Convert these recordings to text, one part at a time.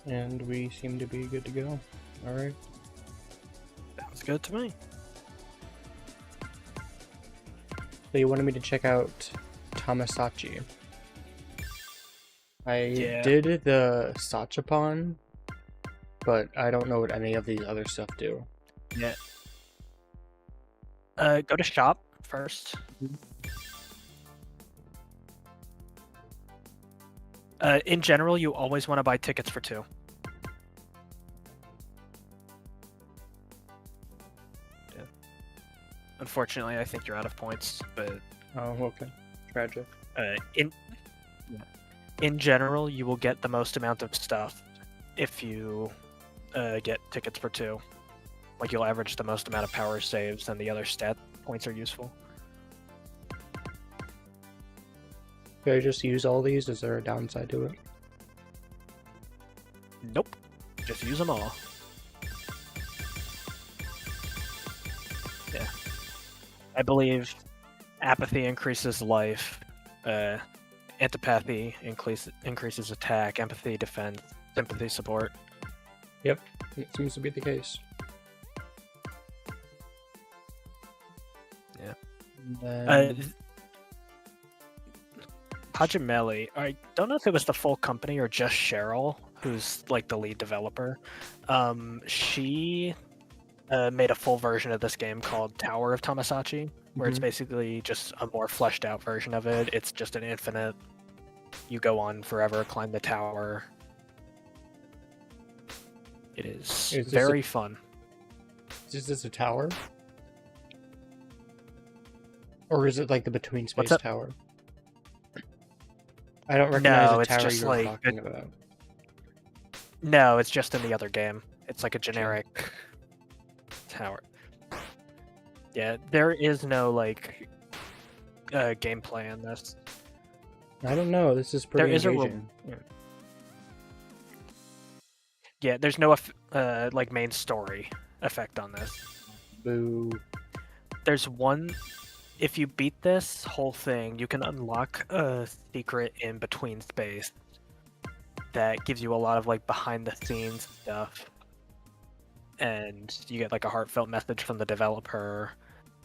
And we seem to be good to go. Alright. Sounds good to me. So you wanted me to check out Tamasachi. I did the Sachapon, but I don't know what any of these other stuff do. Yeah. Go to shop first. In general, you always want to buy tickets for 2. Yeah. Unfortunately, I think you're out of points, but... Oh, okay. Tragic. In general, you will get the most amount of stuff if you get tickets for 2. Like, you'll average the most amount of power saves, and the other stat points are useful. Should I just use all these? Is there a downside to it? Nope. Just use them all. Yeah. I believe apathy increases life, antipathy increases attack, empathy defense, sympathy support. Yep, it seems to be the case. Yeah. Then... Hajimeli, I don't know if it was the full company or just Cheryl, who's like the lead developer. She made a full version of this game called Tower of Tamasachi, where it's basically just a more fleshed out version of it. It's just an infinite, you go on forever, climb the tower. It is very fun. Is this a tower? Or is it like the Between Space Tower? I don't recognize the tower you were talking about. No, it's just in the other game. It's like a generic tower. Yeah, there is no like gameplay in this. I don't know. This is pretty engaging. Yeah, there's no like main story effect on this. Boo. There's one. If you beat this whole thing, you can unlock a secret in Between Space that gives you a lot of like behind the scenes stuff. And you get like a heartfelt message from the developer.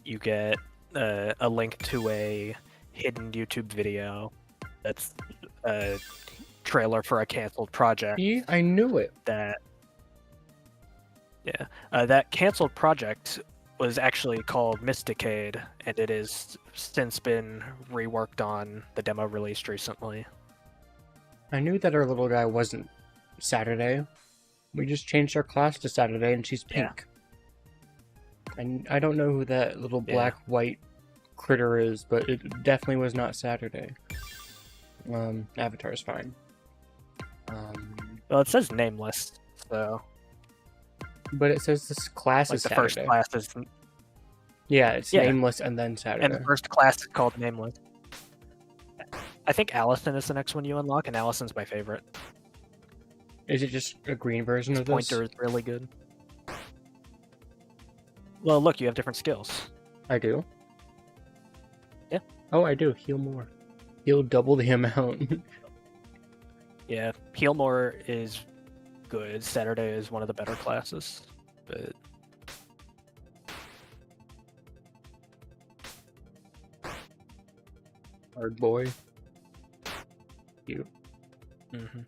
You get a link to a hidden YouTube video that's a trailer for a canceled project. See, I knew it. That canceled project was actually called Mysticade, and it has since been reworked on the demo released recently. I knew that our little guy wasn't Saturday. We just changed our class to Saturday, and she's pink. And I don't know who that little black-white critter is, but it definitely was not Saturday. Avatar's fine. Well, it says nameless, so... But it says this class like is the Saturday. First class is... Yeah, it's nameless and then Saturday. And the first class is called nameless. I think Allison is the next one you unlock, and Allison's my favorite. Is it just a green version of this? Pointer is really good. Well, look, you have different skills. I do? Yeah. Oh, I do. Heal more. Heal double the amount. Yeah, heal more is good. Saturday is one of the better classes, but... Hard boy. You. Mm-hmm.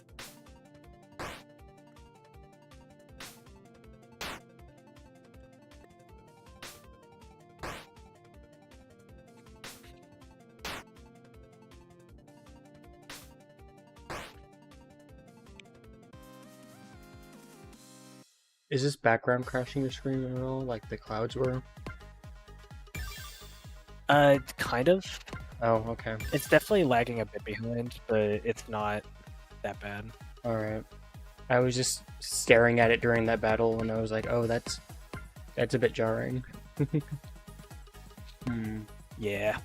Is this background crashing your screen at all, like the clouds were? Kind of. Oh, okay. It's definitely lagging a bit behind, but it's not that bad. Alright. I was just staring at it during that battle, and I was like, oh, that's a bit jarring. Yeah.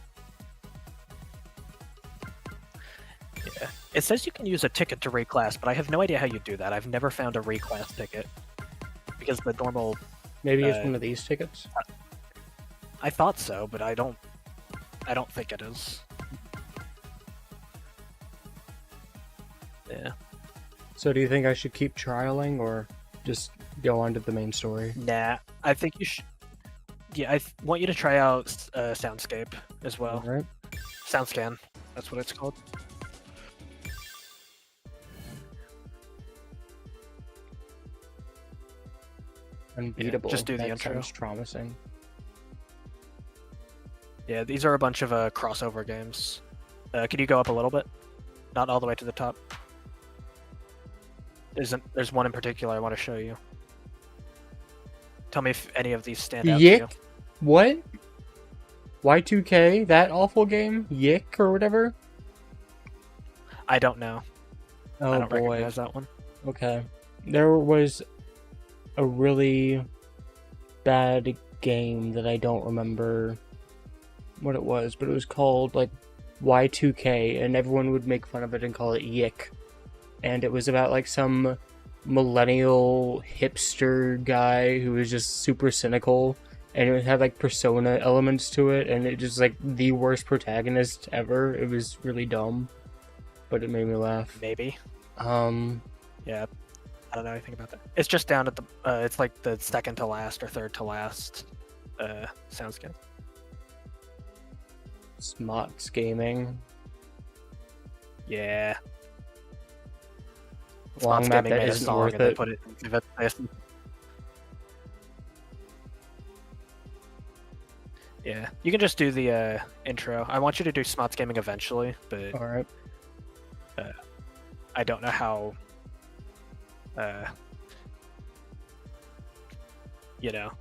Yeah. It says you can use a ticket to reclass, but I have no idea how you do that. I've never found a reclass ticket. Because the normal... Maybe it's one of these tickets? I thought so, but I don't think it is. Yeah. So do you think I should keep trialing or just go on to the main story? Nah, I think you should. Yeah, want you to try out Soundscape as well. Alright. Soundscan, that's what it's called. Unbeatable. Yeah, just do the that intro. Sounds promising. Yeah, these are a bunch of crossover games. Can you go up a little bit? Not all the way to the top. There's one in particular I want to show you. Tell me if any of these stand out to you. What? Y2K? That awful game? Yick or whatever? I don't know. Oh I don't boy. recognize that one. Okay. There was a really bad game that I don't remember what it was, but it was called like Y2K, and everyone would make fun of it and call it Yick. And it was about like some millennial hipster guy who was just super cynical, and it had like Persona elements to it, and it just like the worst protagonist ever. It was really dumb, but it made me laugh. Maybe. Yeah, I don't know anything about that. It's just down at the. It's like the second to last or third to last. Soundscan. Smots Gaming. Yeah. Long Smots map Gaming that made a isn't song worth and they it. put it in this. Yeah, you can just do the intro. I want you to do Smots Gaming eventually, but All right. I don't know how. You know.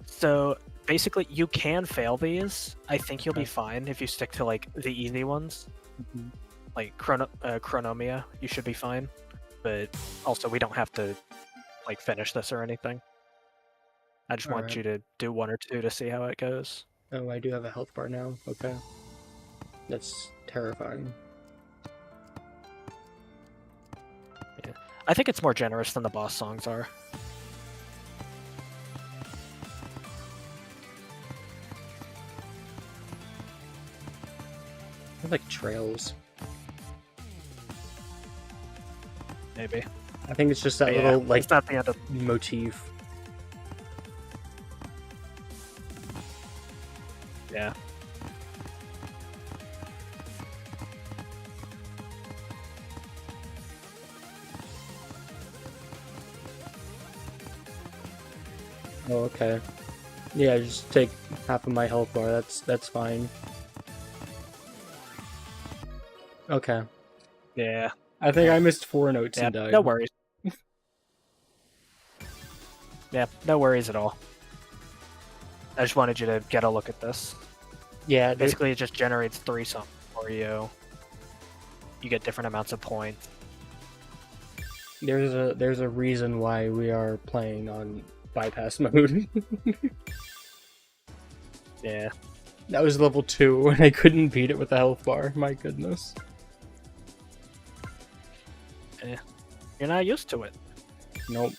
So basically, you can fail these. I think you'll be Okay. fine if you stick to like the easy ones, like Chronomia. You should be fine, but also we don't have to like finish this or anything. I just want Alright. you to do one or two to see how it goes. Oh, I do have a health bar now. Okay. That's terrifying. I think it's more generous than the boss songs are. I like trails. Maybe. I think it's just that But yeah, little like it's not the end of. motif. Yeah. Oh, okay. Yeah, just take half of my health bar. That's fine. Okay. Yeah. I think I missed 4 notes Yeah. and died. No worries. Yeah. No worries at all. I just wanted you to get a look at this. Yeah, Basically, it just generates 3 songs for you. You get different amounts of points. there's a reason why we are playing on bypass mode. Yeah. That was level 2 and I couldn't beat it with a health bar. My goodness. You're not used to it. Nope.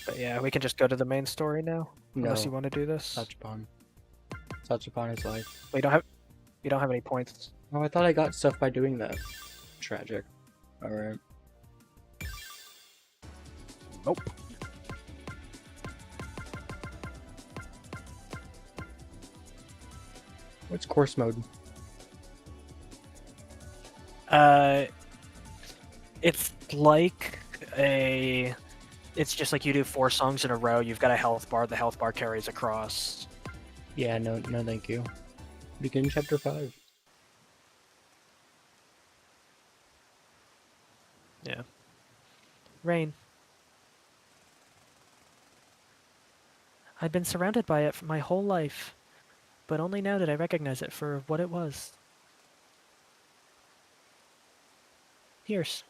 But yeah, we can just go to the main story now. No. Unless you want to do this. Touch upon. Touch upon his life. We don't have. You don't have any points. Oh, I thought I got stuff by doing that. Tragic. Alright. Nope. What's course mode? It's like a. It's just like you do 4 songs in a row. You've got a health bar. The health bar carries across. Yeah, no, thank you. Begin chapter 5. Yeah. Rain. I'd been surrounded by it for my whole life, but only now did I recognize it for what it was. Tears.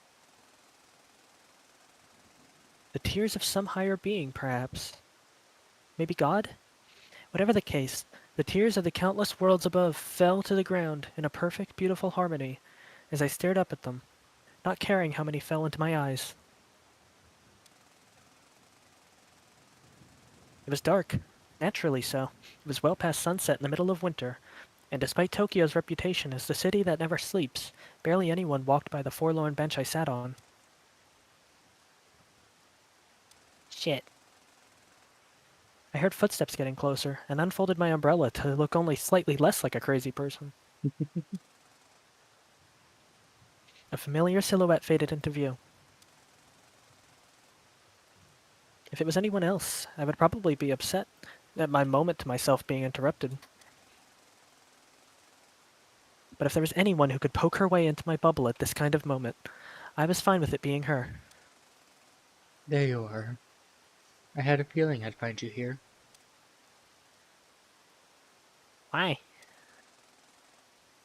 The tears of some higher being, perhaps. Maybe God? Whatever the case, the tears of the countless worlds above fell to the ground in a perfect, beautiful harmony as I stared up at them, not caring how many fell into my eyes. It was dark, naturally so. It was well past sunset in the middle of winter, And despite Tokyo's reputation as the city that never sleeps, barely anyone walked by the forlorn bench I sat on. Shit. I heard footsteps getting closer and unfolded my umbrella to look only slightly less like a crazy person. A familiar silhouette faded into view. If it was anyone else, I would probably be upset at my moment to myself being interrupted. But if there was anyone who could poke her way into my bubble at this kind of moment, I was fine with it being her. There you are. I had a feeling I'd find you here. Why?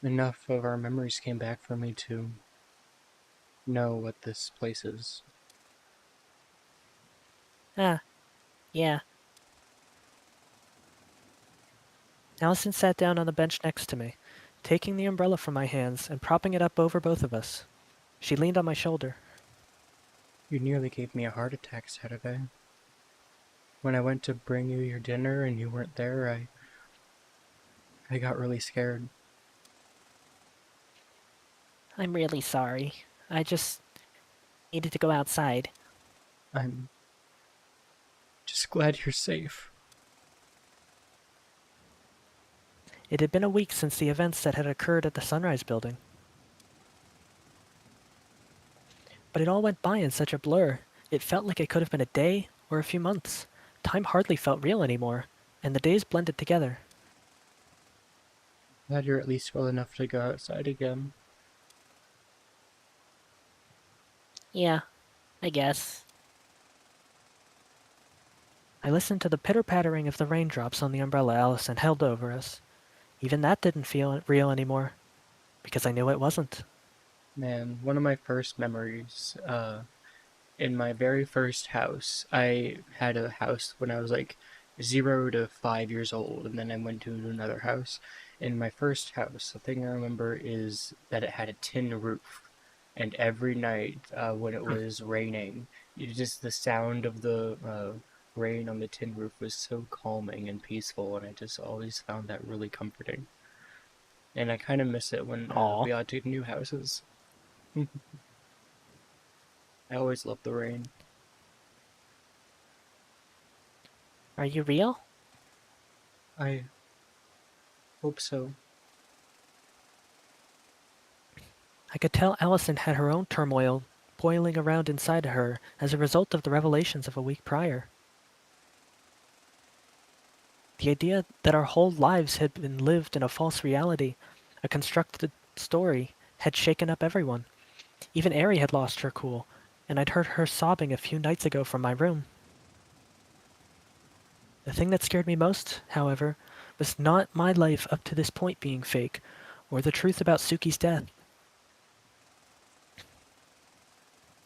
Enough of our memories came back for me to know what this place is. Ah, yeah. Allison sat down on the bench next to me, taking the umbrella from my hands and propping it up over both of us. She leaned on my shoulder. You nearly gave me a heart attack Saturday. When I went to bring you your dinner and you weren't there, I got really scared. I'm really sorry. I just needed to go outside. I'm just glad you're safe. It had been a week since the events that had occurred at the Sunrise building. But it all went by in such a blur. It felt like it could have been a day or a few months. Time hardly felt real anymore, and the days blended together. Glad you're at least well enough to go outside again. Yeah, I guess. I listened to the pitter-pattering of the raindrops on the umbrella Allison held over us. Even that didn't feel real anymore, because I knew it wasn't. Man, one of my first memories, in my very first house, I had a house when I was like 0 to 5 years old, and then I went to another house. In my first house, the thing I remember is that it had a tin roof, and every night when it was raining, just the sound of the rain on the tin roof was so calming and peaceful, and I just always found that really comforting. And I kind of miss it when we got to new houses. I always love the rain. Are you real? I hope so. I could tell Allison had her own turmoil boiling around inside her as a result of the revelations of a week prior. The idea that our whole lives had been lived in a false reality, a constructed story, had shaken up everyone. Even Ari had lost her cool, and I'd heard her sobbing a few nights ago from my room. The thing that scared me most, however, was not my life up to this point being fake, or the truth about Suki's death.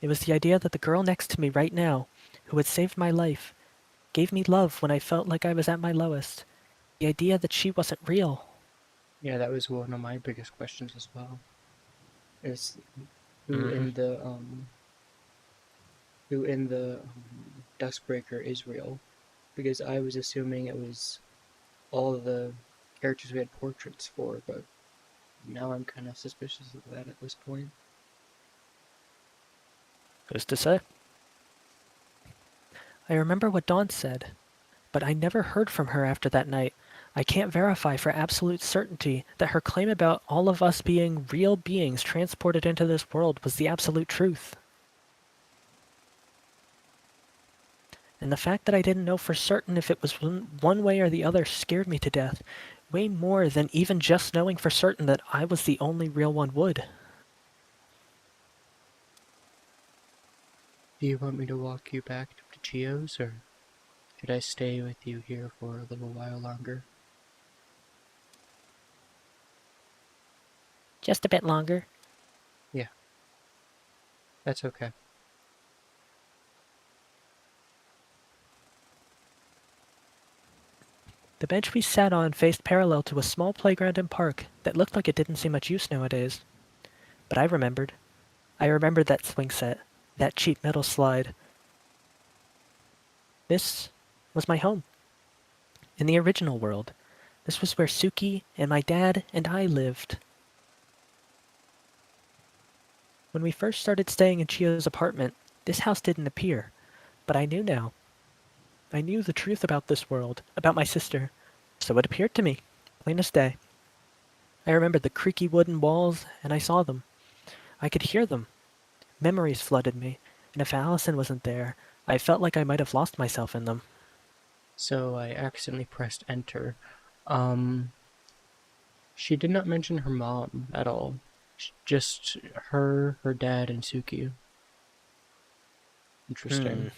It was the idea that the girl next to me right now, who had saved my life, gave me love when I felt like I was at my lowest. The idea that she wasn't real. Yeah, that was one of my biggest questions as well. Is who in the Duskbreaker is real? Because I was assuming it was all of the characters we had portraits for, but now I'm kind of suspicious of that at this point. Who's to say? I remember what Dawn said, but I never heard from her after that night. I can't verify for absolute certainty that her claim about all of us being real beings transported into this world was the absolute truth. And the fact that I didn't know for certain if it was one way or the other scared me to death, way more than even just knowing for certain that I was the only real one would. Do you want me to walk you back to Chio's, or should I stay with you here for a little while longer? Just a bit longer. Yeah. That's okay. The bench we sat on faced parallel to a small playground and park that looked like it didn't see much use nowadays. But I remembered. I remembered that swing set, that cheap metal slide. This was my home. In the original world, This was where Suki and my dad and I lived. When we first started staying in Chio's apartment, this house didn't appear, but I knew now. I knew the truth about this world, about my sister, so it appeared to me, plain as day. I remembered the creaky wooden walls, and I saw them. I could hear them. Memories flooded me, and if Allison wasn't there, I felt like I might have lost myself in them. So I accidentally pressed enter. She did not mention her mom at all. Just her dad, and Suki. Interesting.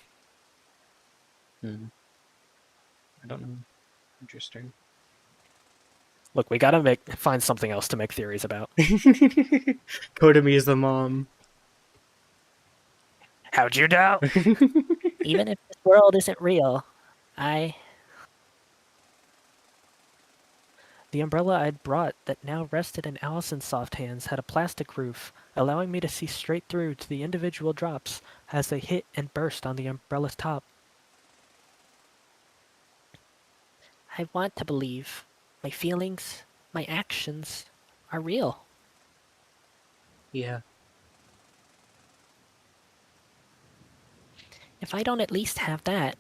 I don't know. Interesting. Look, we gotta find something else to make theories about. Kotomi is the mom. How'd you know? Even if this world isn't real, The umbrella I'd brought that now rested in Allison's soft hands had a plastic roof, allowing me to see straight through to the individual drops as they hit and burst on the umbrella's top. I want to believe my feelings, my actions are real. Yeah. If I don't at least have that,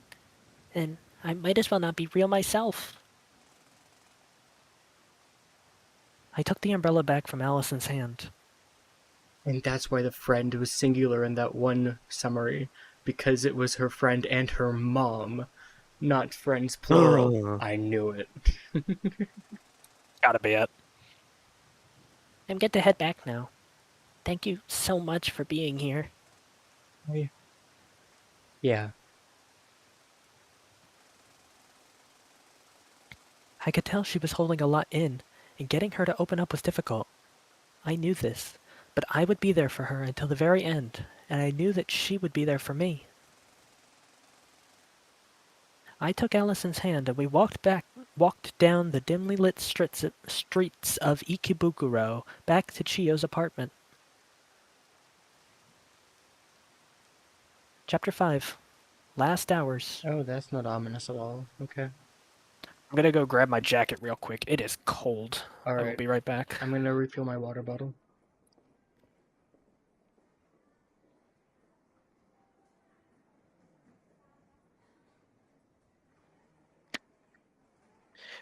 then I might as well not be real myself. I took the umbrella back from Allison's hand. And that's why the friend was singular in that one summary, because it was her friend and her mom, not friends plural. I knew it. Gotta be it. I'm good to head back now. Thank you so much for being here. Yeah. I could tell she was holding a lot in, and getting her to open up was difficult. I knew this, but I would be there for her until the very end, and I knew that she would be there for me. I took Allison's hand and we walked down the dimly lit streets of Ikebukuro back to Chiyo's apartment. Chapter 5. Last Hours. Oh, that's not ominous at all. Okay. I'm gonna go grab my jacket real quick. It is cold. All I will right. be right back. I'm gonna refill my water bottle.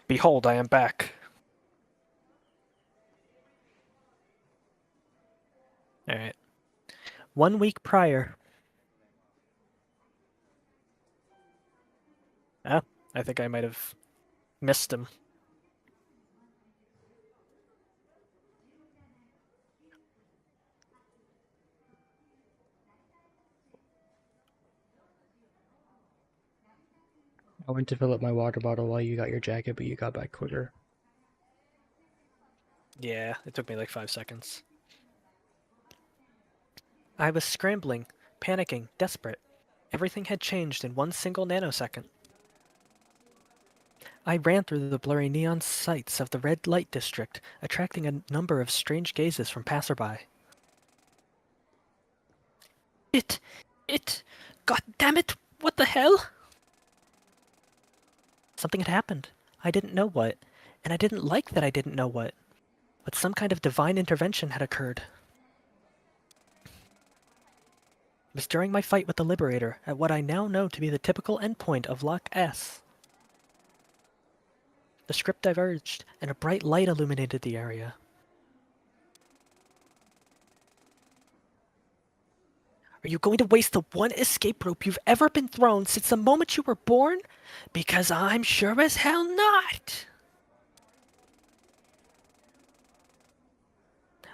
Behold, I am back. Alright. 1 week prior. Ah, I think I might have missed him. I went to fill up my water bottle while you got your jacket, but you got back quicker. Yeah, it took me like 5 seconds. I was scrambling, panicking, desperate. Everything had changed in one single nanosecond. I ran through the blurry neon sights of the red light district, attracting a number of strange gazes from passerby. God damn it! What the hell? Something had happened. I didn't know what, and I didn't like that I didn't know what. But some kind of divine intervention had occurred. It was during my fight with the Liberator, at what I now know to be the typical endpoint of Lock S. The script diverged, and a bright light illuminated the area. Are you going to waste the one escape rope you've ever been thrown since the moment you were born? Because I'm sure as hell not!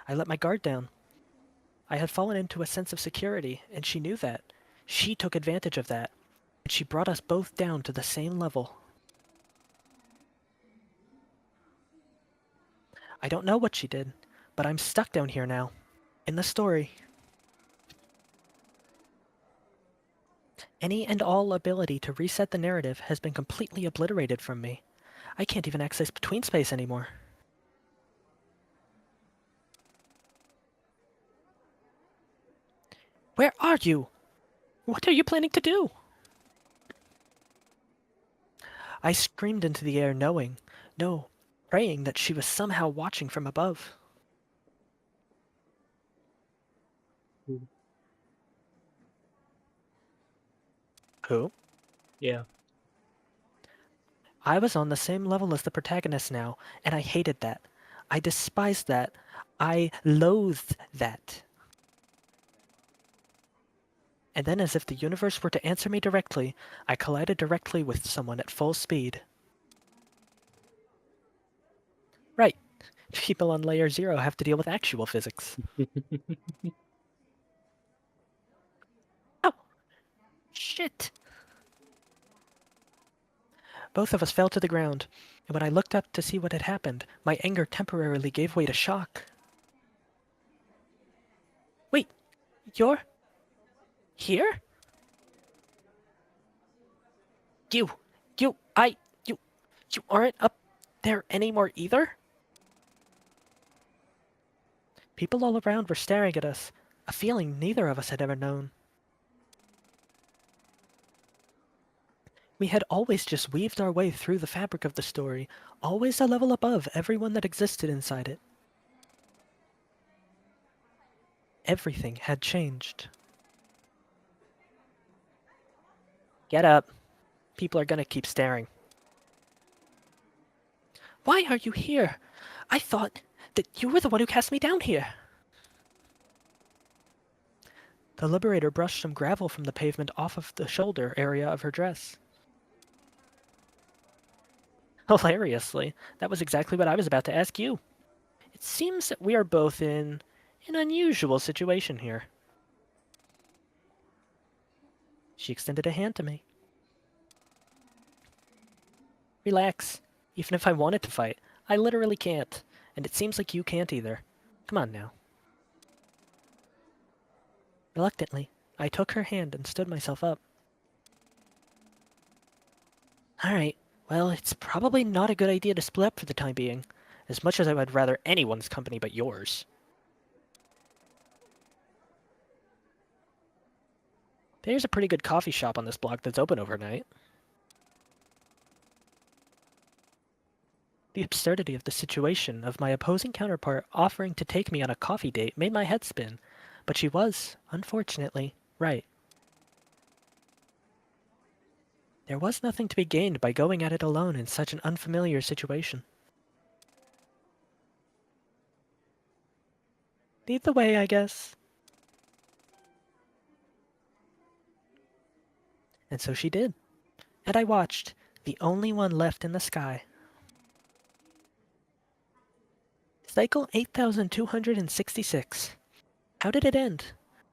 I let my guard down. I had fallen into a sense of security, and she knew that. She took advantage of that, and she brought us both down to the same level. I don't know what she did, but I'm stuck down here now. In the story. Any and all ability to reset the narrative has been completely obliterated from me. I can't even access between space anymore. Where are you? What are you planning to do? I screamed into the air knowing, no, praying that she was somehow watching from above. Who? Yeah. I was on the same level as the protagonist now, and I hated that. I despised that. I loathed that. And then, as if the universe were to answer me directly, I collided directly with someone at full speed. Right. People on layer 0 have to deal with actual physics. Oh! Shit! Both of us fell to the ground, and when I looked up to see what had happened, my anger temporarily gave way to shock. Wait, you're here? You aren't up there anymore either? People all around were staring at us, a feeling neither of us had ever known. We had always just weaved our way through the fabric of the story, always a level above everyone that existed inside it. Everything had changed. Get up. People are gonna keep staring. Why are you here? I thought that you were the one who cast me down here. The Liberator brushed some gravel from the pavement off of the shoulder area of her dress. Hilariously, that was exactly what I was about to ask you. It seems that we are both in an unusual situation here. She extended a hand to me. Relax. Even if I wanted to fight, I literally can't. And it seems like you can't either. Come on now. Reluctantly, I took her hand and stood myself up. Alright, well, it's probably not a good idea to split up for the time being, as much as I would rather anyone's company but yours. There's a pretty good coffee shop on this block that's open overnight. The absurdity of the situation of my opposing counterpart offering to take me on a coffee date made my head spin, but she was, unfortunately, right. There was nothing to be gained by going at it alone in such an unfamiliar situation. Lead the way, I guess. And so she did. And I watched, the only one left in the sky. Cycle 8266. How did it end?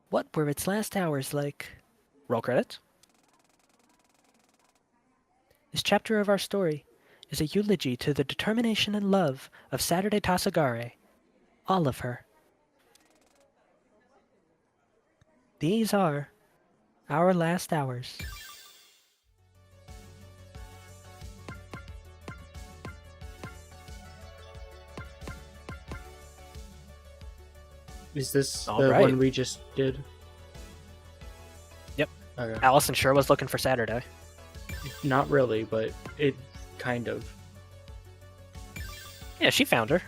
What were its last hours like? Roll credits. This chapter of our story is a eulogy to the determination and love of Saturday Tasagare. All of her. These are our last hours. Is this All the right. one we just did? Yep. Okay. Allison sure was looking for Saturday. Not really, but it kind of. Yeah, she found her.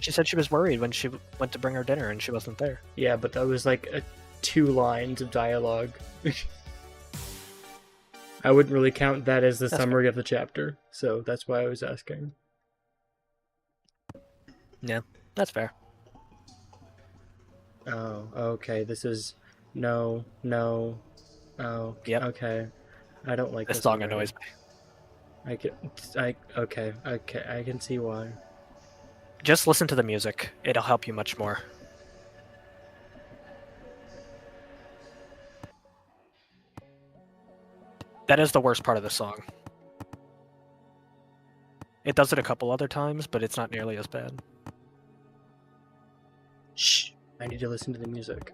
She said she was worried when she went to bring her dinner and she wasn't there. Yeah, but that was like 2 lines of dialogue. I wouldn't really count that as the summary of the chapter, so that's why I was asking. Yeah, that's fair. Oh, okay. This is no. Oh, Yep. Okay. I don't like This song already. annoys me. Okay. I can see why. Just listen to the music. It'll help you much more. That is the worst part of the song. It does it a couple other times, but it's not nearly as bad. Shh. I need to listen to the music.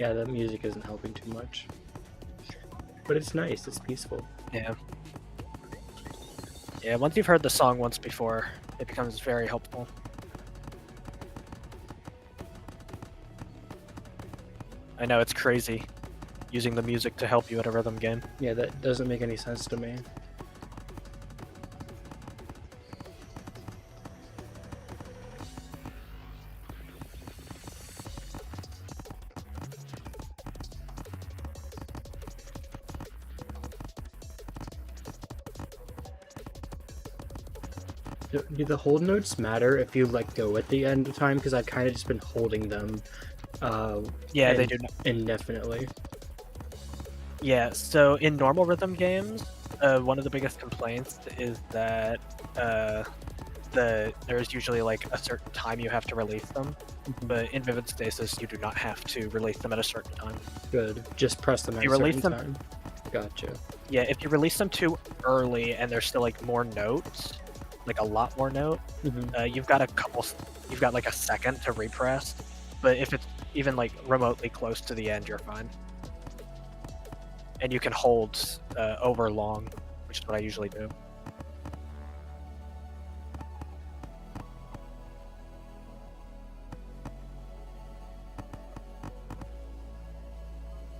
Yeah, the music isn't helping too much. But it's nice, it's peaceful. Yeah. Yeah, once you've heard the song once before, it becomes very helpful. I know, it's crazy using the music to help you at a rhythm game. Yeah, that doesn't make any sense to me. Do the hold notes matter if you let go at the end of time? Because I've kind of just been holding them Yeah, they do. Indefinitely. Yeah, so in normal rhythm games, one of the biggest complaints is that there's usually like a certain time you have to release them, but in Vivid Stasis you do not have to release them at a certain time. Good. Just press them at You a release certain them- time. Gotcha. Yeah, if you release them too early and there's still like more notes, like a lot more note, you've got like a second to repress, but if it's even like remotely close to the end, you're fine. And you can hold over long, which is what I usually do.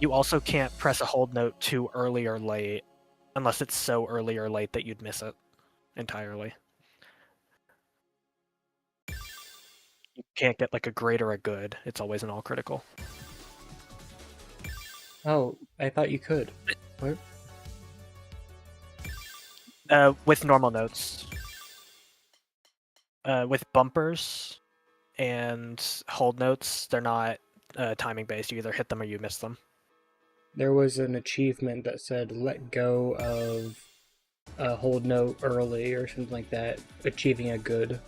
You also can't press a hold note too early or late, unless it's so early or late that you'd miss it entirely. You can't get like a great or a good. It's always an all critical. Oh, I thought you could. What? With normal notes. With bumpers and hold notes, they're not timing based. You either hit them or you miss them. There was an achievement that said let go of a hold note early or something like that, achieving a good.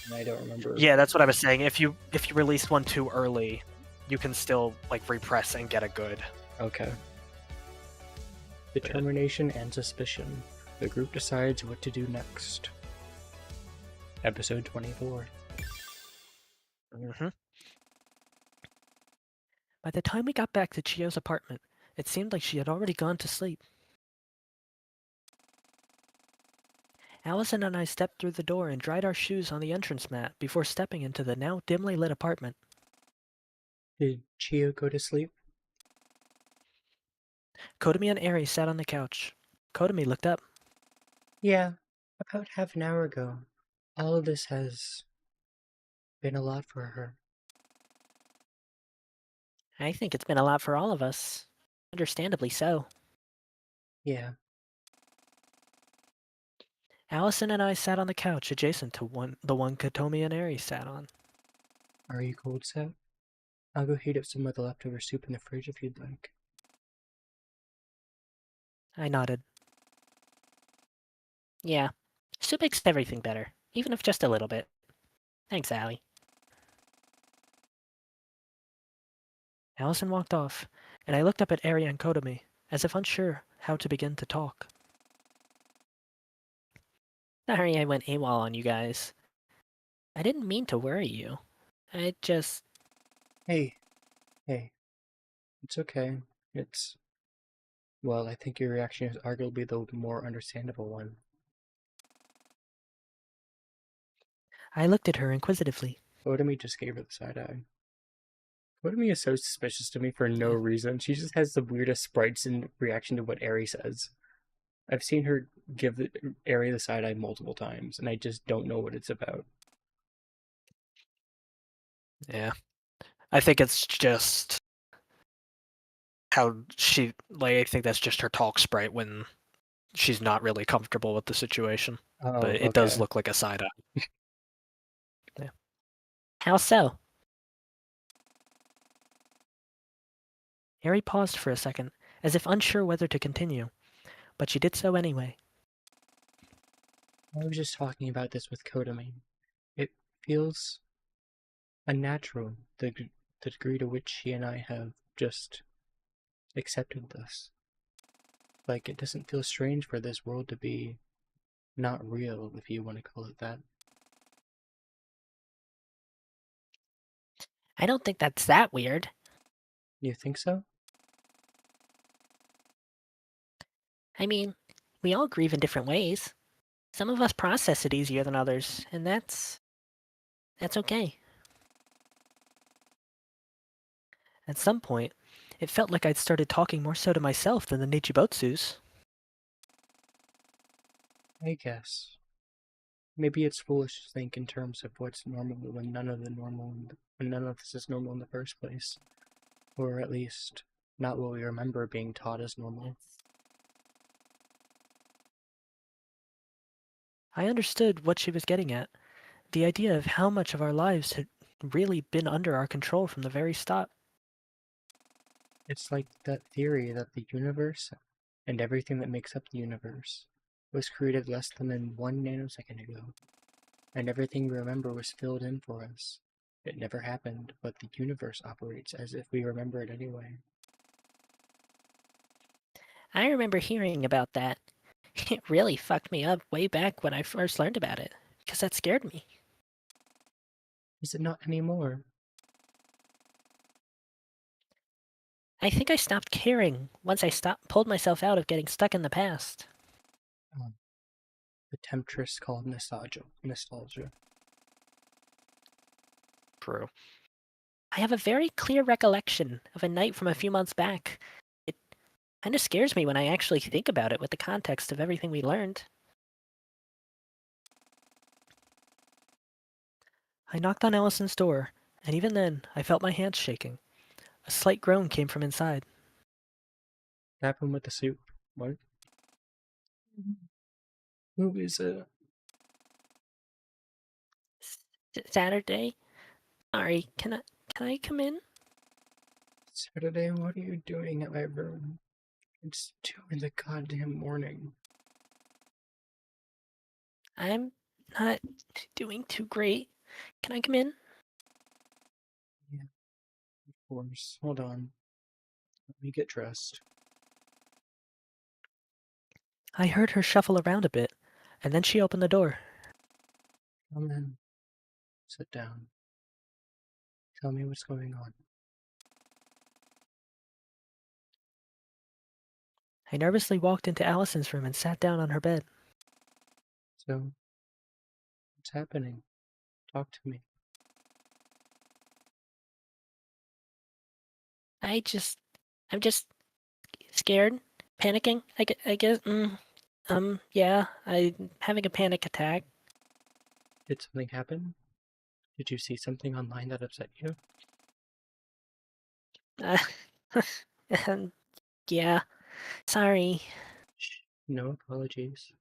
And I don't remember. Yeah, that's what I was saying. If you release one too early, you can still like repress and get a good. Okay. Determination and suspicion. The group decides what to do next. Episode 24. By the time we got back to Chio's apartment, it seemed like she had already gone to sleep. Allison and I stepped through the door and dried our shoes on the entrance mat before stepping into the now dimly lit apartment. Did Chio go to sleep? Kotomi and Eri sat on the couch. Kotomi looked up. Yeah, about half an hour ago. All of this has been a lot for her. I think it's been a lot for all of us. Understandably so. Yeah. Allison and I sat on the couch adjacent to the one Kotomi and Eri sat on. Are you cold set? I'll go heat up some of the leftover soup in the fridge if you'd like. I nodded. Yeah, soup makes everything better, even if just a little bit. Thanks, Allie. Allison walked off, and I looked up at Eri and Kotomi, as if unsure how to begin to talk. Sorry I went AWOL on you guys. I didn't mean to worry you. I just... Hey. It's okay. Well, I think your reaction is arguably the more understandable one. I looked at her inquisitively. Kotomi just gave her the side eye. Kotomi is so suspicious to me for no reason. She just has the weirdest sprites in reaction to what Eri says. I've seen her give Eri the side eye multiple times, and I just don't know what it's about. Yeah. I think it's just how she, like, I think that's just her talk sprite when she's not really comfortable with the situation. Oh, but it does look like a side eye. Yeah. How so? Eri paused for a second, as if unsure whether to continue, but she did so anyway. I was just talking about this with Kotomi. It feels unnatural, the degree to which she and I have just accepted this. Like, it doesn't feel strange for this world to be not real, if you want to call it that. I don't think that's that weird. You think so? I mean, we all grieve in different ways. Some of us process it easier than others, and that's okay. At some point, it felt like I'd started talking more so to myself than the Nichibotsus. I guess. Maybe it's foolish to think in terms of what's normal when none of this is normal in the first place. Or at least, not what we remember being taught as normal. I understood what she was getting at. The idea of how much of our lives had really been under our control from the very start. It's like that theory that the universe, and everything that makes up the universe, was created less than 1 nanosecond ago, and everything we remember was filled in for us. It never happened, but the universe operates as if we remember it anyway. I remember hearing about that. It really fucked me up way back when I first learned about it, because that scared me. Is it not anymore? I think I stopped caring once I pulled myself out of getting stuck in the past. The temptress called nostalgia. True. I have a very clear recollection of a night from a few months back. It kind of scares me when I actually think about it with the context of everything we learned. I knocked on Allison's door, and even then, I felt my hands shaking. A slight groan came from inside. What happened with the soup? What? Who is it? Saturday? Sorry, can I come in? Saturday, what are you doing at my room? It's 2 in the goddamn morning. I'm not doing too great. Can I come in? Yeah, of course. Hold on. Let me get dressed. I heard her shuffle around a bit, and then she opened the door. Come in. Sit down. Tell me what's going on. I nervously walked into Allison's room and sat down on her bed. So, what's happening? Talk to me. I'm just scared, panicking. I guess. Yeah, I'm having a panic attack. Did something happen? Did you see something online that upset you? Uh, yeah, sorry. Shh. No apologies.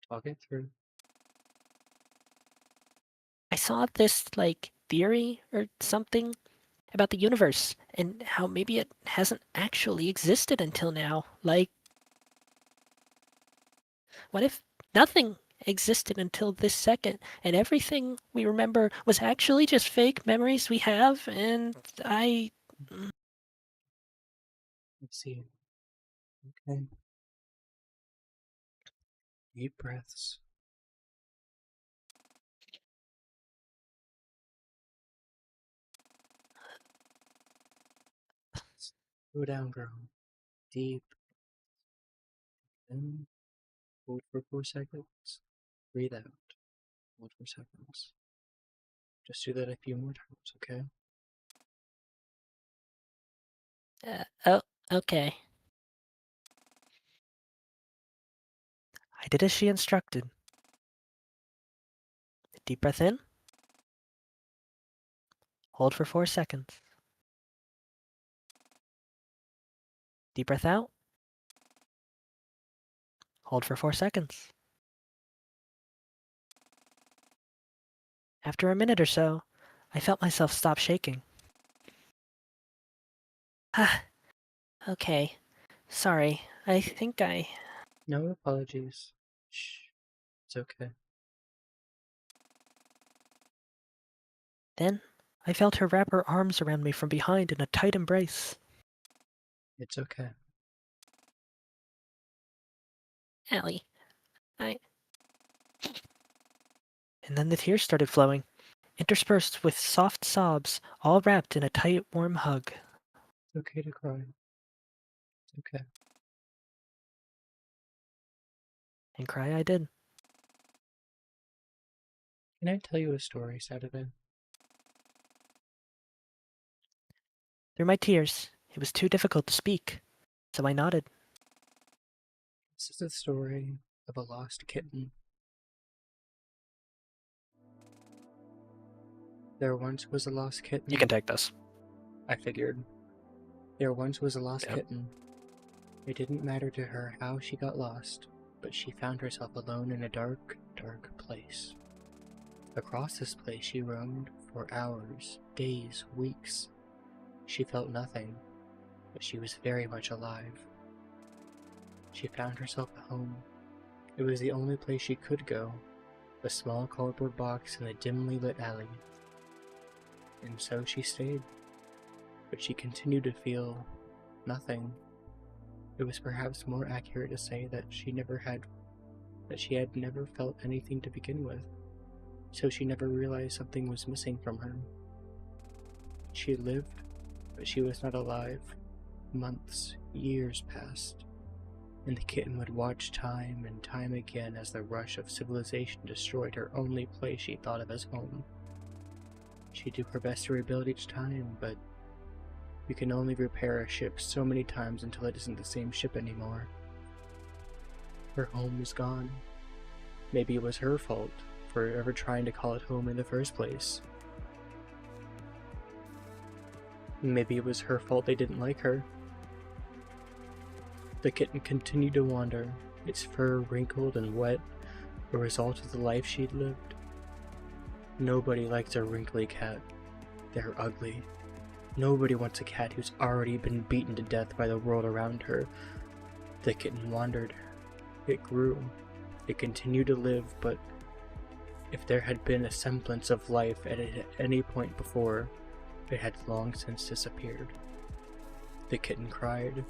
Talk it through. I saw this, like, theory or something about the universe and how maybe it hasn't actually existed until now. Like, what if nothing existed until this second and everything we remember was actually just fake memories we have and I. Let's see. Okay. Deep breaths. Slow down, girl. Deep. In. Hold for 4 seconds. Breathe out. Hold for seconds. Just do that a few more times, okay? Oh, okay. I did as she instructed. Deep breath in. Hold for 4 seconds. Deep breath out. Hold for 4 seconds. After a minute or so, I felt myself stop shaking. Ah, okay. Sorry. I think I. No apologies. Shh. It's okay. Then, I felt her wrap her arms around me from behind in a tight embrace. It's okay. Allie. And then the tears started flowing. interspersed with soft sobs, all wrapped in a tight, warm hug. It's okay to cry. It's okay. And cry I did. Can I tell you a story, Saturday? Through my tears, it was too difficult to speak, so I nodded. This is the story of a lost kitten. There once was a lost kitten. You can take this. I figured. There once was a lost Yep. kitten. It didn't matter to her how she got lost, but she found herself alone in a dark, dark place. Across this place she roamed for hours, days, weeks. She felt nothing, but she was very much alive. She found herself a home. It was the only place she could go, a small cardboard box in a dimly lit alley. And so she stayed, but she continued to feel nothing. It was perhaps more accurate to say that she had never felt anything to begin with, so she never realized something was missing from her. She lived, but she was not alive. Months, years passed, and the kitten would watch time and time again as the rush of civilization destroyed her only place she thought of as home. She'd do her best to rebuild each time, but you can only repair a ship so many times until it isn't the same ship anymore. Her home was gone. Maybe it was her fault for ever trying to call it home in the first place. Maybe it was her fault they didn't like her. The kitten continued to wander, its fur wrinkled and wet, a result of the life she'd lived. Nobody likes a wrinkly cat. They're ugly. Nobody wants a cat who's already been beaten to death by the world around her. The kitten wandered. It grew. It continued to live, but if there had been a semblance of life at any point before, it had long since disappeared. The kitten cried.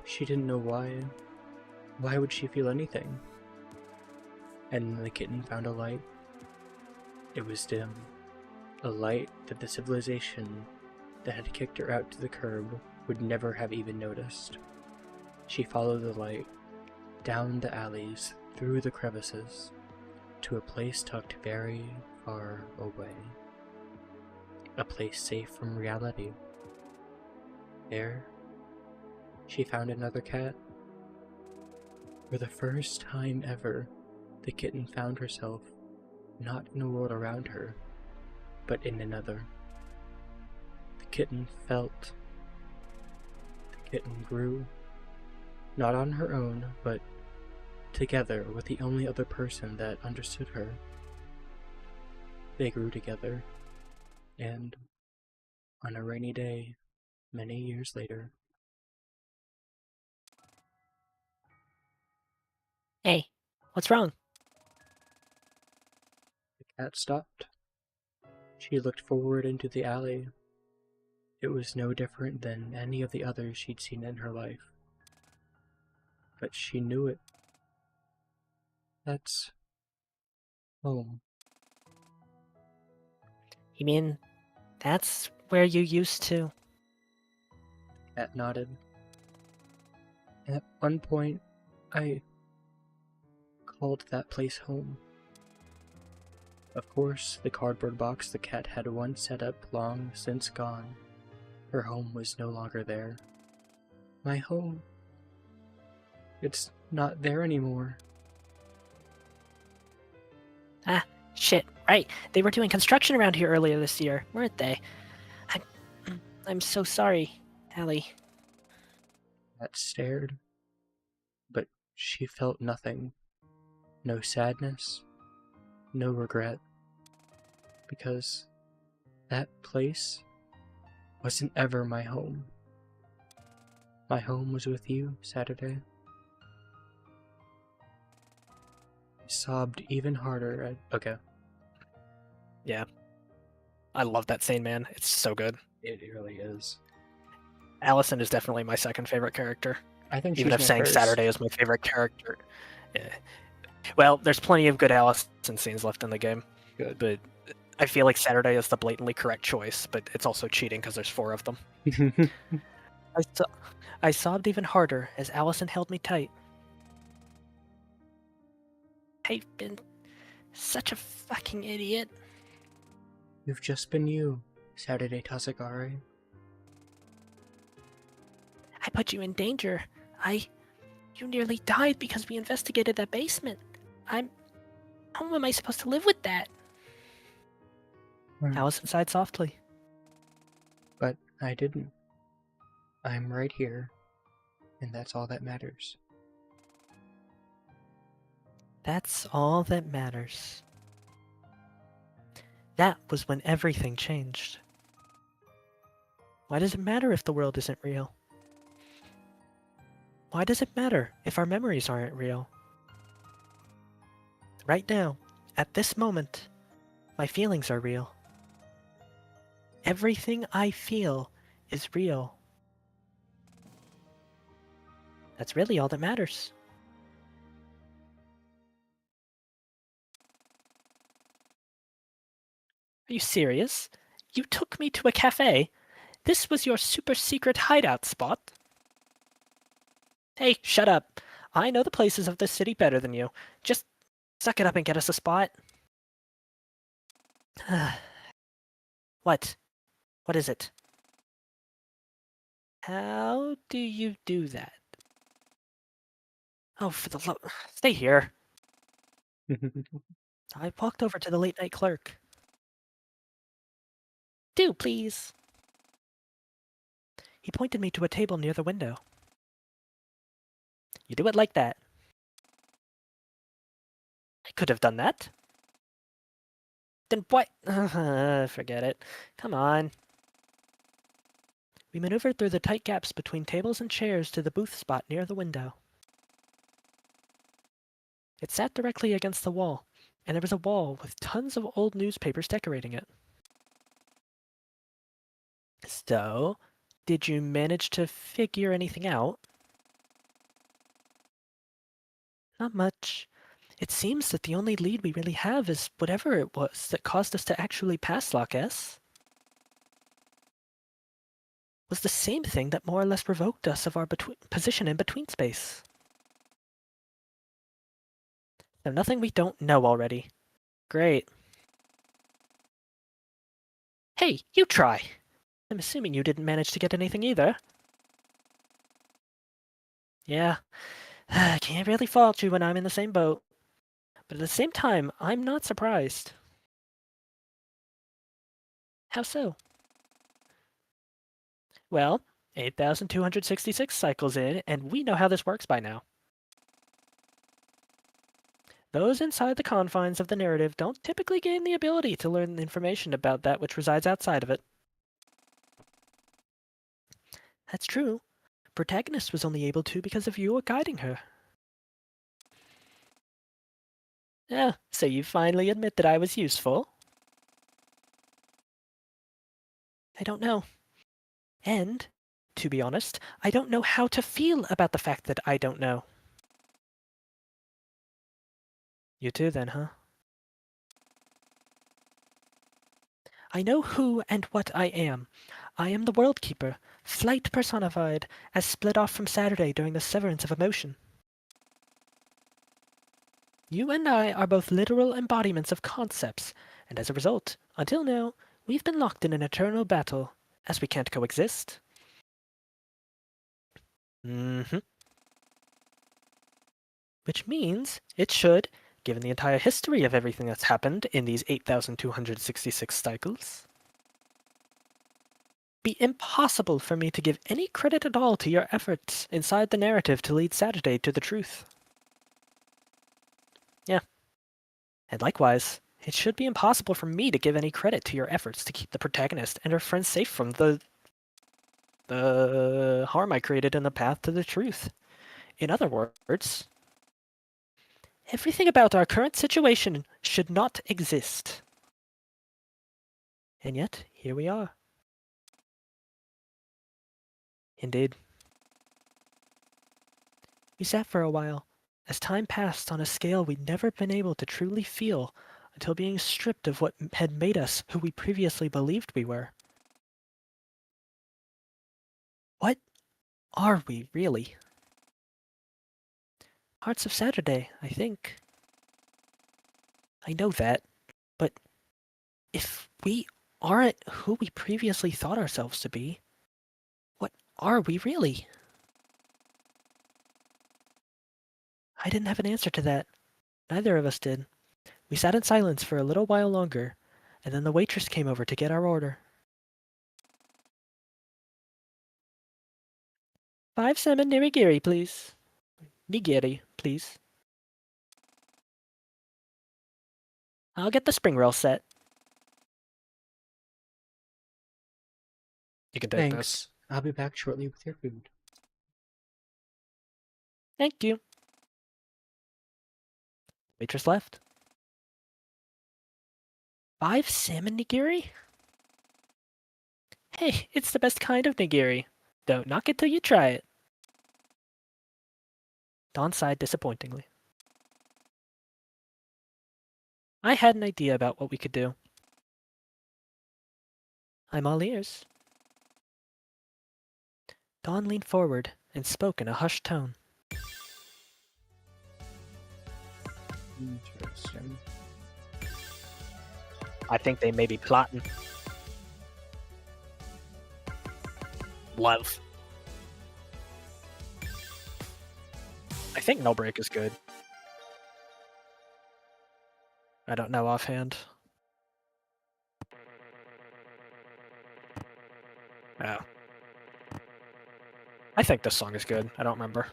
She didn't know why. Why would she feel anything? And then the kitten found a light. It was dim. A light that the civilization that had kicked her out to the curb would never have even noticed. She followed the light, down the alleys, through the crevices, to a place tucked very far away. A place safe from reality. There, she found another cat. For the first time ever, the kitten found herself not in a world around her, but in another. The kitten felt. The kitten grew. Not on her own, but together with the only other person that understood her. They grew together, and on a rainy day, many years later, Hey, what's wrong? the cat stopped. She looked forward into the alley. It was no different than any of the others she'd seen in her life. But she knew it. That's home. You mean that's where you used to? Cat nodded. At one point, I called that place home. Of course, the cardboard box the cat had once set up long since gone. Her home was no longer there. My home. It's not there anymore. Ah, shit, right. They were doing construction around here earlier this year, weren't they? I'm so sorry, Allie. Cat stared, but she felt nothing. No sadness, no regret. Because that place wasn't ever my home. My home was with you, Saturday. I sobbed even harder. Okay. Yeah. I love that scene, man. It's so good. It really is. Allison is definitely my second favorite character. I think Even she's if my saying first. Saturday is my favorite character. Yeah. Well, there's plenty of good Allison scenes left in the game, Good. but I feel like Saturday is the blatantly correct choice, but it's also cheating because there's 4 of them. I sobbed even harder as Allison held me tight. I've been such a fucking idiot. You've just been you, Saturday Tasagari. I put you in danger. You nearly died because we investigated that basement. How am I supposed to live with that? Allison sighed softly. But I didn't. I'm right here, and that's all that matters. That's all that matters. That was when everything changed. Why does it matter if the world isn't real? Why does it matter if our memories aren't real? Right now, at this moment, my feelings are real. Everything I feel is real. That's really all that matters. Are you serious? You took me to a cafe? This was your super secret hideout spot? Hey, shut up. I know the places of this city better than you. Just suck it up and get us a spot. What? What is it? How do you do that? Oh, for the love... Stay here. I walked over to the late-night clerk. Do, please. He pointed me to a table near the window. You do it like that. I could have done that. Then what? Forget it. Come on. We maneuvered through the tight gaps between tables and chairs to the booth spot near the window. It sat directly against the wall, and there was a wall with tons of old newspapers decorating it. So, did you manage to figure anything out? Not much. It seems that the only lead we really have is whatever it was that caused us to actually pass Lock S. Was the same thing that more or less revoked us of our position in between space. So nothing we don't know already. Great. Hey, you try! I'm assuming you didn't manage to get anything either. Yeah, I can't really fault you when I'm in the same boat. But at the same time, I'm not surprised. How so? Well, 8,266 cycles in, and we know how this works by now. Those inside the confines of the narrative don't typically gain the ability to learn information about that which resides outside of it. That's true. Protagonist was only able to because of you guiding her. Yeah, so you finally admit that I was useful? I don't know. And, to be honest, I don't know how to feel about the fact that I don't know. You too, then, huh? I know who and what I am. I am the World Keeper, flight personified, as split off from Saturday during the severance of emotion. You and I are both literal embodiments of concepts, and as a result, until now, we've been locked in an eternal battle, as we can't coexist. Which means it should, given the entire history of everything that's happened in these 8,266 cycles, be impossible for me to give any credit at all to your efforts inside the narrative to lead Saturday to the truth. Yeah. And likewise, it should be impossible for me to give any credit to your efforts to keep the protagonist and her friends safe from the harm I created in the path to the truth. In other words, everything about our current situation should not exist. And yet, here we are. Indeed. We sat for a while, as time passed on a scale we'd never been able to truly feel until being stripped of what had made us who we previously believed we were. What are we, really? Hearts of Saturday, I think. I know that, but if we aren't who we previously thought ourselves to be, what are we really? I didn't have an answer to that. Neither of us did. We sat in silence for a little while longer, and then the waitress came over to get our order. 5 salmon nigiri, please. Nigiri, please. I'll get the spring roll set. You can take this. Thanks. I'll be back shortly with your food. Thank you. Waitress left. 5 salmon nigiri? Hey, it's the best kind of nigiri. Don't knock it till you try it. Dawn sighed disappointingly. I had an idea about what we could do. I'm all ears. Dawn leaned forward and spoke in a hushed tone. Interesting. I think they may be plotting. Love. I think no break is good. I don't know offhand. Oh. I think this song is good. I don't remember.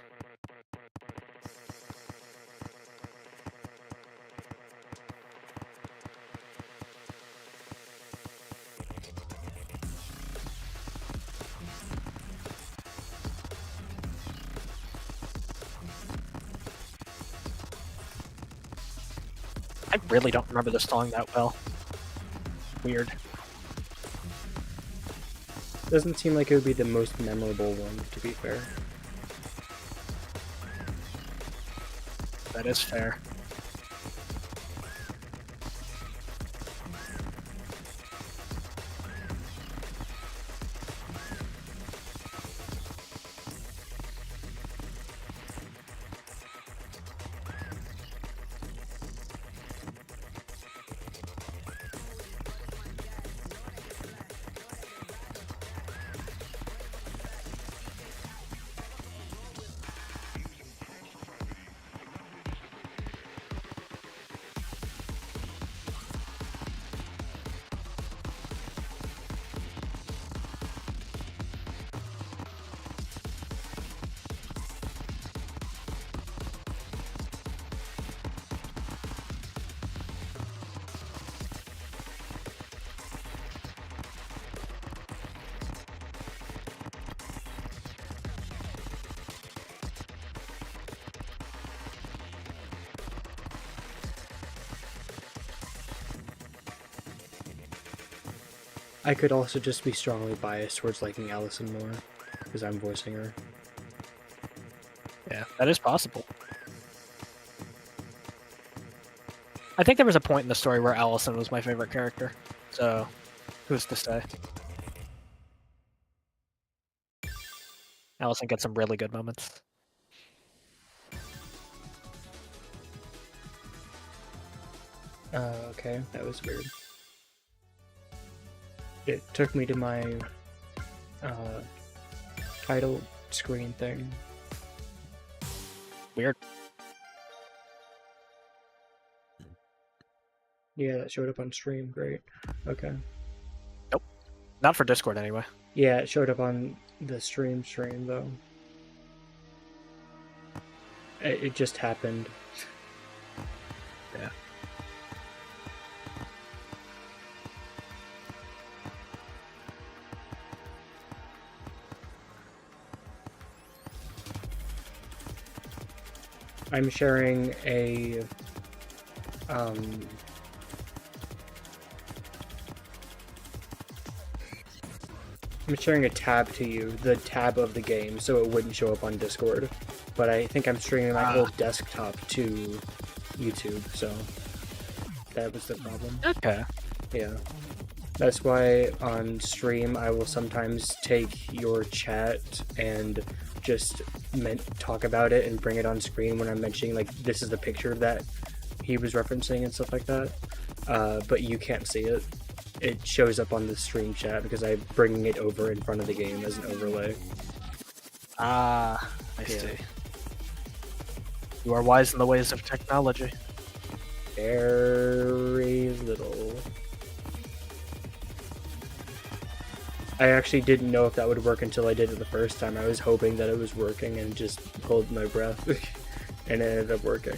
I really don't remember this song that well. Weird. Doesn't seem like it would be the most memorable one, to be fair. That is fair. I could also just be strongly biased towards liking Allison more, because I'm voicing her. Yeah, that is possible. I think there was a point in the story where Allison was my favorite character, so who's to say? Allison gets some really good moments. Okay, that was weird. It took me to my title screen thing. Weird. Yeah, that showed up on stream. Great. Okay. Nope. Not for Discord, anyway. Yeah, it showed up on the stream though. It just happened. Yeah. I'm sharing a I'm sharing a tab to you, the tab of the game, so it wouldn't show up on Discord. But I think I'm streaming my whole desktop to YouTube, so That was the problem. Okay. Yeah. That's why on stream I will sometimes take your chat and just talk about it and bring it on screen when I'm mentioning, like, this is the picture that he was referencing and stuff like that. But you can't see it. It shows up on the stream chat because I'm bringing it over in front of the game as an overlay. Ah, I see. You are wise in the ways of technology. Very little. I actually didn't know if that would work until I did it the first time. I was hoping that it was working and just hold my breath, and it ended up working.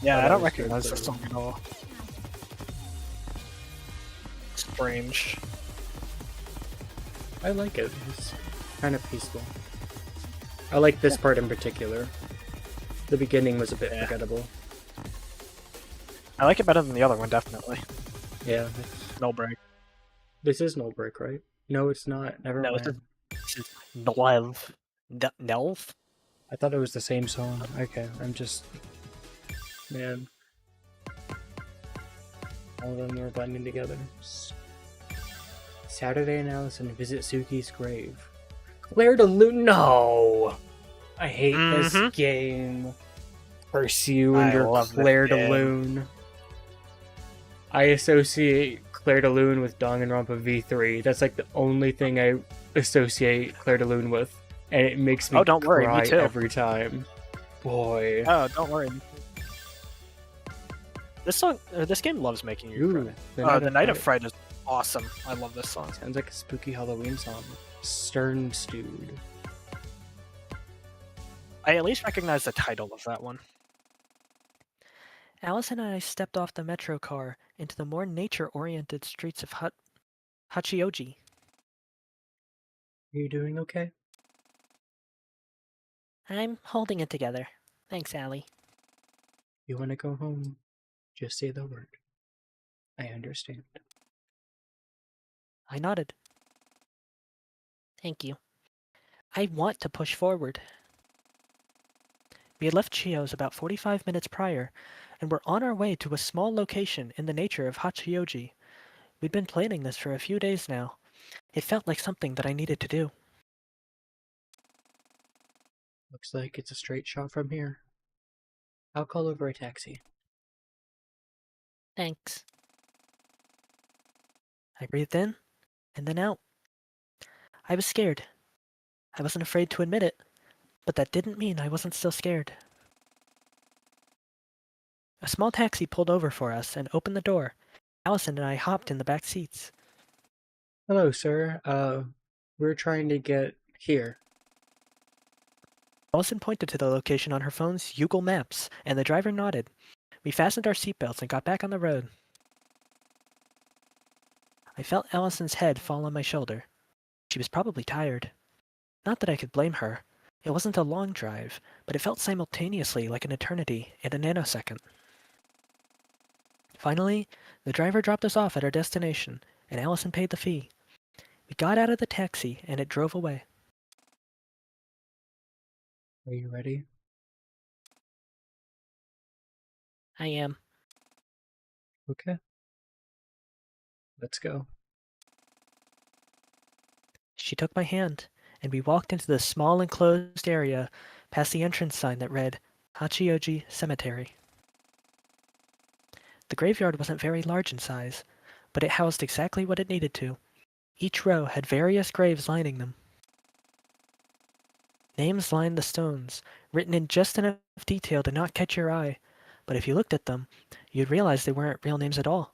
Yeah, Oh, I that don't was good, recognize so- this song at all. Strange. I like it. It's kind of peaceful. I like this part in particular. The beginning was a bit forgettable. I like it better than the other one, definitely. Yeah. No break. This is Null Break, right? No, it's not. Never No, mind. this is Nelv. Nelv? I thought it was the same song. Okay, I'm just... Man. All of them were blending together. Saturday and Allison visit Suki's grave. Claire de Lune. No! I hate this game. Curse you and I your love this Claire de game. Lune. I associate Claire de Lune with Danganronpa V3. That's like the only thing I associate Claire de Lune with. And it makes me don't worry, me cry too. every time. Boy. Oh, don't worry. This song, this game loves making you cry. The Night of Fright is awesome. I love this song. Sounds like a spooky Halloween song. Stern Stewed. I at least recognize the title of that one. Allison and I stepped off the metro car into the more nature-oriented streets of Hachioji. Are you doing okay? I'm holding it together. Thanks, Allie. You want to go home? Just say the word. I understand. I nodded. Thank you. I want to push forward. We had left Chio's about 45 minutes prior, and were on our way to a small location in the nature of Hachioji. We'd been planning this for a few days now. It felt like something that I needed to do. Looks like it's a straight shot from here. I'll call over a taxi. Thanks. I breathed in, and then out. I was scared. I wasn't afraid to admit it, but that didn't mean I wasn't still scared. A small taxi pulled over for us and opened the door. Allison and I hopped in the back seats. Hello, sir. We're trying to get here. Allison pointed to the location on her phone's Google Maps, and the driver nodded. We fastened our seatbelts and got back on the road. I felt Allison's head fall on my shoulder. She was probably tired. Not that I could blame her. It wasn't a long drive, but it felt simultaneously like an eternity and a nanosecond. Finally, the driver dropped us off at our destination, and Allison paid the fee. We got out of the taxi, and it drove away. Are you ready? I am. Okay. Let's go. She took my hand, and we walked into the small enclosed area past the entrance sign that read, Hachioji Cemetery. The graveyard wasn't very large in size, but it housed exactly what it needed to. Each row had various graves lining them. Names lined the stones, written in just enough detail to not catch your eye, but if you looked at them, you'd realize they weren't real names at all.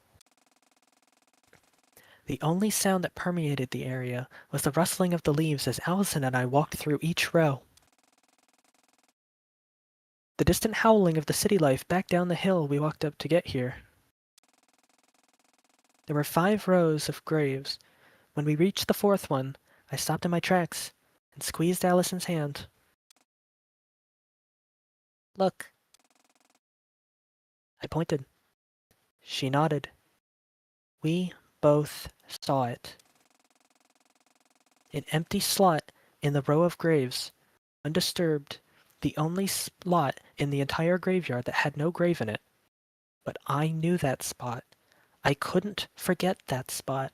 The only sound that permeated the area was the rustling of the leaves as Allison and I walked through each row. The distant howling of the city life back down the hill we walked up to get here. There were 5 rows of graves. When we reached the 4th one, I stopped in my tracks and squeezed Allison's hand. Look. I pointed. She nodded. We both saw it. An empty slot in the row of graves, undisturbed, the only slot in the entire graveyard that had no grave in it. But I knew that spot. I couldn't forget that spot.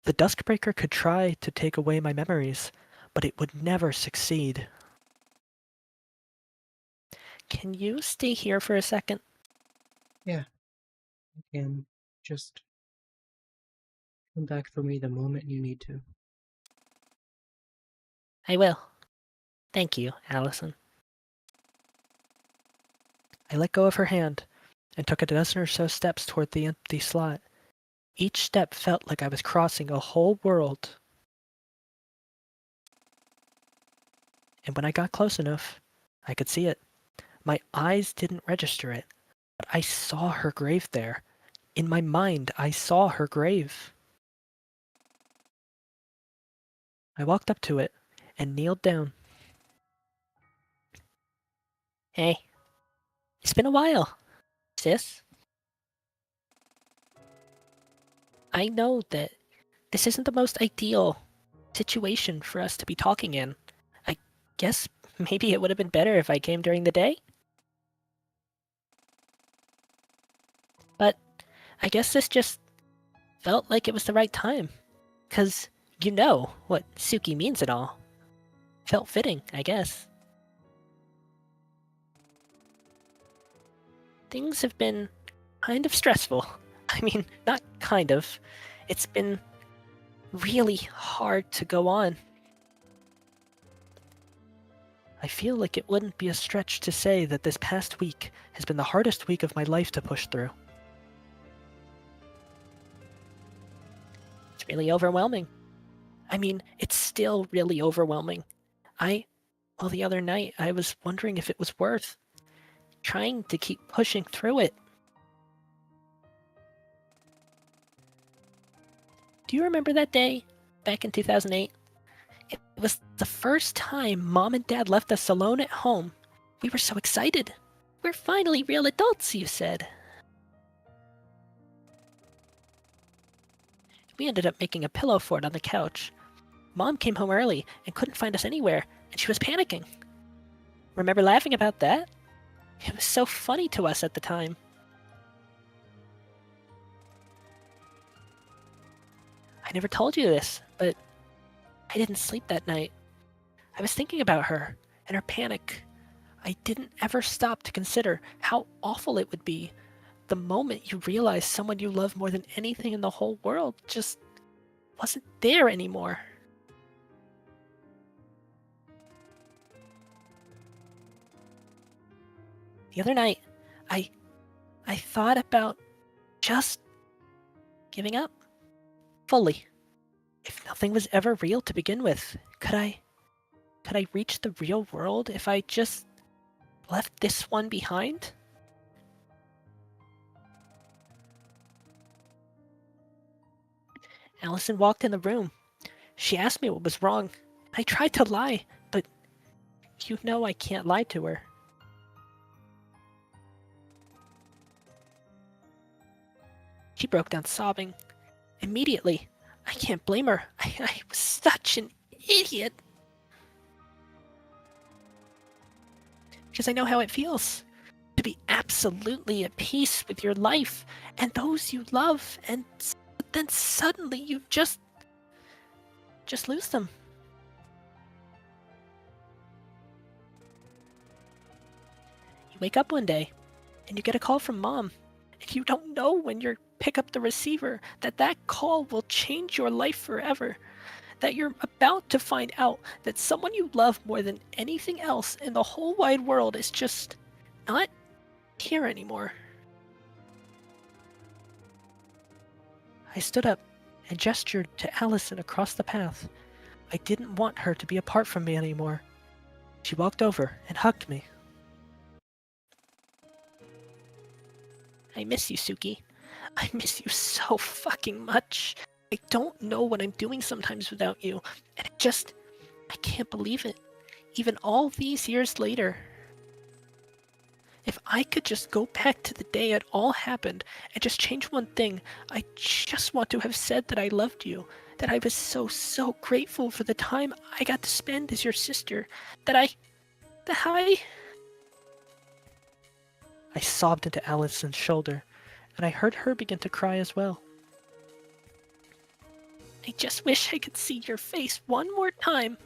The Duskbreaker could try to take away my memories, but it would never succeed. Can you stay here for a second? Yeah. You can just come back for me the moment you need to. I will. Thank you, Allison. I let go of her hand and took a dozen or so steps toward the empty slot. Each step felt like I was crossing a whole world. And when I got close enough, I could see it. My eyes didn't register it, but I saw her grave there. In my mind, I saw her grave. I walked up to it and kneeled down. Hey, it's been a while, sis. I know that this isn't the most ideal situation for us to be talking in. I guess maybe it would have been better if I came during the day. But I guess this just felt like it was the right time. 'Cause you know what Suki means and all. Felt fitting, I guess. Things have been kind of stressful. I mean, not kind of. It's been really hard to go on. I feel like it wouldn't be a stretch to say that this past week has been the hardest week of my life to push through. It's really overwhelming. I mean, it's still really overwhelming. Well, the other night, I was wondering if it was worth trying to keep pushing through it. Do you remember that day back in 2008? It was the first time Mom and Dad left us alone at home. We were so excited. We're finally real adults, you said. We ended up making a pillow fort on the couch. Mom came home early and couldn't find us anywhere, and she was panicking. Remember laughing about that? It was so funny to us at the time. I never told you this, but I didn't sleep that night. I was thinking about her and her panic. I didn't ever stop to consider how awful it would be the moment you realize someone you love more than anything in the whole world just wasn't there anymore. The other night, I thought about just giving up. Fully. If nothing was ever real to begin with, could I reach the real world if I just left this one behind? Allison walked in the room. She asked me what was wrong. I tried to lie, but you know I can't lie to her. She broke down sobbing. Immediately. I can't blame her. I was such an idiot. Because I know how it feels to be absolutely at peace with your life and those you love, and then suddenly you just lose them. You wake up one day and you get a call from Mom, and you don't know when you pick up the receiver that call will change your life forever. that you're about to find out that someone you love more than anything else in the whole wide world is just not here anymore. I stood up and gestured to Allison across the path. I didn't want her to be apart from me anymore. She walked over and hugged me. I miss you, Suki. I miss you so fucking much. I don't know what I'm doing sometimes without you, and I can't believe it. Even all these years later. If I could just go back to the day it all happened and just change one thing, I just want to have said that I loved you, that I was so grateful for the time I got to spend as your sister, that I sobbed into Allison's shoulder, and I heard her begin to cry as well. I just wish I could see your face one more time,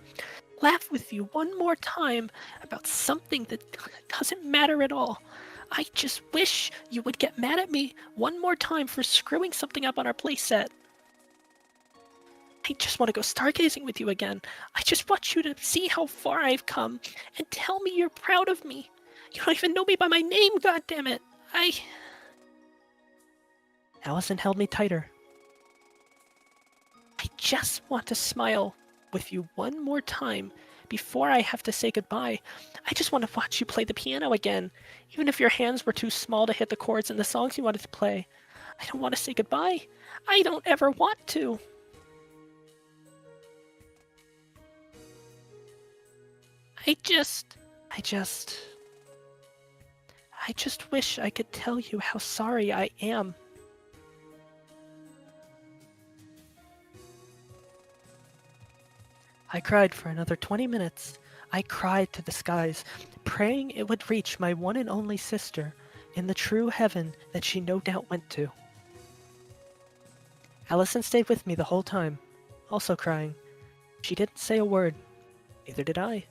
laugh with you one more time about something that doesn't matter at all. I just wish you would get mad at me one more time for screwing something up on our playset. I just want to go stargazing with you again. I just want you to see how far I've come and tell me you're proud of me. You don't even know me by my name, goddammit. Allison held me tighter. I just want to smile with you one more time before I have to say goodbye. I just want to watch you play the piano again, even if your hands were too small to hit the chords in the songs you wanted to play. I don't want to say goodbye. I don't ever want to. I just wish I could tell you how sorry I am. I cried for another 20 minutes. I cried to the skies, praying it would reach my one and only sister in the true heaven that she no doubt went to. Allison stayed with me the whole time, also crying. She didn't say a word. Neither did I.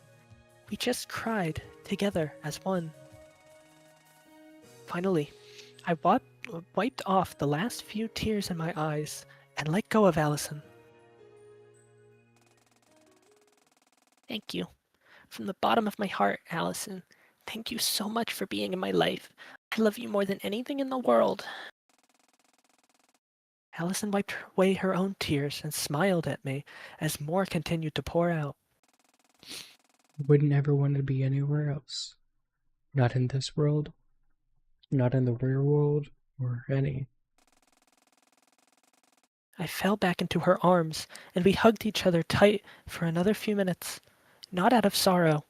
We just cried together as one. Finally, I wiped off the last few tears in my eyes and let go of Allison. Thank you. From the bottom of my heart, Allison. Thank you so much for being in my life. I love you more than anything in the world. Allison wiped away her own tears and smiled at me as more continued to pour out. I wouldn't ever want to be anywhere else. Not in this world, not in the real world, or any. I fell back into her arms, and we hugged each other tight for another few minutes, not out of sorrow,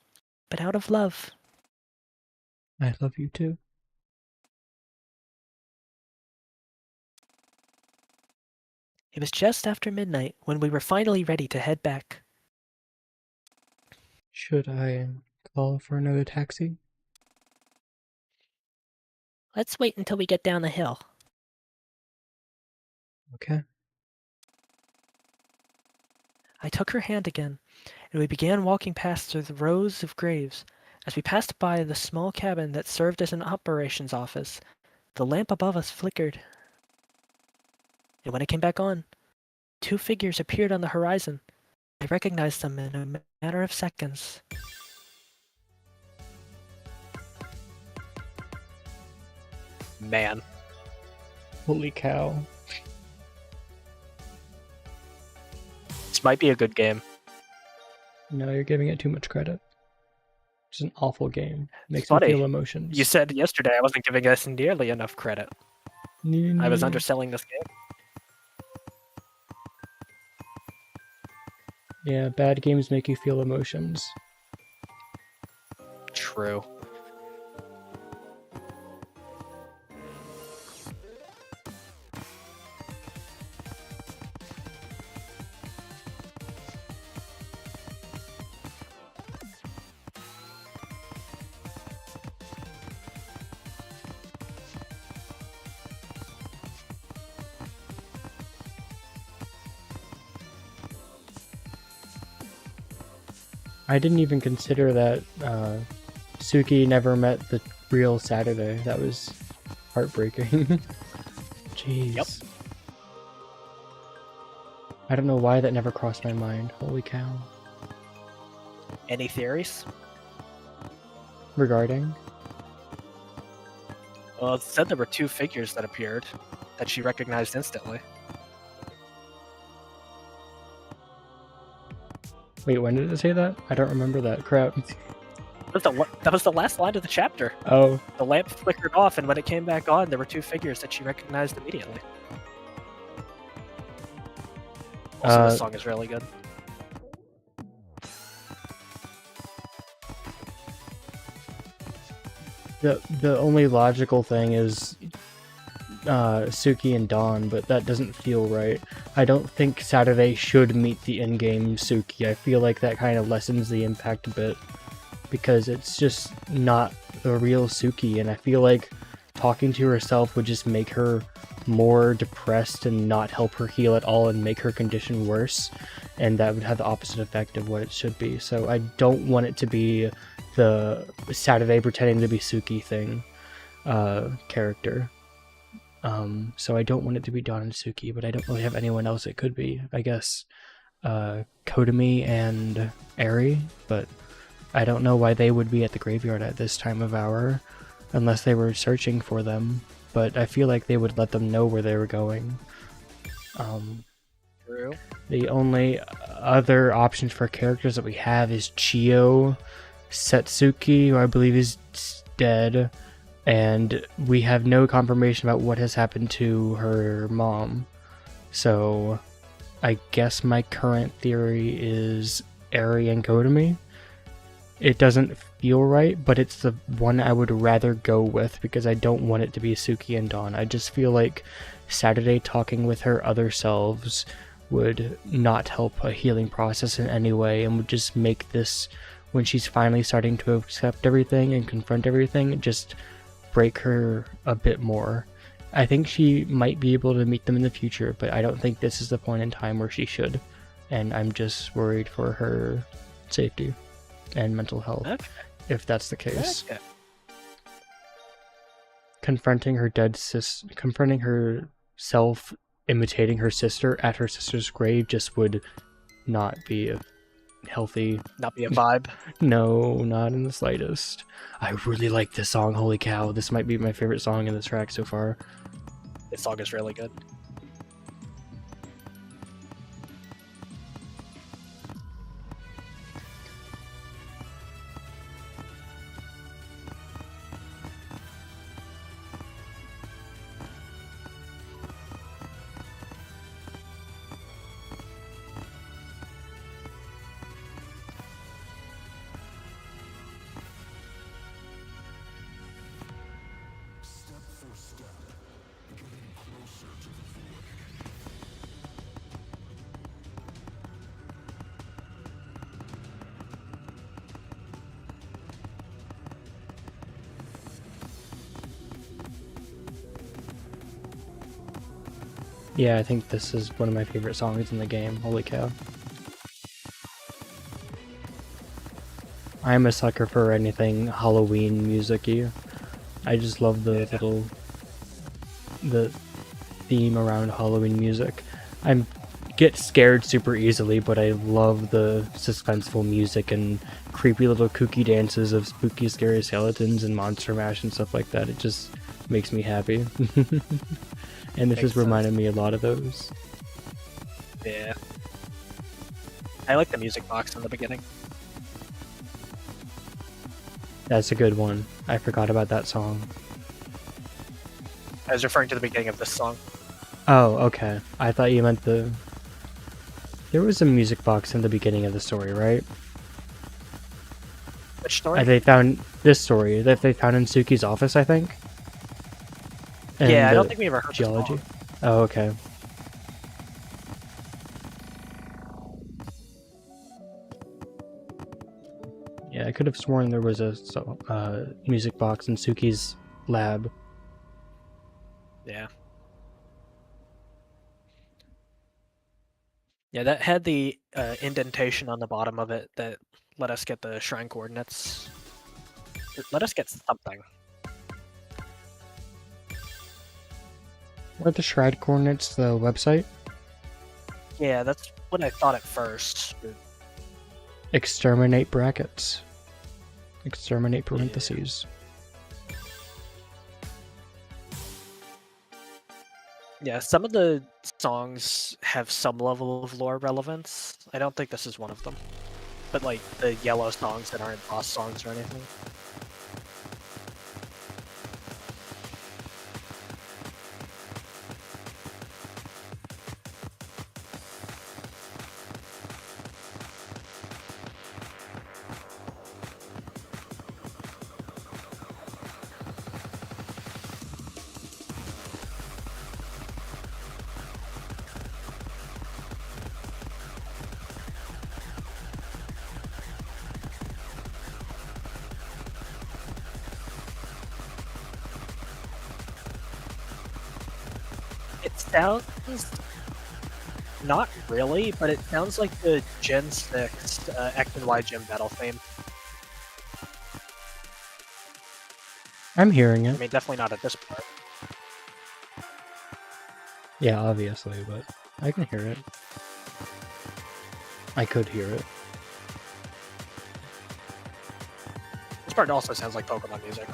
but out of love. I love you too. It was just after midnight when we were finally ready to head back. Should I call for another taxi? Let's wait until we get down the hill. Okay. I took her hand again, and we began walking past through the rows of graves. As we passed by the small cabin that served as an operations office, the lamp above us flickered. And when it came back on, 2 figures appeared on the horizon. I recognized them in a matter of seconds. Man. Holy cow. This might be a good game. No, you're giving it too much credit. It's an awful game. Makes Funny. me feel emotions. You said yesterday I wasn't giving us nearly enough credit. I was underselling this game. Yeah, bad games make you feel emotions. True. I didn't even consider that Suki never met the real Saturday. That was heartbreaking. Jeez. Yep. I don't know why that never crossed my mind. Holy cow. Any theories? Regarding? Well, it said there were 2 figures that appeared that she recognized instantly. Wait, when did it say that? I don't remember that. Crap. That was the last line of the chapter. Oh, The lamp flickered off, and when it came back on, there were 2 figures that she recognized immediately. Also, this song is really good. the only logical thing is Suki and Dawn, but that doesn't feel right. I don't think Saturday should meet the in-game Suki. I feel like that kind of lessens the impact a bit, because it's just not the real Suki, and I feel like talking to herself would just make her more depressed and not help her heal at all and make her condition worse, and that would have the opposite effect of what it should be. So I don't want it to be the Saturday pretending to be Suki thing character. So I don't want it to be Dawn and Suki, but I don't really have anyone else it could be. I guess Kotomi and Eri, but I don't know why they would be at the graveyard at this time of hour unless they were searching for them, but I feel like they would let them know where they were going. True. The only other options for characters that we have is Chio, Setsuki, who I believe is dead, and we have no confirmation about what has happened to her mom. So I guess my current theory is Eri and Kotomi. It doesn't feel right, but it's the one I would rather go with because I don't want it to be Suki and Dawn. I just feel like Saturday talking with her other selves would not help a healing process in any way, and would just make this, when she's finally starting to accept everything and confront everything, just break her a bit more. I think she might be able to meet them in the future, but I don't think this is the point in time where she should, and I'm just worried for her safety and mental health, Okay. if that's the case. Okay. Confronting herself imitating her sister at her sister's grave just would not be a healthy. Not be a vibe. No, not in the slightest. I really like this song. Holy cow, this might be my favorite song in this track so far. This song is really good. Yeah, I think this is one of my favorite songs in the game. Holy cow. I'm a sucker for anything Halloween music-y. I just love the theme around Halloween music. I get scared super easily, but I love the suspenseful music and creepy little kooky dances of spooky scary skeletons and Monster Mash and stuff like that. It just makes me happy. And this has reminded me a lot of those. Yeah. I like the music box in the beginning. That's a good one. I forgot about that song. I was referring to the beginning of this song. Oh, okay. I thought you meant the... There was a music box in the beginning of the story, right? Which story? They found this story that they found in Suki's office, I think. And yeah, I don't think we ever heard geology. this song. Oh, okay. Yeah, I could have sworn there was a music box in Suki's lab. Yeah. Yeah, that had the indentation on the bottom of it that let us get the shrine coordinates. Let us get something. What are the shrine coordinates? The website? Yeah, that's what I thought at first. But Exterminate brackets. Exterminate parentheses. yeah, some of the songs have some level of lore relevance. I don't think this is one of them. But like the yellow songs that aren't boss songs or anything. It sounds not really, but it sounds like the Gen 6 X and Y gym battle theme. I'm hearing I it. mean, definitely not at this part. Yeah, obviously, but I can hear it. I could hear it. This part also sounds like Pokemon music.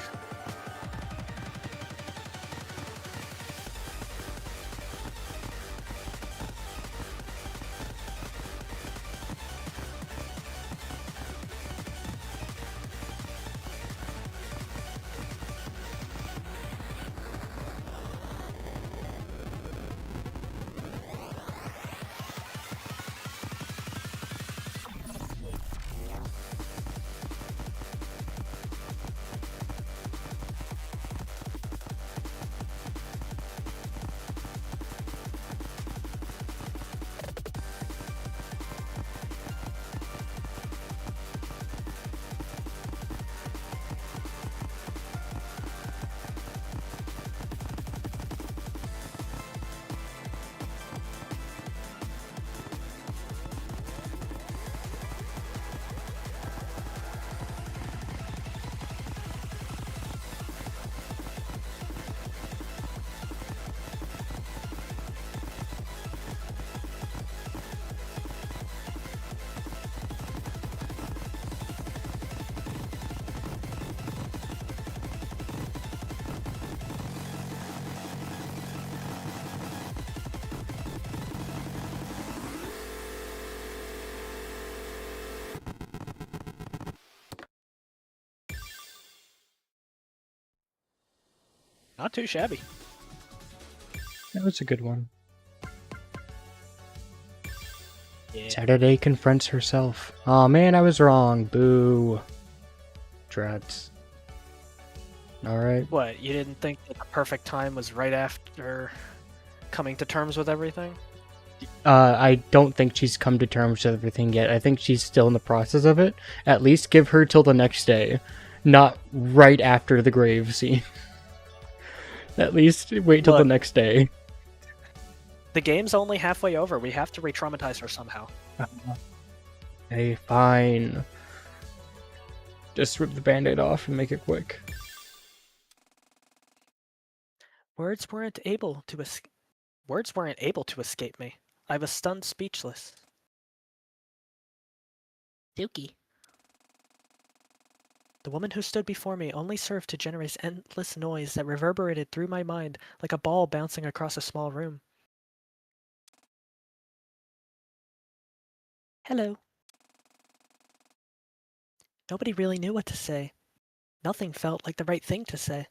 Not too shabby. That was a good one. Yeah. Saturday confronts herself. Aw, man, I was wrong. Boo. Drats. Alright. What, you didn't think that the perfect time was right after coming to terms with everything? I don't think she's come to terms with everything yet. I think she's still in the process of it. At least give her till the next day. Not right after the grave scene. At least wait till the Look. next day. The game's only halfway over. We have to re-traumatize her somehow. Hey, fine. Just rip the band-aid off and make it quick. Words weren't able to escape me. I was stunned speechless. Dookie. The woman who stood before me only served to generate endless noise that reverberated through my mind like a ball bouncing across a small room. Hello. Nobody really knew what to say. Nothing felt like the right thing to say.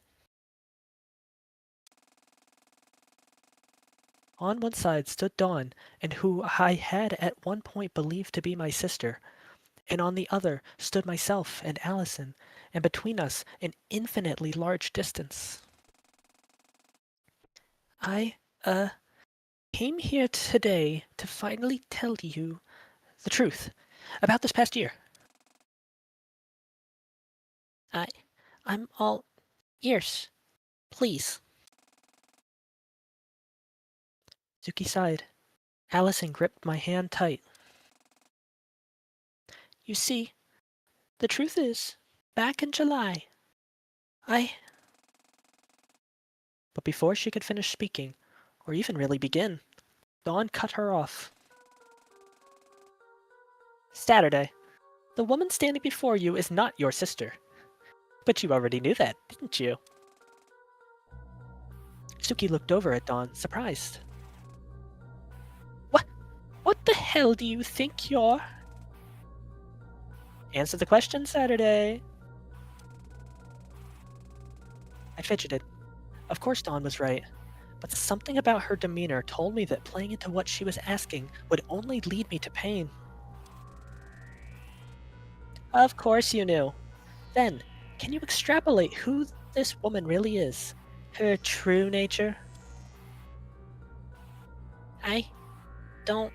On one side stood Dawn, and who I had at one point believed to be my sister, and on the other stood myself and Allison, and between us an infinitely large distance. I, came here today to finally tell you the truth about this past year. I'm all ears. Please. Zuki sighed. Allison gripped my hand tight. You see, the truth is, back in July, But before she could finish speaking, or even really begin, Dawn cut her off. Saturday. The woman standing before you is not your sister. But you already knew that, didn't you? Suki looked over at Dawn, surprised. What the hell do you think you're? Answer the question, Saturday. I fidgeted. Of course Dawn was right, but something about her demeanor told me that playing into what she was asking would only lead me to pain. Of course you knew. Then, can you extrapolate who this woman really is? Her true nature? I don't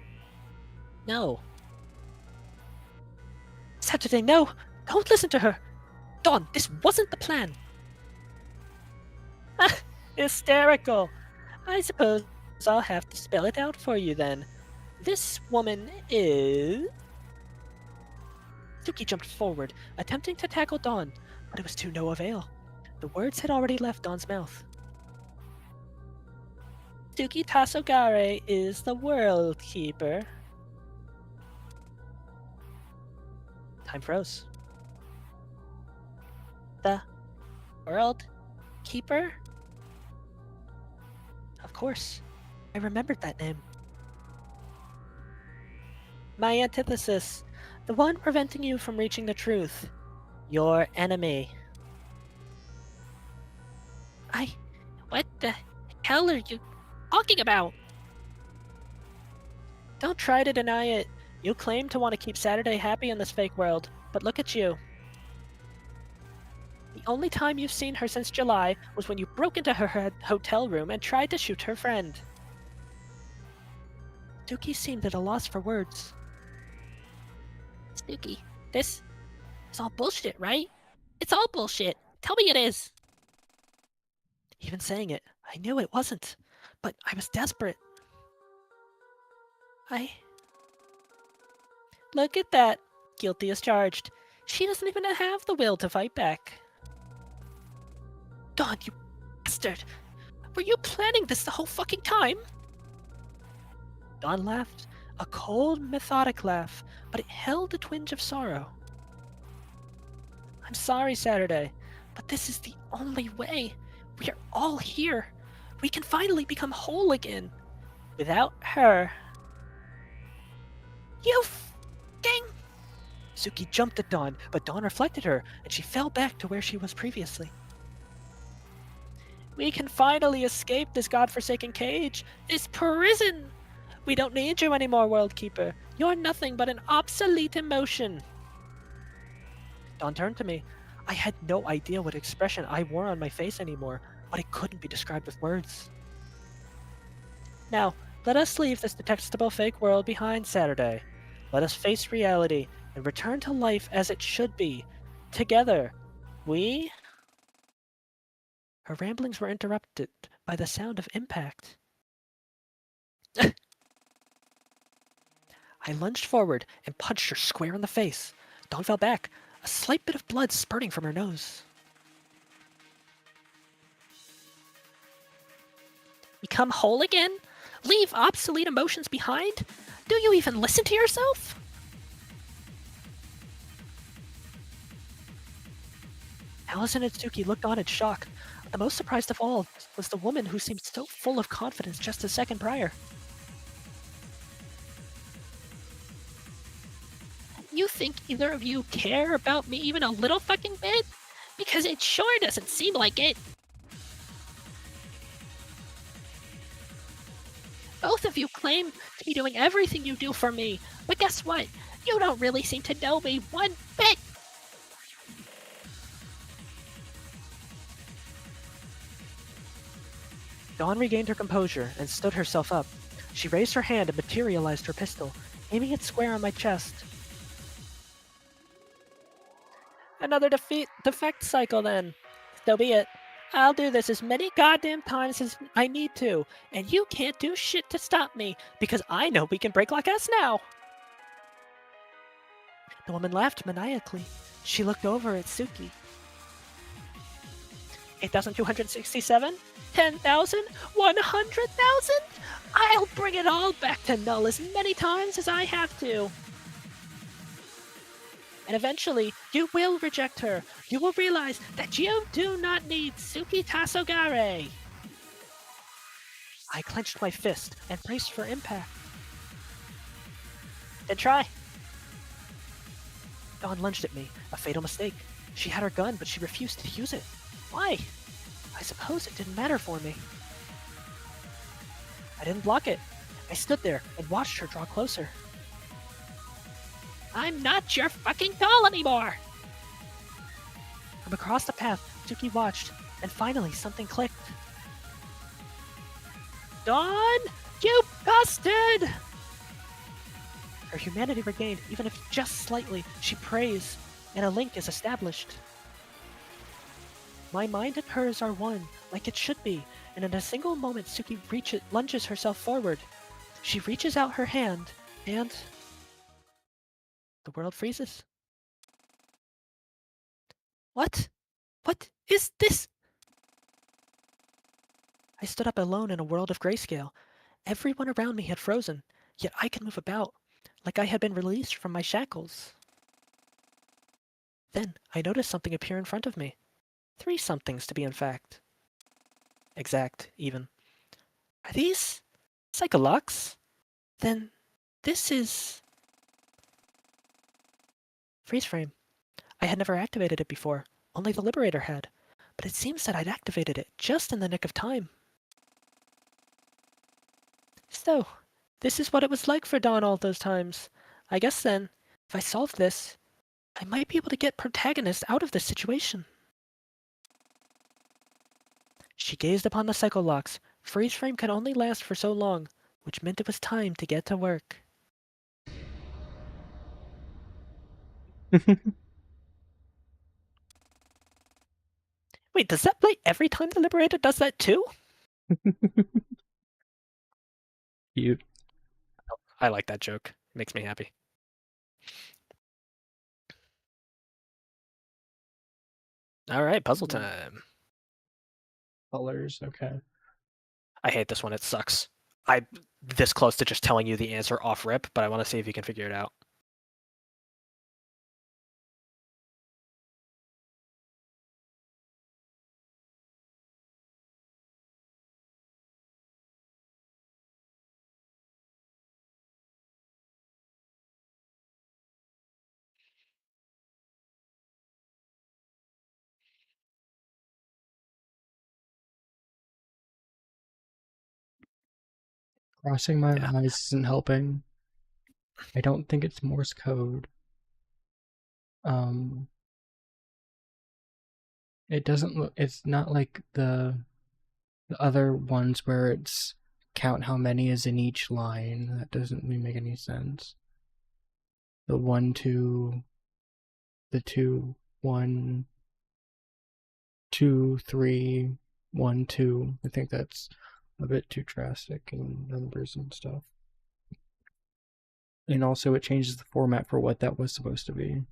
know. Saturday, no! Don't listen to her! Dawn, this wasn't the plan! Hysterical! I suppose I'll have to spell it out for you then. This woman is... Suki jumped forward, attempting to tackle Dawn, but it was to no avail. The words had already left Dawn's mouth. Suki Tasogare is the World Keeper. Time froze. The World Keeper? Of course. I remembered that name. My antithesis. The one preventing you from reaching the truth. Your enemy. What the hell are you talking about? Don't try to deny it. You claim to want to keep Saturday happy in this fake world, but look at you. The only time you've seen her since July was when you broke into her hotel room and tried to shoot her friend. Suki seemed at a loss for words. Suki, this is all bullshit, right? It's all bullshit. Tell me it is. Even saying it, I knew it wasn't, but I was desperate. Look at that. Guilty as charged. She doesn't even have the will to fight back. Dawn, you bastard! Were you planning this the whole fucking time? Dawn laughed, a cold, methodic laugh, but it held a twinge of sorrow. I'm sorry, Saturday, but this is the only way. We are all here. We can finally become whole again. Without her. You f***ing... Suki jumped at Dawn, but Dawn reflected her, and she fell back to where she was previously. We can finally escape this godforsaken cage, this prison! We don't need you anymore, World Keeper. You're nothing but an obsolete emotion. Dawn turned to me. I had no idea what expression I wore on my face anymore, but it couldn't be described with words. Now, let us leave this detestable fake world behind, Saturday. Let us face reality and return to life as it should be. Together, we... Her ramblings were interrupted by the sound of impact. I lunged forward and punched her square in the face. Dawn fell back, a slight bit of blood spurting from her nose. Become whole again? Leave obsolete emotions behind? Do you even listen to yourself? Allison and Suki looked on in shock. The most surprised of all was the woman who seemed so full of confidence just a second prior. You think either of you care about me even a little fucking bit? Because it sure doesn't seem like it. Both of you claim to be doing everything you do for me, but guess what? You don't really seem to know me one bit. Dawn regained her composure and stood herself up. She raised her hand and materialized her pistol, aiming it square on my chest. Another defect cycle then. So be it. I'll do this as many goddamn times as I need to, and you can't do shit to stop me, because I know we can break like us now. The woman laughed maniacally. She looked over at Suki. 8,267? 10,000? 100,000? I'll bring it all back to null as many times as I have to. And eventually, you will reject her. You will realize that you do not need Suki Tasogare. I clenched my fist and braced for impact. Then try. Dawn lunged at me, a fatal mistake. She had her gun, but she refused to use it. Why? I suppose it didn't matter for me. I didn't block it. I stood there and watched her draw closer. I'm not your fucking doll anymore! From across the path, Suki watched, and finally something clicked. Dawn, you bastard! Her humanity regained, even if just slightly. She prays, and a link is established. My mind and hers are one, like it should be, and in a single moment Suki lunges herself forward. She reaches out her hand, and the world freezes. What? What is this? I stood up alone in a world of grayscale. Everyone around me had frozen, yet I could move about, like I had been released from my shackles. Then I noticed something appear in front of me. 3 somethings to be exact, even. Are these Psycholox? Then this is... Freeze frame. I had never activated it before, only the Liberator had, but it seems that I'd activated it just in the nick of time. So, this is what it was like for Dawn all those times. I guess then, if I solve this, I might be able to get protagonist out of this situation. She gazed upon the Psycholox. Freeze frame could only last for so long, which meant it was time to get to work. Wait, does that play every time the Liberator does that too? Cute. I like that joke. It makes me happy. All right, puzzle time. Colors, okay. I hate this one. It sucks. I'm this close to just telling you the answer off rip, but I want to see if you can figure it out. Crossing my Yeah. eyes isn't helping. I don't think it's Morse code. It doesn't look. It's not like the other ones where it's count how many is in each line. That doesn't really make any sense. The 1, 2, the 2, 1, 2, 3, 1, 2. I think that's a bit too drastic in numbers and stuff. And also, it changes the format for what that was supposed to be.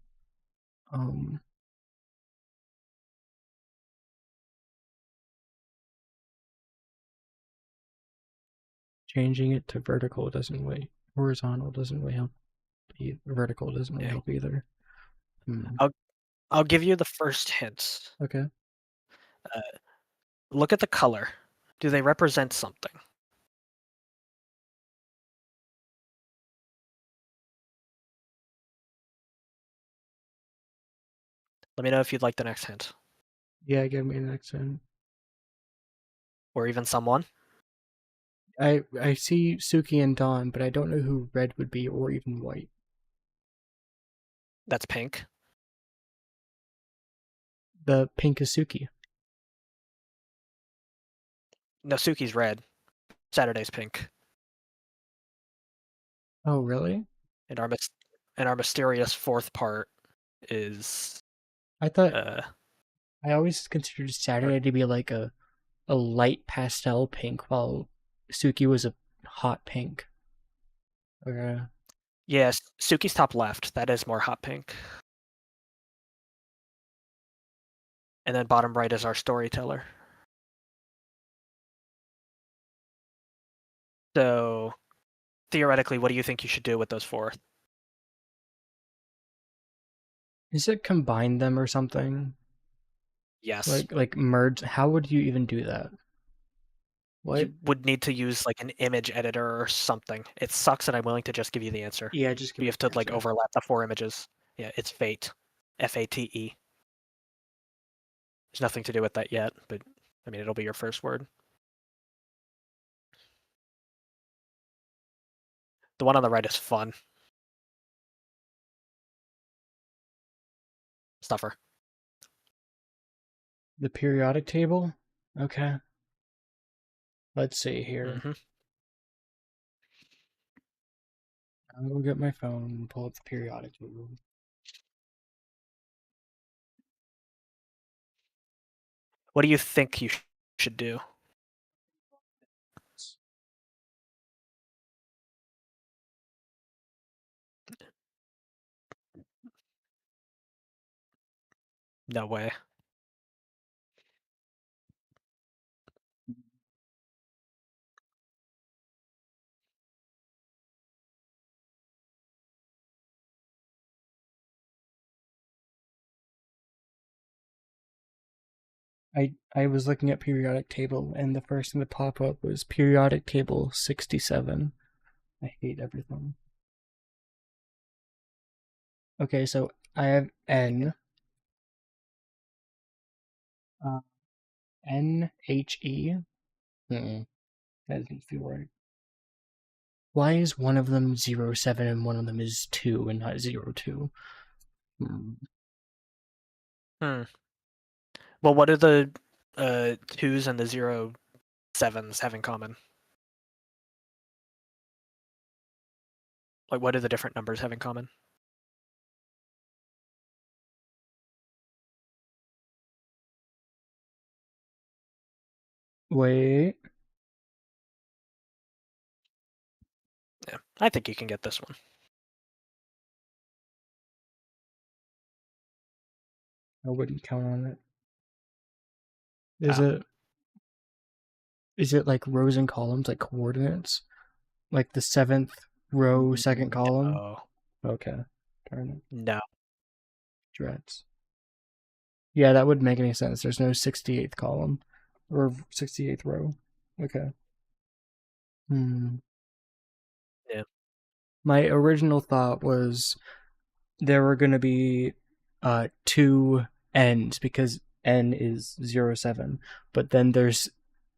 Changing it to vertical doesn't really, horizontal doesn't really help. Vertical doesn't really help either. I'll give you the first hint. Okay. Look at the color. Do they represent something? Let me know if you'd like the next hint. Yeah, give me the next one. Or even someone. I see Suki and Dawn, but I don't know who red would be or even white. That's pink. The pink is Suki. No, Suki's red. Saturday's pink. Oh, really? And our mysterious fourth part is I thought I always considered Saturday to be like a light pastel pink, while Suki was a hot pink. Yes, Suki's top left. That is more hot pink. And then bottom right is our storyteller. So, theoretically, what do you think you should do with those 4? Is it combine them or something? Yes. Like merge? How would you even do that? What? You would need to use like an image editor or something. It sucks that I'm willing to just give you the answer. Yeah, just give You me have the to like answer. overlap the 4 images. Yeah, it's Fate. Fate. There's nothing to do with that yet, but I mean it'll be your first word. The one on the right is fun. Stuffer. The periodic table? Okay. Let's see here. Mm-hmm. I'm gonna get my phone and pull up the periodic table. What do you think you should do? No way. I was looking at periodic table and the first thing that popped up was periodic table 67. I hate everything. Okay, so I have N. NHE? That doesn't feel right. Why is one of them 07 and one of them is 2 and not 02? Well, what do the 2s and the 07s have in common? Like, what do the different numbers have in common? Wait. Yeah, I think you can get this one. I wouldn't count on it. Oh. Is it like rows and columns, like coordinates? Like the 7th row, second column? No. Okay. Darn it. No. Dreads. Yeah, that wouldn't make any sense. There's no 68th column. Or 68th row. Okay. Yeah. My original thought was there were going to be 2 N's because N is 07, but then there's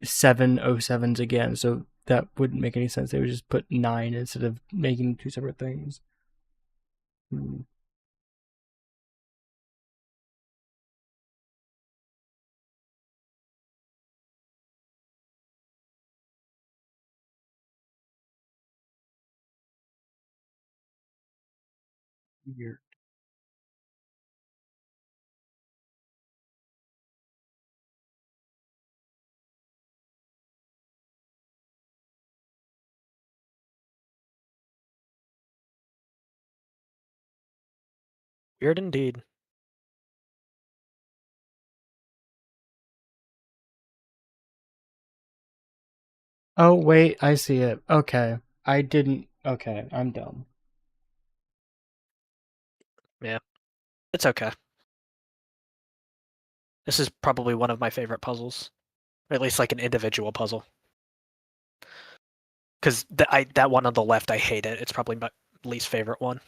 707s again, so that wouldn't make any sense. They would just put 9 instead of making 2 separate things. Weird. Weird indeed. Oh, wait, I see it. Okay. I didn't. Okay, I'm dumb. Yeah. It's okay. This is probably one of my favorite puzzles. Or at least like an individual puzzle. Because that one on the left, I hate it. It's probably my least favorite one.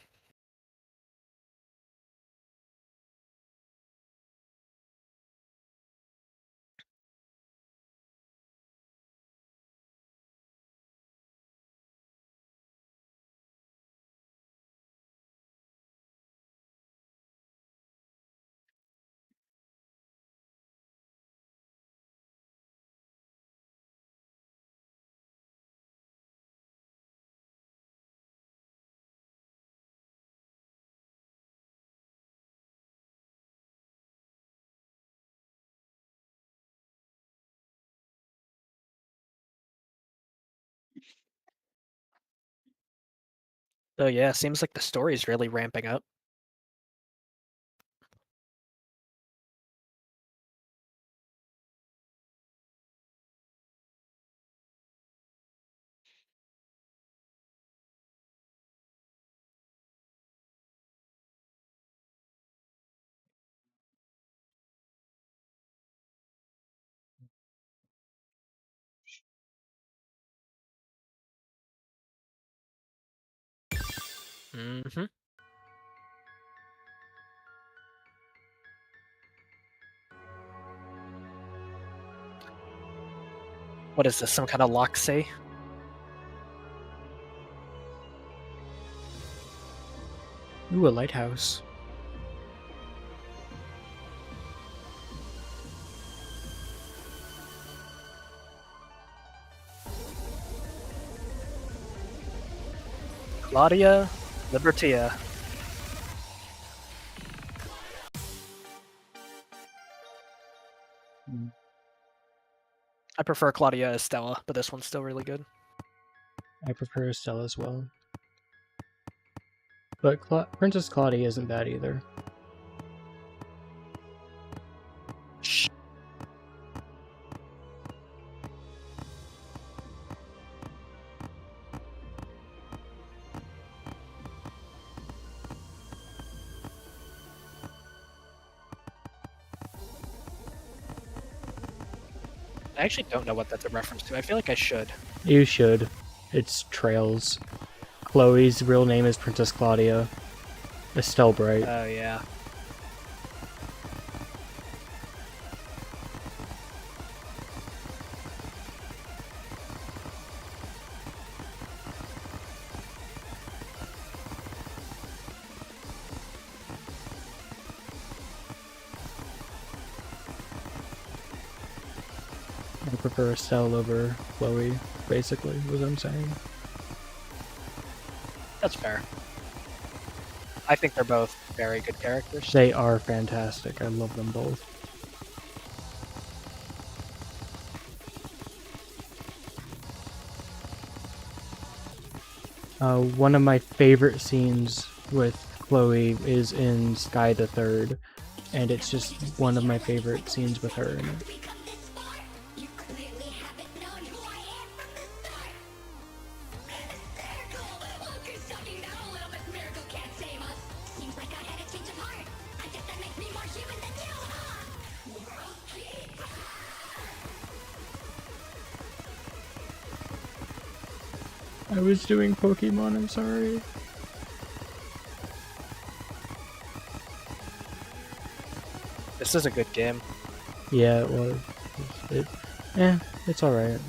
So yeah, seems like the story's really ramping up. Mm-hmm. What is this? Some kind of lock-say? Ooh, a lighthouse. Claudia Libertia. I prefer Claudia Estella, but this one's still really good. I prefer Estelle as well. But Princess Claudia isn't bad either. Shh. I actually don't know what that's a reference to. I feel like I should. You should. It's Trails. Chloe's real name is Princess Claudia. Estelle Bright. Oh, yeah. I prefer Estelle over Chloe, basically, was what I'm saying. That's fair. I think they're both very good characters. They are fantastic. I love them both. One of my favorite scenes with Chloe is in Sky the Third, and it's just one of my favorite scenes with her in it. I was doing Pokemon, I'm sorry. This is a good game. Yeah, it was. It's alright.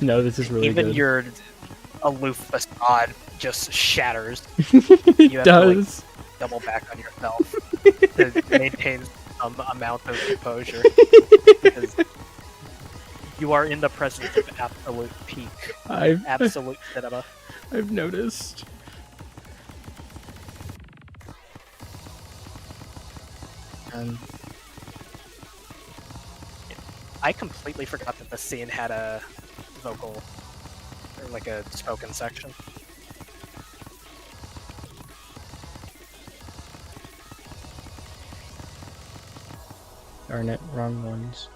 No, this is really Even good. your aloof facade just shatters. It You have does. to, like, double back on yourself to maintain some amount of composure. Because you are in the presence of absolute peak. Absolute cinema. I've noticed. I completely forgot that the scene had a vocal, or like a spoken section. Darn it, wrong ones.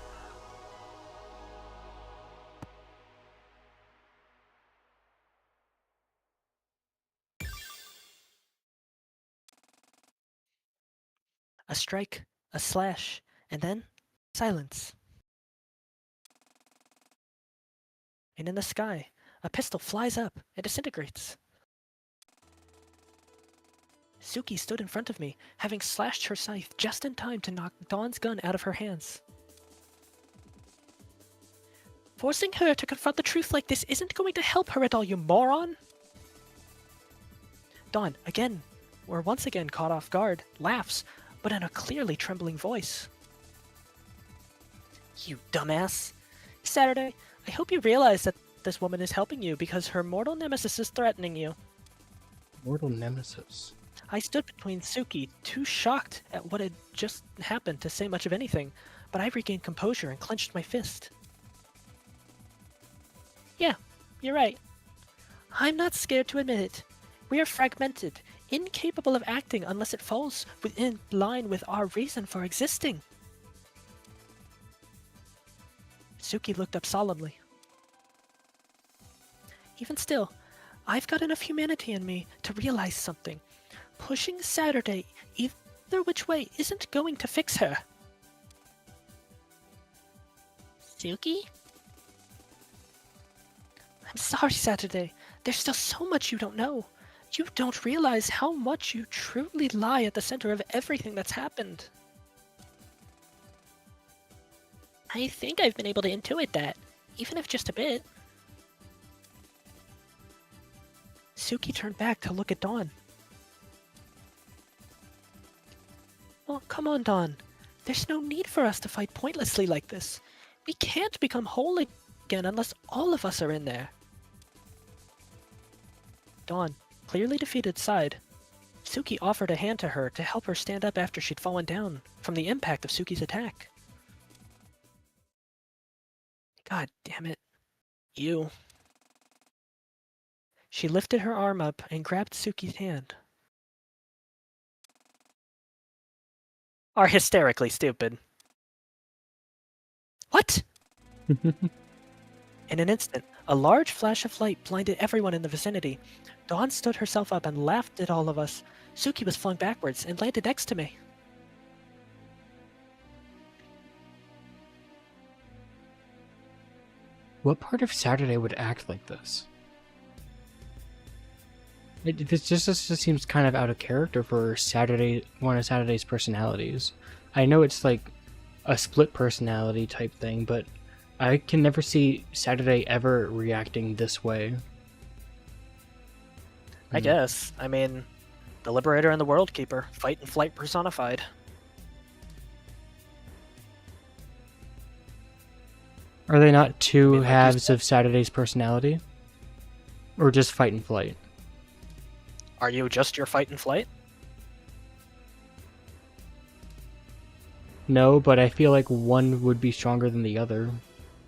A strike, a slash, and then silence. And in the sky, a pistol flies up and disintegrates. Suki stood in front of me, having slashed her scythe just in time to knock Dawn's gun out of her hands. Forcing her to confront the truth like this isn't going to help her at all, you moron! Dawn, again, or once again caught off guard, laughs, but in a clearly trembling voice. You dumbass! Saturday, I hope you realize that this woman is helping you because her mortal nemesis is threatening you. Mortal nemesis. I stood between Suki, too shocked at what had just happened to say much of anything, but I regained composure and clenched my fist. Yeah, you're right. I'm not scared to admit it. We are fragmented, incapable of acting unless it falls in line with our reason for existing. Suki looked up solemnly. Even still, I've got enough humanity in me to realize something. Pushing Saturday either which way isn't going to fix her. Suki? I'm sorry, Saturday. There's still so much you don't know. You don't realize how much you truly lie at the center of everything that's happened. I think I've been able to intuit that, even if just a bit. Suki turned back to look at Dawn. Oh, come on, Dawn. There's no need for us to fight pointlessly like this. We can't become whole again unless all of us are in there. Dawn, clearly defeated, sighed. Suki offered a hand to her to help her stand up after she'd fallen down from the impact of Suki's attack. God damn it. You. She lifted her arm up and grabbed Suki's hand. Are hysterically stupid. What? In an instant, a large flash of light blinded everyone in the vicinity. Dawn stood herself up and laughed at all of us. Suki was flung backwards and landed next to me. What part of Saturday would act like this? This just seems kind of out of character for one of Saturday's personalities. I know it's like a split personality type thing, but I can never see Saturday ever reacting this way. I guess. I mean, the Liberator and the World Keeper, fight and flight personified. Are they not two like halves of Saturday's personality? Or just fight and flight? Are you just your fight and flight? No, but I feel like one would be stronger than the other.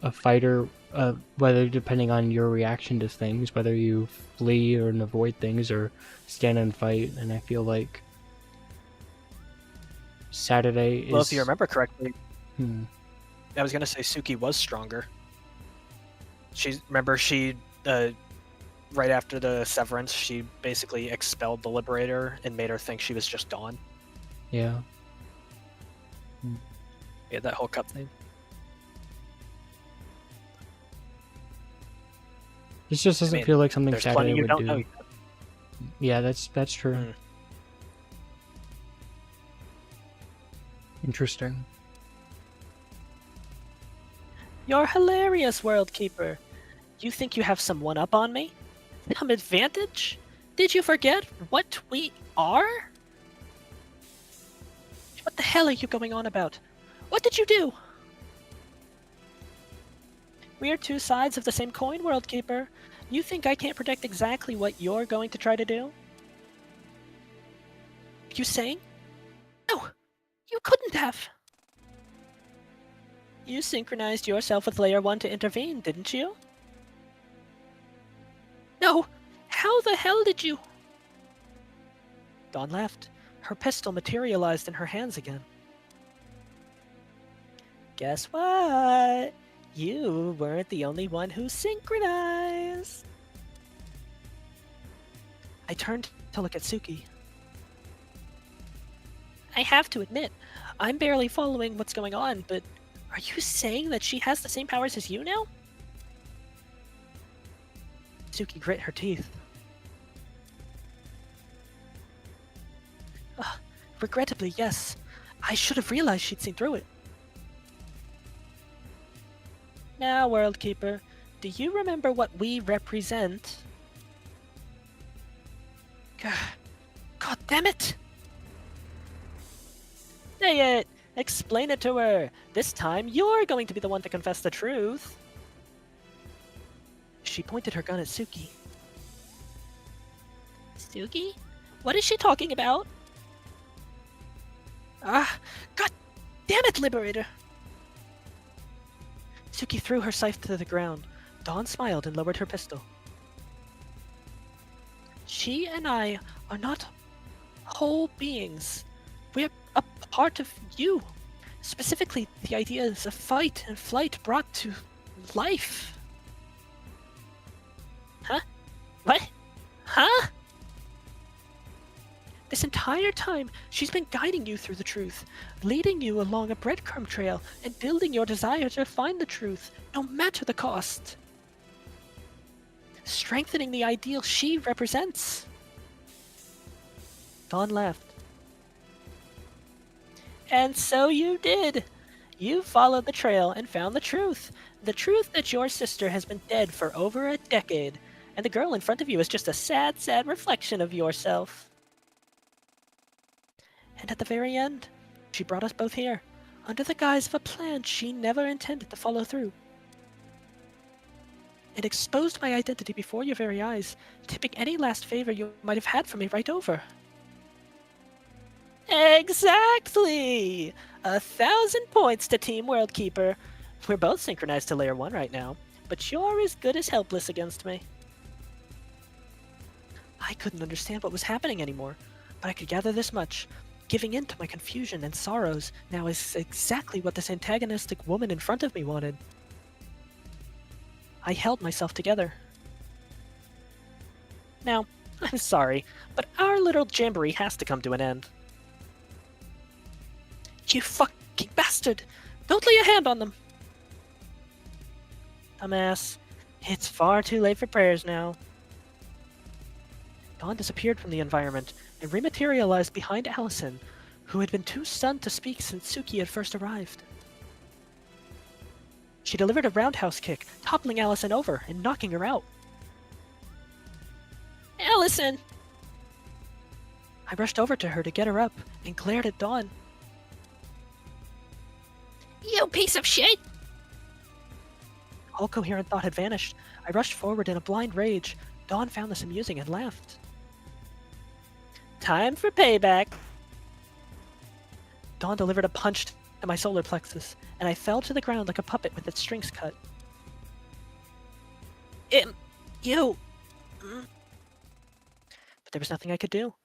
A fighter, whether depending on your reaction to things, whether you flee or avoid things or stand and fight, and I feel like Saturday is... Well, if you remember correctly, I was going to say Suki was stronger. She right after the severance, she basically expelled the Liberator and made her think she was just Dawn. Yeah. Yeah, that whole cutscene. This just doesn't feel like something Saturday would do. Know. Yeah, that's true. Interesting. You're hilarious, World Keeper. You think you have some one-up on me? Some advantage? Did you forget what we are? What the hell are you going on about? What did you do? We are two sides of the same coin, World Keeper. You think I can't predict exactly what you're going to try to do? You saying? No, you couldn't have. You synchronized yourself with Layer 1 to intervene, didn't you? No! How the hell did you? Dawn laughed. Her pistol materialized in her hands again. Guess what? You weren't the only one who synchronized. I turned to look at Suki. I have to admit, I'm barely following what's going on, but are you saying that she has the same powers as you now? Suki grit her teeth. Regrettably, yes. I should have realized she'd seen through it. Now, World Keeper, do you remember what we represent? God damn it! Say it! Explain it to her! This time, you're going to be the one to confess the truth. She pointed her gun at Suki. Suki? What is she talking about? God damn it, Liberator! Suki threw her scythe to the ground. Dawn smiled and lowered her pistol. She and I are not whole beings. We're a part of you. Specifically, the ideas of fight and flight brought to life. Huh? What? Huh? This entire time, she's been guiding you through the truth, leading you along a breadcrumb trail, and building your desire to find the truth, no matter the cost. strengthening the ideal she represents. Dawn laughed. And so you did. You followed the trail and found the truth. The truth that your sister has been dead for over a decade, and the girl in front of you is just a sad, sad reflection of yourself. And at the very end, she brought us both here, under the guise of a plan she never intended to follow through. It exposed my identity before your very eyes, tipping any last favor you might have had for me right over. Exactly! 1,000 points to Team Worldkeeper. We're both synchronized to Layer 1 right now, but you're as good as helpless against me. I couldn't understand what was happening anymore, but I could gather this much. Giving in to my confusion and sorrows now is exactly what this antagonistic woman in front of me wanted. I held myself together. Now, I'm sorry, but our little jamboree has to come to an end. You fucking bastard! Don't lay a hand on them! Dumbass. It's far too late for prayers now. Dawn disappeared from the environment and rematerialized behind Allison, who had been too stunned to speak since Suki had first arrived. She delivered a roundhouse kick, toppling Allison over and knocking her out. Allison! I rushed over to her to get her up and glared at Dawn. You piece of shit! All coherent thought had vanished. I rushed forward in a blind rage. Dawn found this amusing and laughed. Time for payback. Dawn delivered a punch to my solar plexus, and I fell to the ground like a puppet with its strings cut. You... But there was nothing I could do,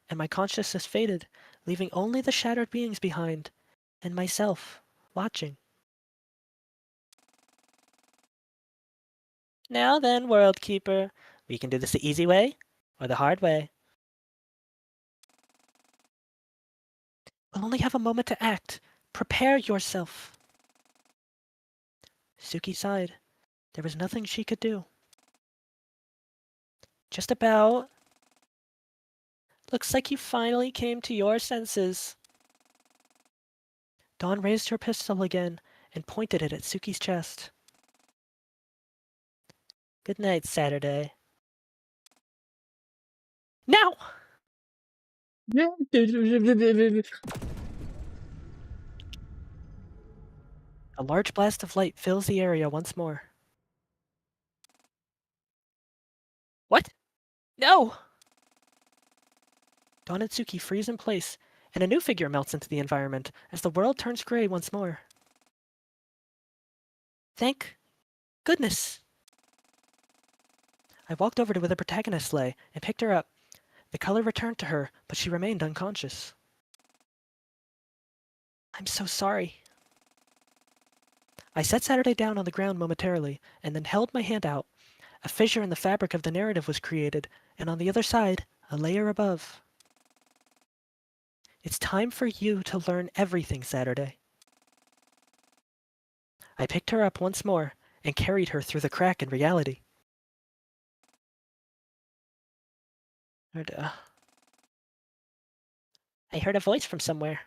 and my consciousness faded, leaving only the shattered beings behind, and myself, watching. Now then, Worldkeeper, we can do this the easy way, or the hard way. We'll only have a moment to act. Prepare yourself. Suki sighed. There was nothing she could do. Just about. Looks like you finally came to your senses. Dawn raised her pistol again and pointed it at Suki's chest. Good night, Saturday. Now! A large blast of light fills the area once more. What? No! Dawn and Suki freeze in place, and a new figure melts into the environment as the world turns gray once more. Thank goodness. I walked over to where the protagonist lay and picked her up. The color returned to her, but she remained unconscious. I'm so sorry. I set Saturday down on the ground momentarily, and then held my hand out. A fissure in the fabric of the narrative was created, and on the other side, a layer above. It's time for you to learn everything, Saturday. I picked her up once more and carried her through the crack in reality. I heard a voice from somewhere.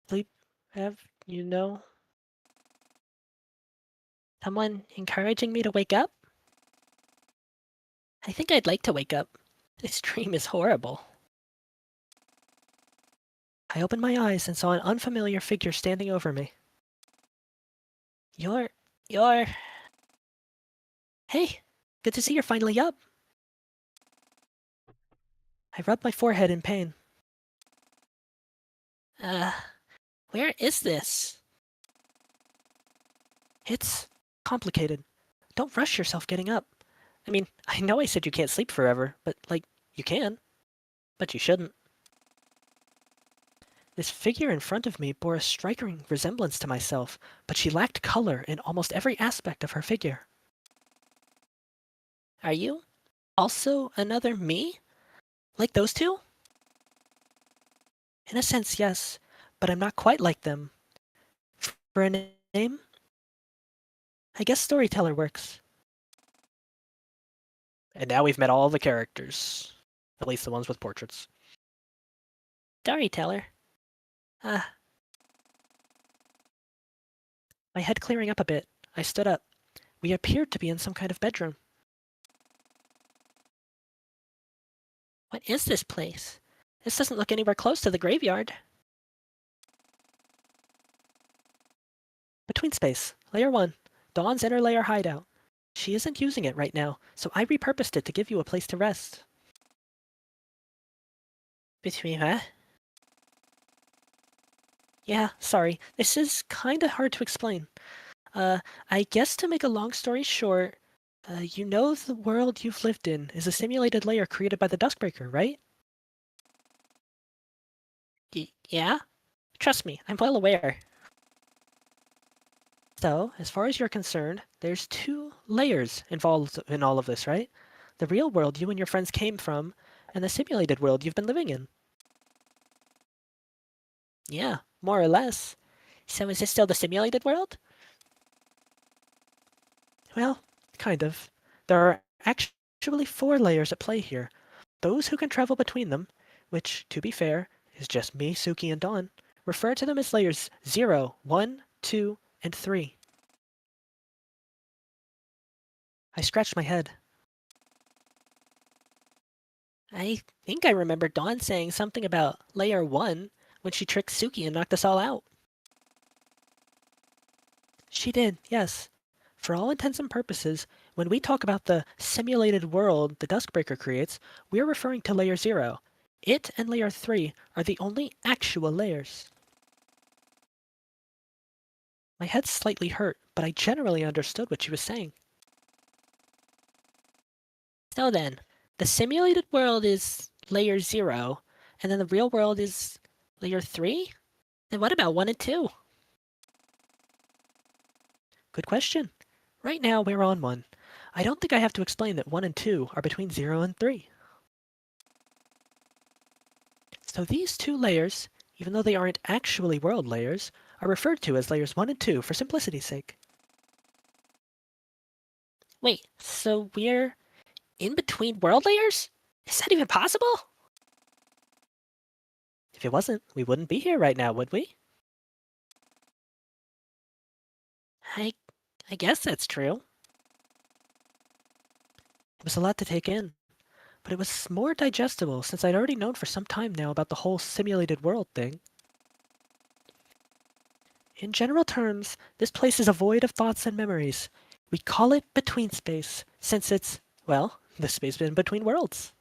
Sleep, have you know? Someone encouraging me to wake up? I think I'd like to wake up. This dream is horrible. I opened my eyes and saw an unfamiliar figure standing over me. You're... Hey, good to see you're finally up. I rubbed my forehead in pain. Where is this? It's complicated. Don't rush yourself getting up. I mean, I know I said you can't sleep forever, but, you can. But you shouldn't. This figure in front of me bore a striking resemblance to myself, but she lacked color in almost every aspect of her figure. Are you also another me? Like those two? In a sense, yes, but I'm not quite like them. For a name? I guess storyteller works. And now we've met all the characters. At least the ones with portraits. Storyteller. Ah. My head clearing up a bit, I stood up. We appeared to be in some kind of bedroom. What is this place? This doesn't look anywhere close to the graveyard. Between space, layer 1, Dawn's inner layer hideout. She isn't using it right now, so I repurposed it to give you a place to rest. Between, huh? Yeah, sorry. This is kinda hard to explain. I guess to make a long story short, you know the world you've lived in is a simulated layer created by the Duskbreaker, right? Yeah? Trust me, I'm well aware. So, as far as you're concerned, there's 2 layers involved in all of this, right? The real world you and your friends came from, and the simulated world you've been living in. Yeah, more or less. So is this still the simulated world? Well, kind of. There are actually 4 layers at play here. Those who can travel between them, which, to be fair, is just me, Suki, and Dawn, refer to them as layers 0, 1, 2, and 3. I scratched my head. I think I remember Dawn saying something about layer 1 when she tricked Suki and knocked us all out. She did, yes. For all intents and purposes, when we talk about the simulated world the Duskbreaker creates, we're referring to layer 0. It and layer 3 are the only actual layers. My head slightly hurt, but I generally understood what she was saying. So then, the simulated world is layer 0, and then the real world is layer 3? Then what about 1 and 2? Good question. Right now, we're on 1. I don't think I have to explain that 1 and 2 are between 0 and 3. So these 2 layers, even though they aren't actually world layers, are referred to as layers 1 and 2 for simplicity's sake. Wait, so we're in between world layers? Is that even possible? If it wasn't, we wouldn't be here right now, would we? I guess that's true. It was a lot to take in, but it was more digestible since I'd already known for some time now about the whole simulated world thing. In general terms, this place is a void of thoughts and memories. We call it between space, since it's, well, the space in between worlds.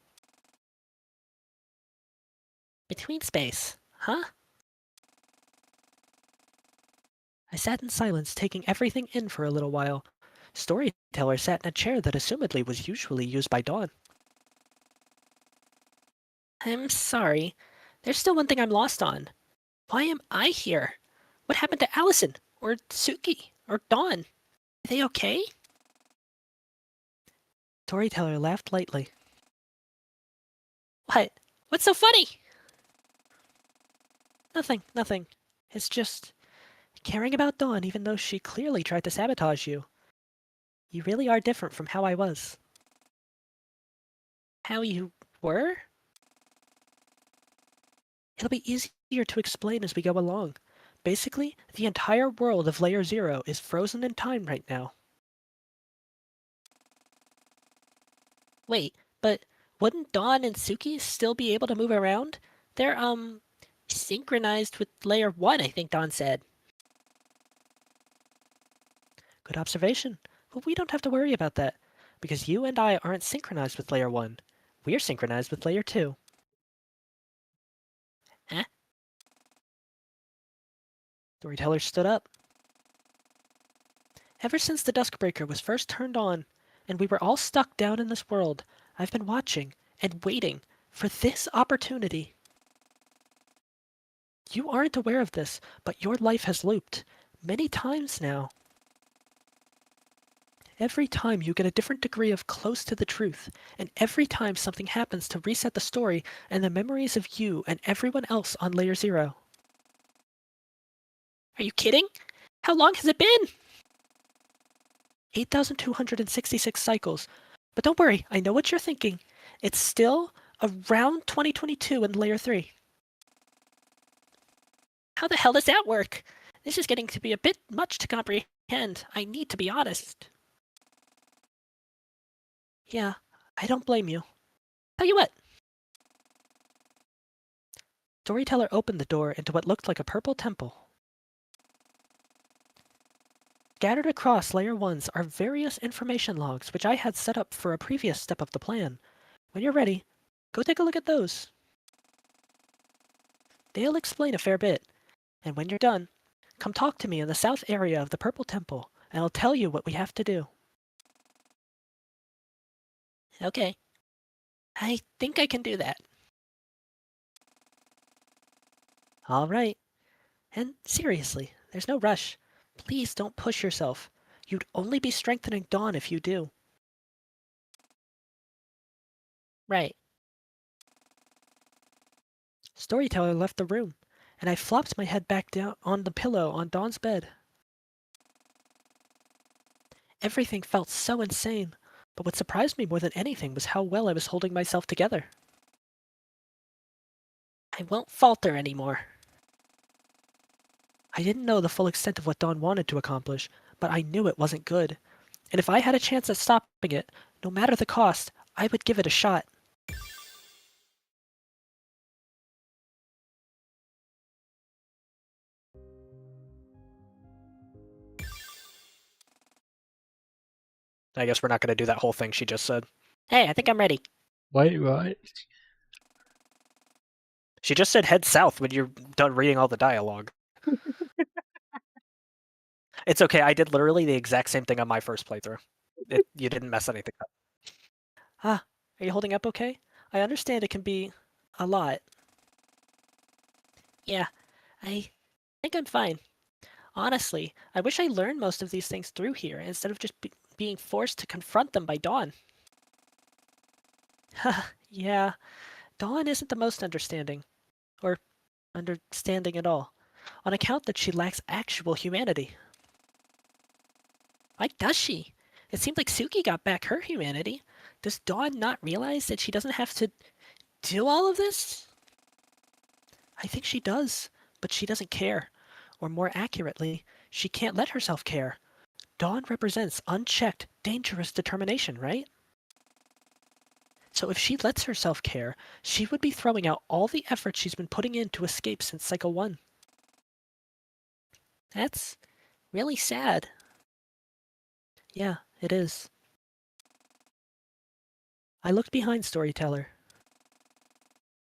Between space, huh? I sat in silence, taking everything in for a little while. Storyteller sat in a chair that assumedly was usually used by Dawn. I'm sorry. There's still one thing I'm lost on. Why am I here? What happened to Allison? Or Suki? Or Dawn? Are they okay? Storyteller laughed lightly. What? What's so funny? Nothing. It's just caring about Dawn even though she clearly tried to sabotage you. You really are different from how I was. How you were? It'll be easier to explain as we go along. Basically, the entire world of Layer 0 is frozen in time right now. Wait, but wouldn't Dawn and Suki still be able to move around? They're, synchronized with Layer 1, I think Dawn said. Good observation. But we don't have to worry about that, because you and I aren't synchronized with Layer 1. We're synchronized with Layer 2. Huh? Storyteller stood up. Ever since the Duskbreaker was first turned on, and we were all stuck down in this world, I've been watching and waiting for this opportunity. You aren't aware of this, but your life has looped many times now. Every time you get a different degree of close to the truth, and every time something happens to reset the story and the memories of you and everyone else on Layer 0. Are you kidding? How long has it been? 8,266 cycles. But don't worry, I know what you're thinking. It's still around 2022 in Layer 3. How the hell does that work? This is getting to be a bit much to comprehend. I need to be honest. Yeah, I don't blame you. Tell you what. Storyteller opened the door into what looked like a purple temple. Scattered across Layer 1s are various information logs which I had set up for a previous step of the plan. When you're ready, go take a look at those. They'll explain a fair bit, and when you're done, come talk to me in the south area of the Purple Temple, and I'll tell you what we have to do. Okay. I think I can do that. All right. And seriously, there's no rush. Please don't push yourself. You'd only be strengthening Dawn if you do. Right. Storyteller left the room, and I flopped my head back down on the pillow on Dawn's bed. Everything felt so insane, but what surprised me more than anything was how well I was holding myself together. I won't falter anymore. I didn't know the full extent of what Dawn wanted to accomplish, but I knew it wasn't good. And if I had a chance at stopping it, no matter the cost, I would give it a shot. I guess we're not going to do that whole thing she just said. Hey, I think I'm ready. Wait, what? She just said head south when you're done reading all the dialogue. It's okay, I did literally the exact same thing on my first playthrough. You didn't mess anything up. Ah, are you holding up okay? I understand it can be a lot. Yeah, I think I'm fine. Honestly, I wish I learned most of these things through here instead of just being forced to confront them by Dawn. Yeah, Dawn isn't the most understanding. Or understanding at all, on account that she lacks actual humanity. Why does she? It seemed like Suki got back her humanity. Does Dawn not realize that she doesn't have to do all of this? I think she does, but she doesn't care. Or more accurately, she can't let herself care. Dawn represents unchecked, dangerous determination, right? So if she lets herself care, she would be throwing out all the effort she's been putting in to escape since Cycle 1. That's really sad. Yeah, it is. I looked behind Storyteller.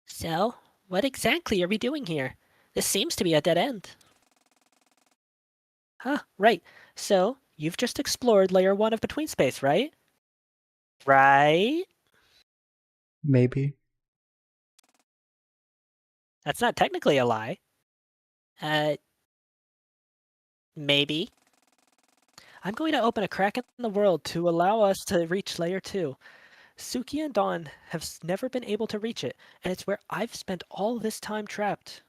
So, what exactly are we doing here? This seems to be a dead end. Huh, right. So, you've just explored Layer 1 of Between Space, right? Right? Maybe. That's not technically a lie. Maybe. I'm going to open a crack in the world to allow us to reach Layer 2. Suki and Dawn have never been able to reach it, and it's where I've spent all this time trapped.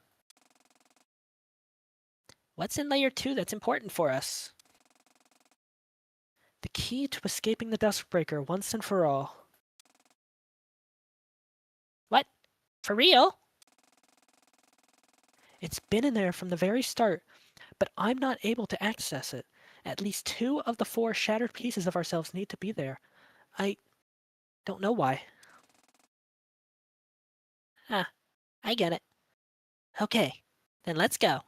What's in Layer 2 that's important for us? The key to escaping the Duskbreaker once and for all. What? For real? It's been in there from the very start, but I'm not able to access it. At least 2 of the 4 shattered pieces of ourselves need to be there. I don't know why. Ah, I get it. Okay, then let's go.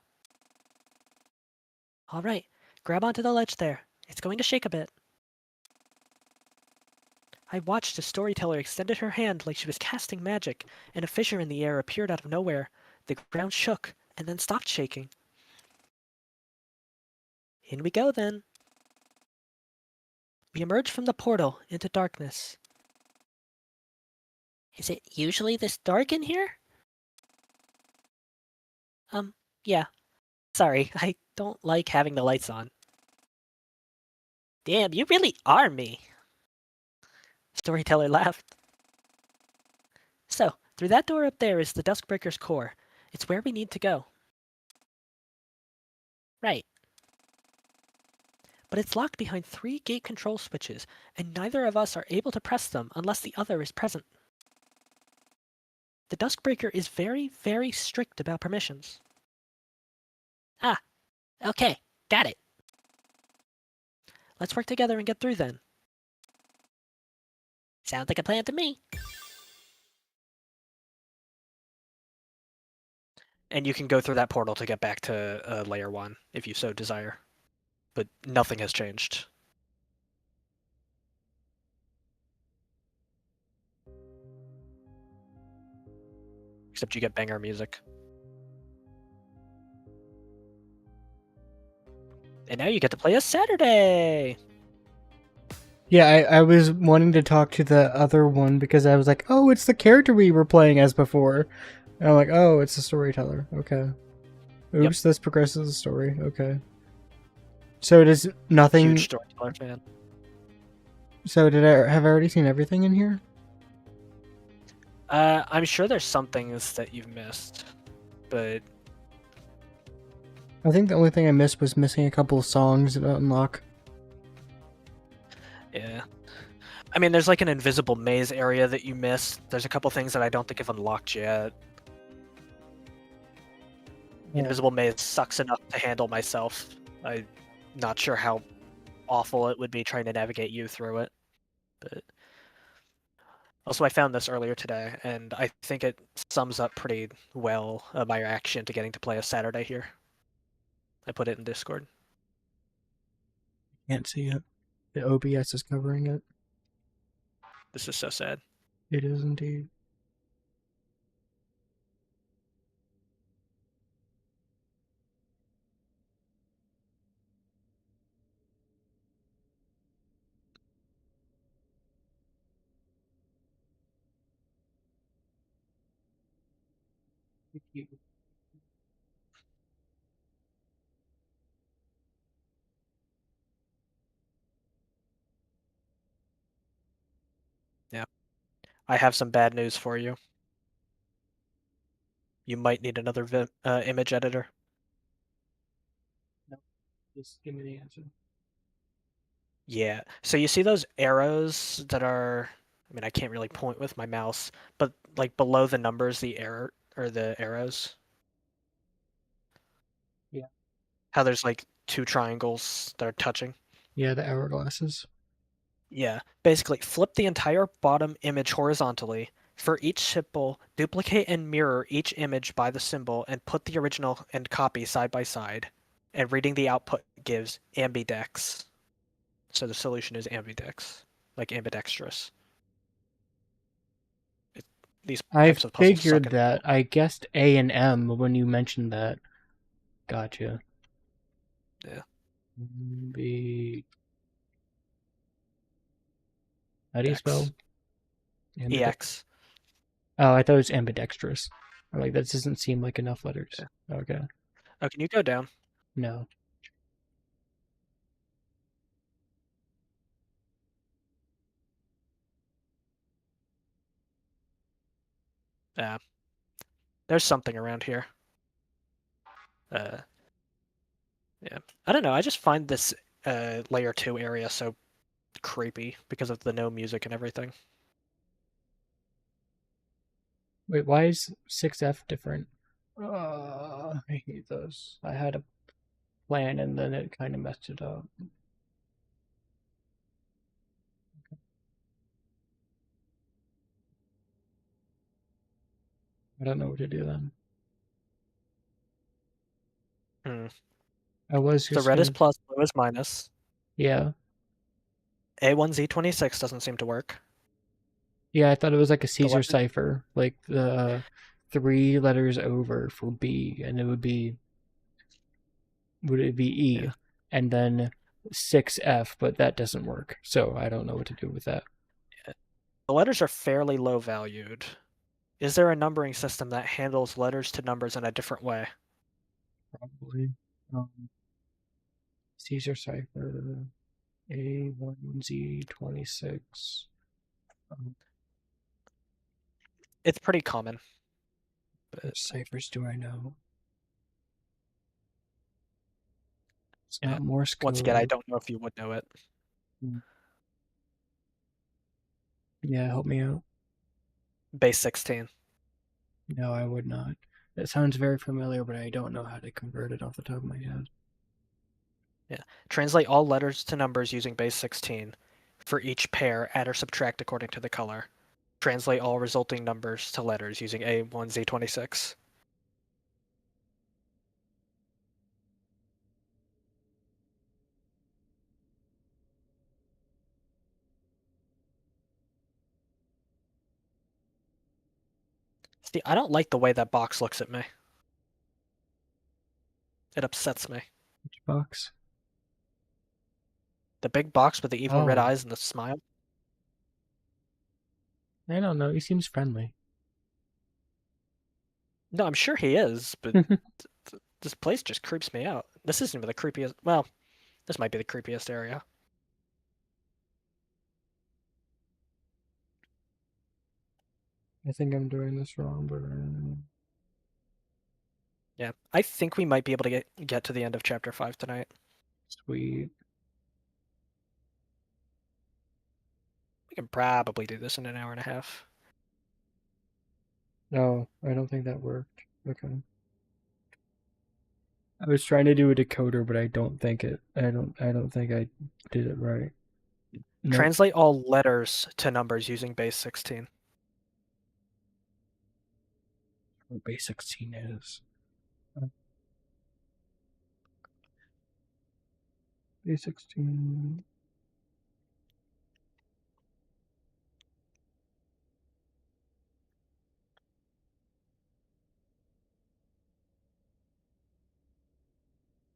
All right, grab onto the ledge there. It's going to shake a bit. I watched as Storyteller extended her hand like she was casting magic, and a fissure in the air appeared out of nowhere. The ground shook, and then stopped shaking. In we go, then. We emerge from the portal into darkness. Is it usually this dark in here? Yeah. Sorry, I don't like having the lights on. Damn, you really are me. Storyteller laughed. So, through that door up there is the Duskbreaker's core. It's where we need to go. Right. but it's locked behind 3 gate control switches, and neither of us are able to press them unless the other is present. The Duskbreaker is very, very strict about permissions. Ah, okay, got it. Let's work together and get through then. Sounds like a plan to me. And you can go through that portal to get back to layer 1 if you so desire. But nothing has changed. Except you get banger music. And now you get to play a Saturday! Yeah, I was wanting to talk to the other one because I was like, oh, it's the character we were playing as before. And I'm like, oh, it's the storyteller. Okay. Oops, this progresses the story. Okay. So does nothing... Huge storyteller fan. So have I already seen everything in here? I'm sure there's some things that you've missed, but... I think the only thing I missed was missing a couple of songs to unlock. Yeah. I mean, there's like an invisible maze area that you missed. There's a couple things that I don't think have unlocked yet. Yeah. Invisible maze sucks enough to handle myself. I'm not sure how awful it would be trying to navigate you through it. But also, I found this earlier today, and I think it sums up pretty well my reaction to getting to play a Saturday here. I put it in Discord. Can't see it. The OBS is covering it. This is so sad. It is indeed. Yeah. I have some bad news for you. You might need another image editor. No, just give me the answer. Yeah. So you see those arrows that are, I mean, I can't really point with my mouse, but like below the numbers, the arrows. Yeah. How there's like 2 triangles that are touching. Yeah, the hourglasses. Yeah. Basically, flip the entire bottom image horizontally. For each symbol, duplicate and mirror each image by the symbol and put the original and copy side by side. And reading the output gives ambidex. So the solution is ambidex, like ambidextrous. These I types of puzzles figured suck. that. I guessed A and M when you mentioned that. Gotcha. Yeah. B. How do you spell? EX. Oh, I thought it was ambidextrous. I'm like, that doesn't seem like enough letters. Yeah. Okay. Oh, can you go down? No. Yeah. There's something around here. Yeah. I don't know. I just find this layer 2 area so creepy because of the no music and everything. Wait, why is 6F different? I hate those. I had a plan and then it kind of messed it up. I don't know what to do then. I was just So red is plus, blue is minus. Yeah. A1Z26 doesn't seem to work. Yeah, I thought it was like a Caesar cipher, like the 3 letters over for B, and would it be E, Yeah. and then 6F, but that doesn't work. So I don't know what to do with that. Yeah. The letters are fairly low valued. Is there a numbering system that handles letters to numbers in a different way? Probably. Caesar cipher A1Z26. It's pretty common. What ciphers do I know? It's not Morse code. Once again, I don't know if you would know it. Yeah, help me out. Base 16. No, I would not. It sounds very familiar, but I don't know how to convert it off the top of my head. Yeah. Translate all letters to numbers using base 16. For each pair, add or subtract according to the color. Translate all resulting numbers to letters using A1Z26. See, I don't like the way that box looks at me. It upsets me. Which box? The big box with the evil red Oh. eyes and the smile. I don't know. He seems friendly. No, I'm sure he is, but this place just creeps me out. This isn't even the creepiest. Well, this might be the creepiest area. I think I'm doing this wrong, but Yeah, I think we might be able to get to the end of chapter 5 tonight. sweet. We can probably do this in an hour and a half. No, I don't think that worked. Okay. I was trying to do a decoder, but I don't think I did it right. Nope. Translate all letters to numbers using base 16. What base 16 is. Base 16.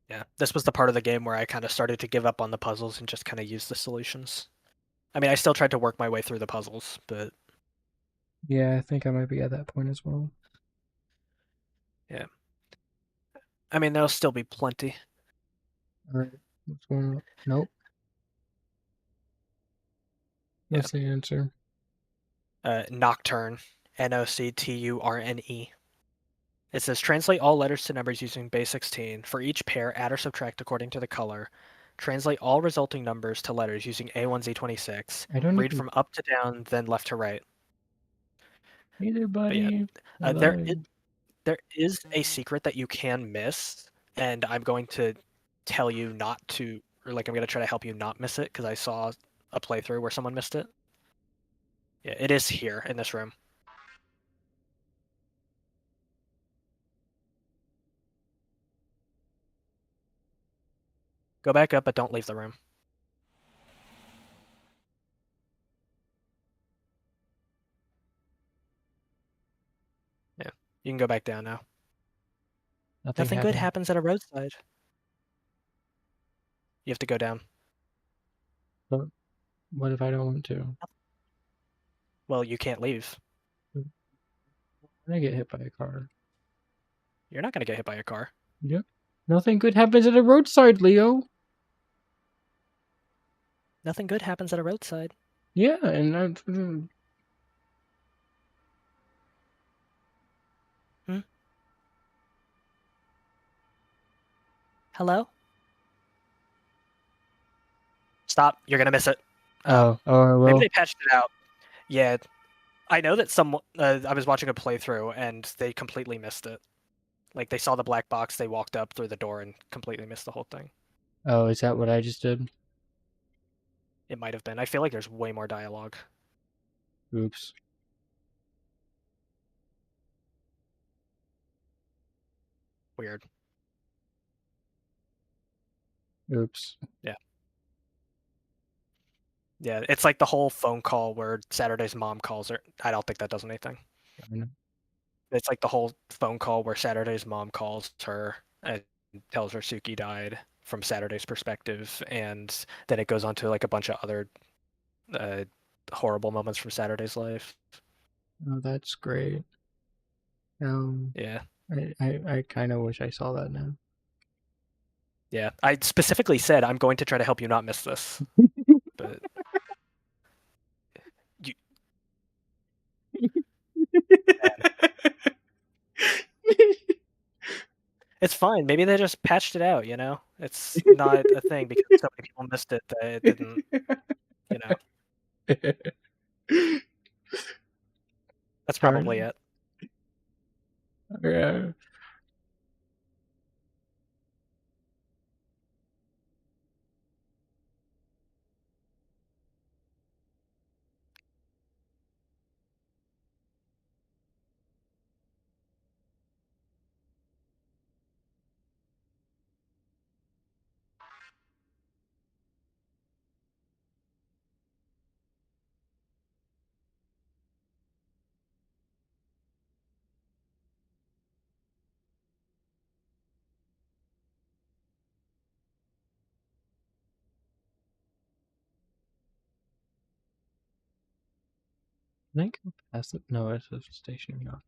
Yeah, this was the part of the game where I kind of started to give up on the puzzles and just kind of use the solutions. I mean, I still tried to work my way through the puzzles, but Yeah, I think I might be at that point as well. yeah. I mean, there'll still be plenty. All right, what's going on? Nope. What's the answer? Nocturne. Nocturne. It says translate all letters to numbers using base 16. For each pair, add or subtract according to the color. Translate all resulting numbers to letters using A1Z26. I don't Read even. from up to down, then left to right. Hey there, buddy. There is a secret that you can miss, and I'm going to tell you not to, or like I'm going to try to help you not miss it because I saw a playthrough where someone missed it. Yeah, it is here in this room. Go back up, but don't leave the room. Yeah, you can go back down now. Nothing good happens at a roadside. You have to go down. But what if I don't want to? Well, you can't leave. I get hit by a car. You're not going to get hit by a car. Yep. Nothing good happens at a roadside, Leo. Nothing good happens at a roadside. Yeah, and Hello? Stop. You're going to miss it. I will. Maybe they patched it out. Yeah. I know that I was watching a playthrough and they completely missed it. Like they saw the black box, they walked up through the door and completely missed the whole thing. Oh, is that what I just did? It might have been. I feel like there's way more dialogue. Oops. Weird. Oops. Yeah. Yeah, it's like the whole phone call where Saturday's mom calls her. I don't think that does anything. It's like the whole phone call where Saturday's mom calls her and tells her Suki died from Saturday's perspective, and then it goes on to like a bunch of other horrible moments from Saturday's life. Oh, that's great. Yeah. I kind of wish I saw that now. Yeah, I specifically said I'm going to try to help you not miss this, but you. It's fine. Maybe they just patched it out, you know? It's not a thing because so many people missed it that it didn't, you know. That's probably Trying. it. Yeah. I think I'll pass it. No, it's a station. No.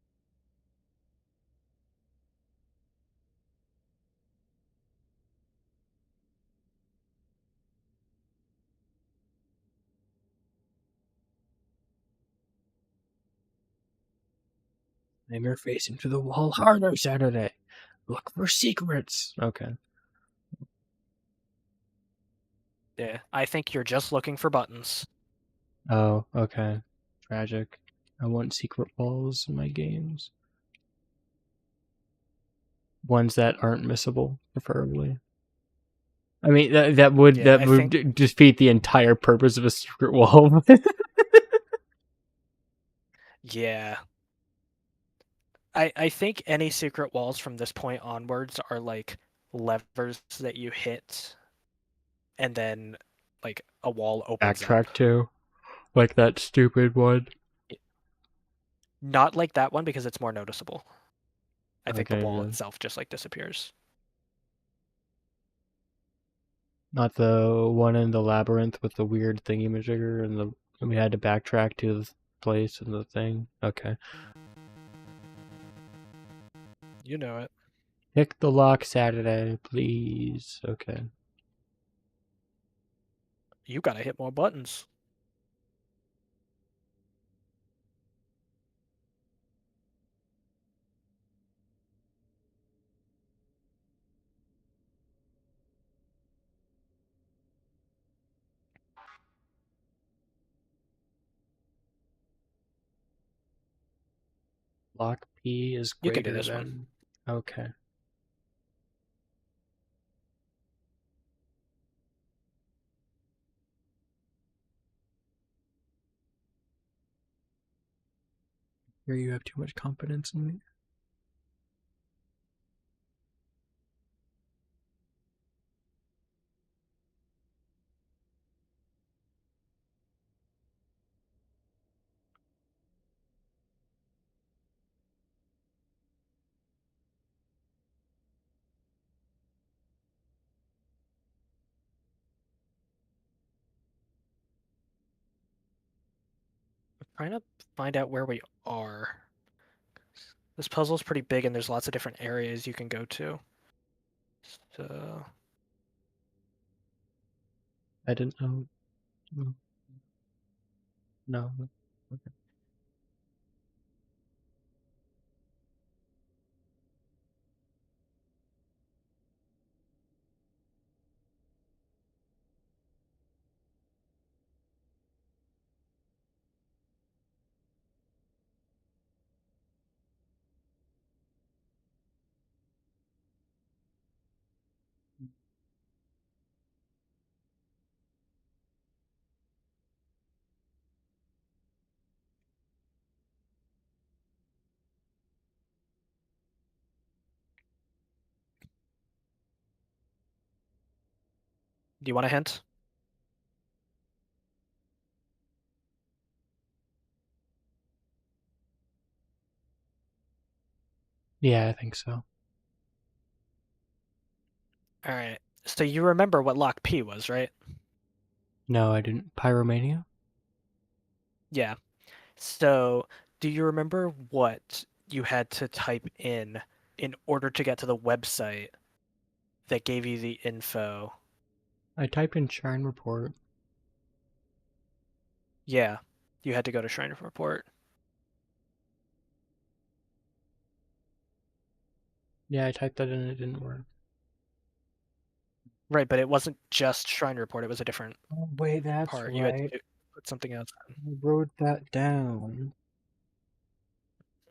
Aim your face into the wall harder, Saturday. Look for secrets. Okay. Yeah. I think you're just looking for buttons. Oh, okay. Tragic. I want secret walls in my games. Ones that aren't missable, preferably. I mean, that would Yeah, I think defeat the entire purpose of a secret wall. yeah. I think any secret walls from this point onwards are like levers that you hit and then like a wall opens up. Backtrack to, like that stupid one. Not like that one because it's more noticeable. I think the Okay, wall really. itself just like disappears. Not the one in the labyrinth with the weird thingy-majigger and we had to backtrack to the place and the thing. Okay. You know it. Pick the lock, Saturday, please. Okay. You gotta hit more buttons. Lock P is You can do greater this one. than. Okay. Here you have too much confidence in me. I'm trying to find out where we are. This puzzle's pretty big and there's lots of different areas you can go to. So I didn't know. No. Okay. do you want a hint? Yeah, I think so. Alright. So you remember what lock P was, right? No, I didn't. Pyromania? Yeah. So do you remember what you had to type in order to get to the website that gave you the info? I typed in Shrine Report. Yeah. You had to go to Shrine of Report. Yeah, I typed that in and it didn't work. Right, but it wasn't just Shrine Report. It was a different Oh, wait, that's part. You had right. to put something else in. I wrote that down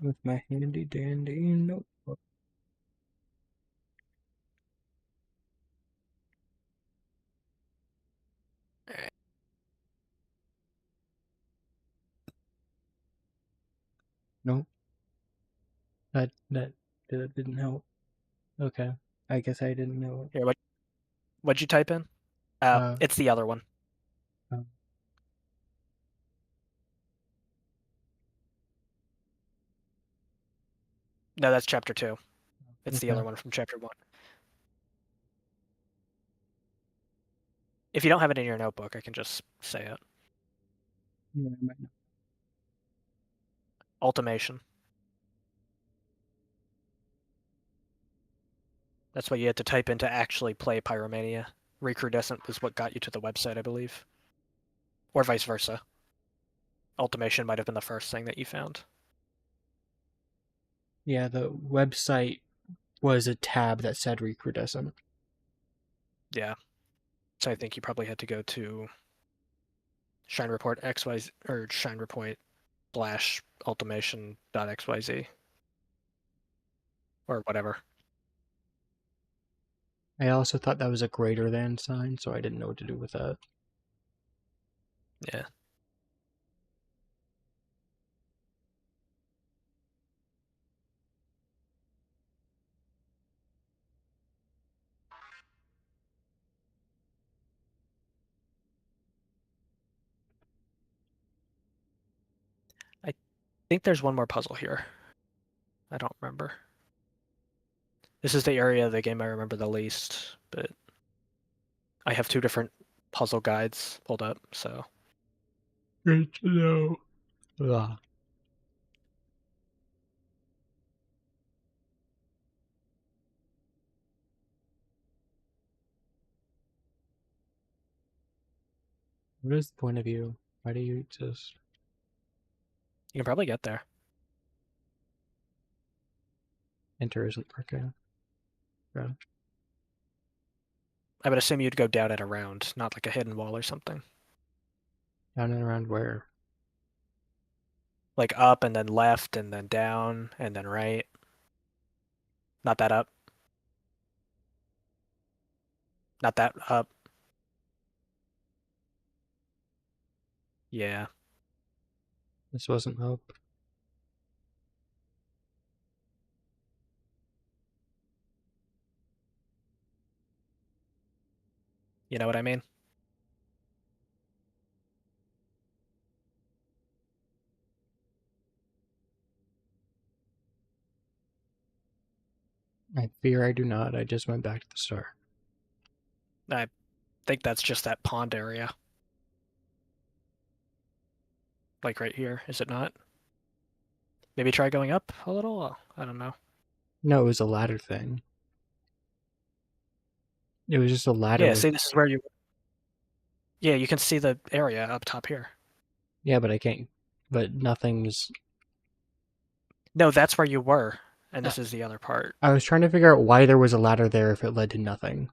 with my handy dandy notebook. Alright. Nope. That didn't help. Okay. I guess I didn't know Here, what'd you type in? it. It's the other one. Uh, No, that's chapter 2. It's the okay. other one from chapter 1. If you don't have it in your notebook, I can just say it. Yeah, I might not. Ultimation. That's what you had to type in to actually play Pyromania. Recrudescent was what got you to the website, I believe. Or vice versa. Ultimation might have been the first thing that you found. Yeah, the website was a tab that said recrudescent. Yeah. So I think you probably had to go to Shrine Report XYZ or Shrine Report / ultimation.xyz or whatever. I also thought that was a greater than sign, so I didn't know what to do with that. Yeah. I think there's one more puzzle here. I don't remember. This is the area of the game I remember the least, but I have 2 different puzzle guides pulled up, so. Good to know. Ugh. What is the point of you? Why do you exist? You can probably get there. Enter isn't working. Yeah. I would assume you'd go down and around, not like a hidden wall or something. Down and around where? Like up and then left and then down and then right. Not that up. Not that up. Yeah. This wasn't hope. You know what I mean? I fear I do not. I just went back to the start. I think that's just that pond area. Like right here, is it not? Maybe try going up a little? I don't know. No, it was a ladder thing. It was just a ladder. Yeah, with... see, this is where you. Yeah, you can see the area up top here. Yeah, but I can't. But nothing's. No, that's where you were, and this is the other part. I was trying to figure out why there was a ladder there if it led to nothing.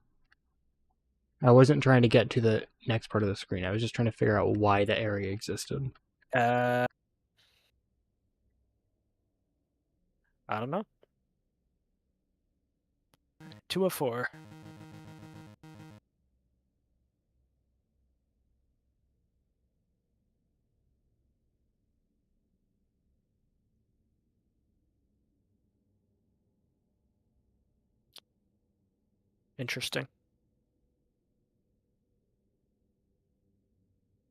I wasn't trying to get to the next part of the screen. I was just trying to figure out why the area existed. I don't know. 2 of 4. Interesting.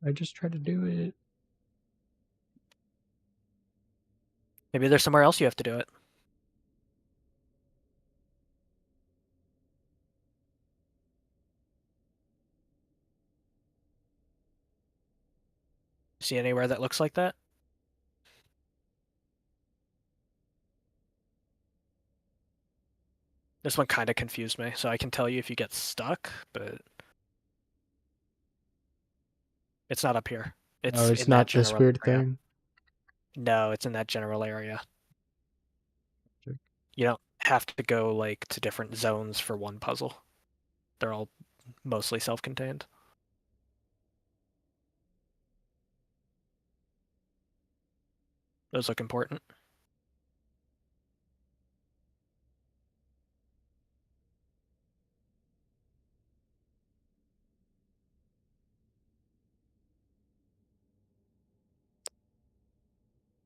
I just tried to do it. Maybe there's somewhere else you have to do it. See anywhere that looks like that? This one kind of confused me, so I can tell you if you get stuck, but it's not up here. It's Oh, it's in not that this general weird area. thing. No, it's in that general area. Sure. You don't have to go like to different zones for one puzzle. They're all mostly self-contained. Those look important.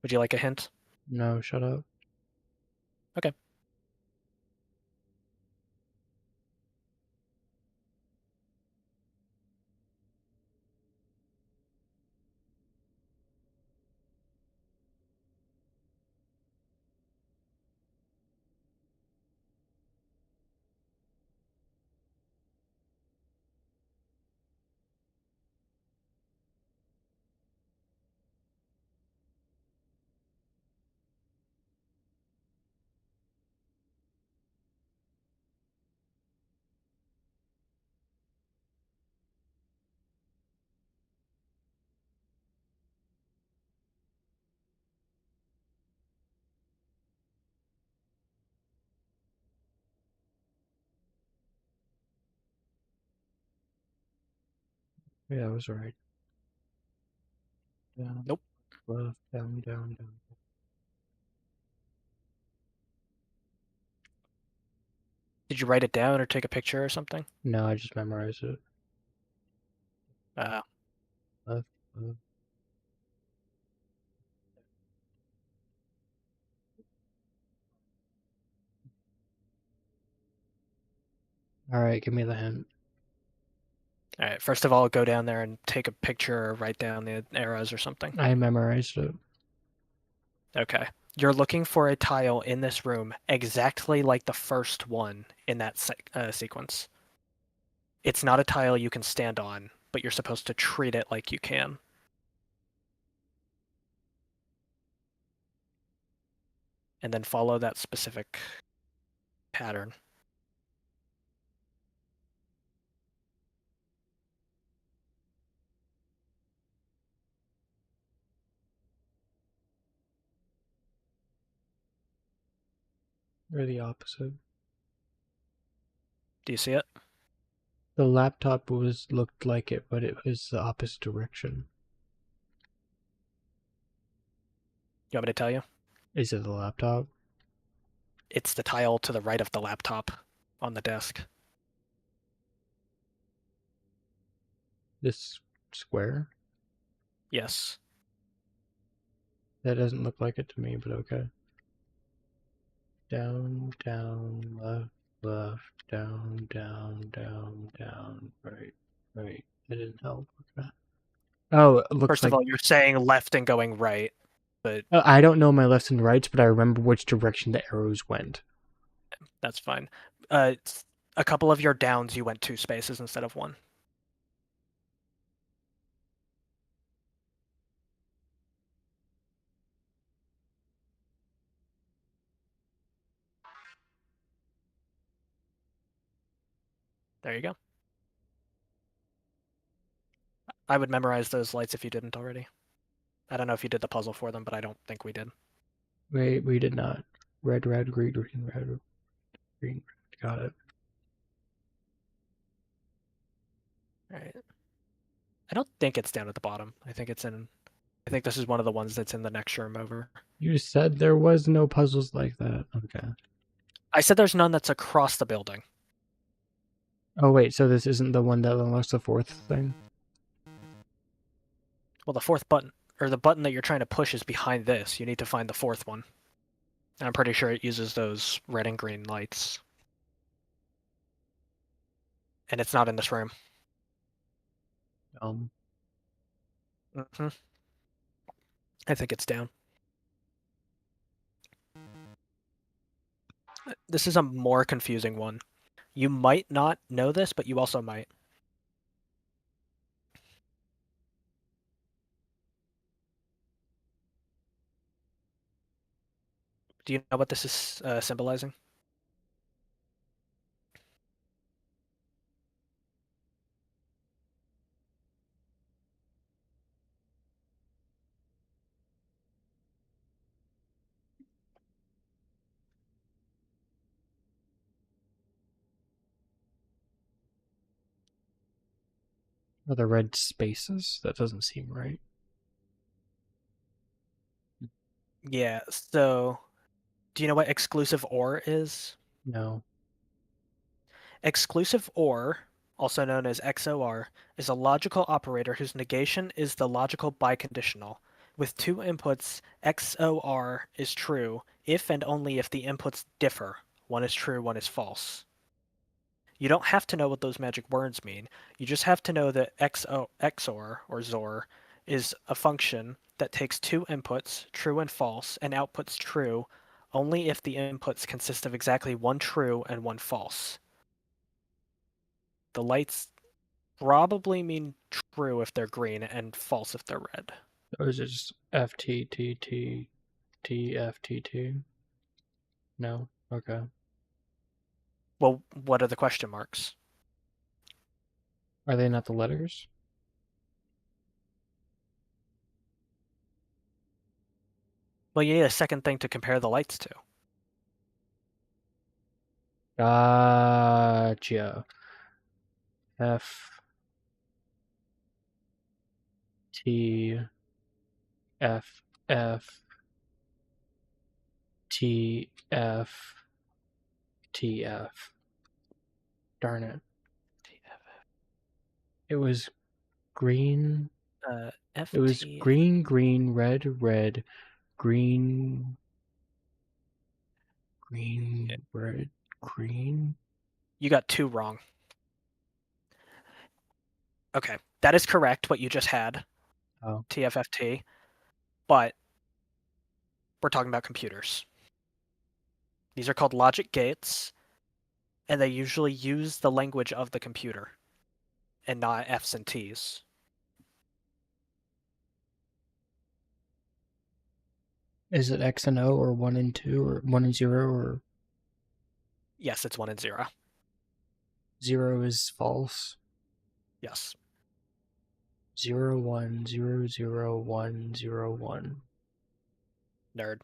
Would you like a hint? No, shut up. Okay. Yeah, I was right. Down, Nope. left, down, down, down. Did you write it down or take a picture or something? No, I just memorized it. Uh, Left, left. All right, give me the hint. all right. First of all, go down there and take a picture or write down the arrows or something. I memorized it. Okay. You're looking for a tile in this room exactly like the first one in that sequence. It's not a tile you can stand on, but you're supposed to treat it like you can. And then follow that specific pattern. Or the opposite. Do you see it? The laptop looked like it, but it was the opposite direction. You want me to tell you? Is it the laptop? It's the tile to the right of the laptop on the desk. This square? Yes. That doesn't look like it to me, but okay. Down, down, left, left, down, down, down, down, right, right. That didn't help. Okay. Oh, it looks First of like all, you're saying left and going right, but I don't know my lefts and rights, but I remember which direction the arrows went. that's fine. A couple of your downs, you went 2 spaces instead of 1. There you go. I would memorize those lights if you didn't already. I don't know if you did the puzzle for them, but I don't think we did. Wait, we did not. Red, red, green, green, red, green, red. Got it. All right. I don't think it's down at the bottom. I think this is one of the ones that's in the next room over. You said there was no puzzles like that. Okay. I said there's none that's across the building. Oh wait, so this isn't the one that unlocks the fourth thing? Well, the fourth button, or the button that you're trying to push is behind this. You need to find the fourth one. And I'm pretty sure it uses those red and green lights. And it's not in this room. Mm-hmm. I think it's down. This is a more confusing one. You might not know this, but you also might. Do you know what this is symbolizing? Are the red spaces? That doesn't seem right. Yeah, so do you know what exclusive OR is? No. Exclusive OR, also known as XOR, is a logical operator whose negation is the logical biconditional. With two inputs, XOR is true if and only if the inputs differ. One is true, one is false. You don't have to know what those magic words mean. You just have to know that XOR, or XOR, is a function that takes two inputs, true and false, and outputs true only if the inputs consist of exactly one true and one false. The lights probably mean true if they're green and false if they're red. Or is it just FTTT No? Okay. Well, what are the question marks? Are they not the letters? Well, you need a second thing to compare the lights to. Gotcha. F T F F T F T F. Darn it. It was green. It was FT. green, green, red, red, green, green, red, green. You got two wrong. Okay, that is correct, what you just had. Oh. TFFT. But we're talking about computers. These are called logic gates, and they usually use the language of the computer and not F's and T's. Is it X and O or 1 and 2 or 1 and 0 or Yes, it's 1 and 0. 0 is false? Yes. 0 1 0 0 1 0 1. Nerd.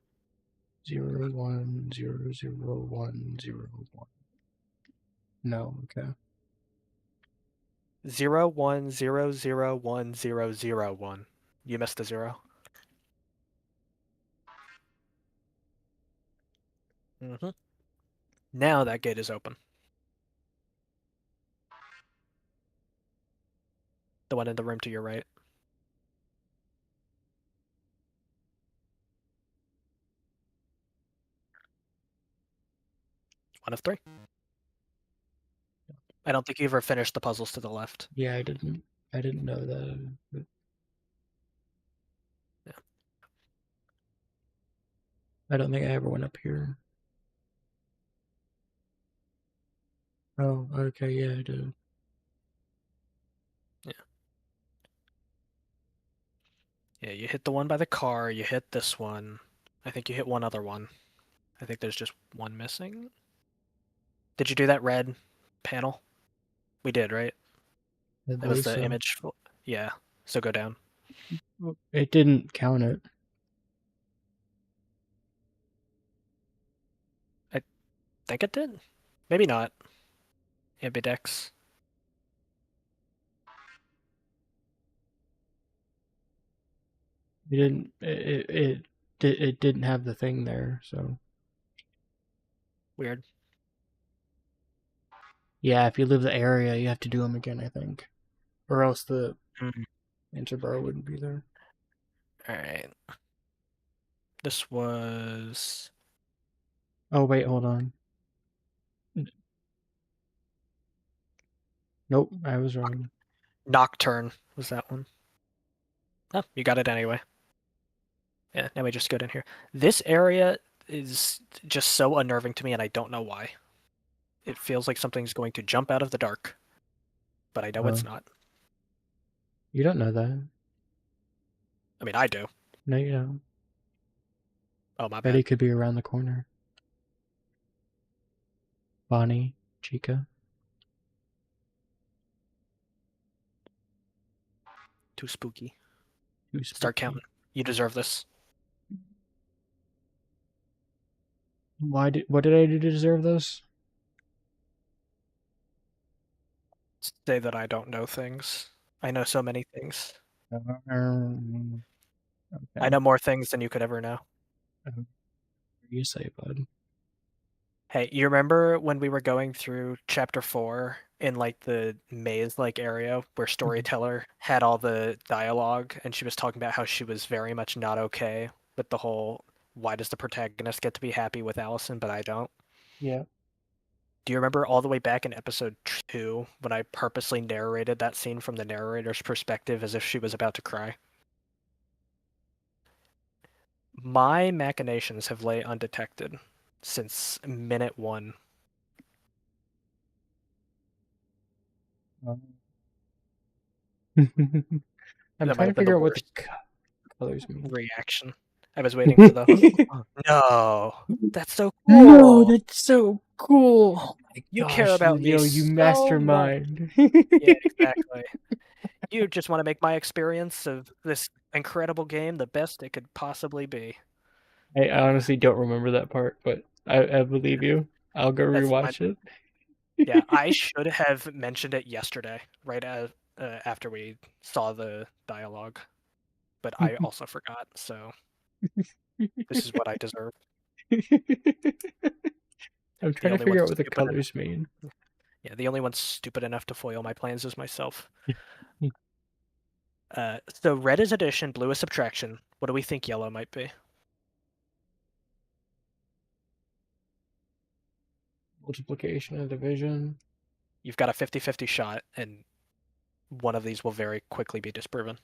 0 1 0 0 1 0 1. No, okay. 0 1 0 0 1 0 0 1. You missed a 0. Mm-hmm. Now that gate is open. The one in the room to your right. One of three. I don't think you ever finished the puzzles to the left. Yeah, I didn't know that. Yeah. I don't think I ever went up here. Oh, okay, yeah, I did. Yeah. Yeah, you hit the one by the car, you hit this one. I think you hit one other one. I think there's just one missing. Did you do that red panel? We did, right? I It was believe the so. image. Yeah, so go down. It didn't count it. I think it did. Maybe not. Ambidex. It didn't. It didn't have the thing there. So Weird. yeah, if you live the area, you have to do them again, I think, or else the answer bar wouldn't be there. Alright. This was... Oh wait, hold on. Nope, I was wrong. Nocturne was that one. Oh, you got it anyway. Yeah, now we just go down here. This area is just so unnerving to me, and I don't know why. It feels like something's going to jump out of the dark, but I know it's not. You don't know that. I mean, I do. No, you don't. Oh, my Betty bad. could be around the corner. Bonnie, Chica. Too spooky. Too Start spooky. counting. You deserve this. What did I do to deserve this? Say that I don't know things. I know so many things. Okay. I know more things than you could ever know. You say, bud. Hey, you remember when we were going through chapter 4 in like the maze like area where Storyteller had all the dialogue and she was talking about how she was very much not okay with the whole why does the protagonist get to be happy with Allison but I don't? Yeah. Do you remember all the way back in episode 2 when I purposely narrated that scene from the narrator's perspective as if she was about to cry? My machinations have lay undetected since minute 1. I'm That might trying to have been the figure out what the worst colors mean. reaction. I was waiting for the no, that's so No, cool. that's so cool. Oh my You care gosh, about me Leo, you so much. mastermind. Yeah, exactly. You just want to make my experience of this incredible game the best it could possibly be. I honestly don't remember that part, but I believe you. I'll go That's my rewatch it. yeah. I should have mentioned it yesterday, right after we saw the dialogue, but I also forgot. So this is what I deserve. I'm The trying to only one figure out what the stupid enough. colors mean. Yeah, the only one stupid enough to foil my plans is myself. So red is addition, blue is subtraction. What do we think yellow might be? Multiplication and division. You've got a 50-50 shot, and one of these will very quickly be disproven.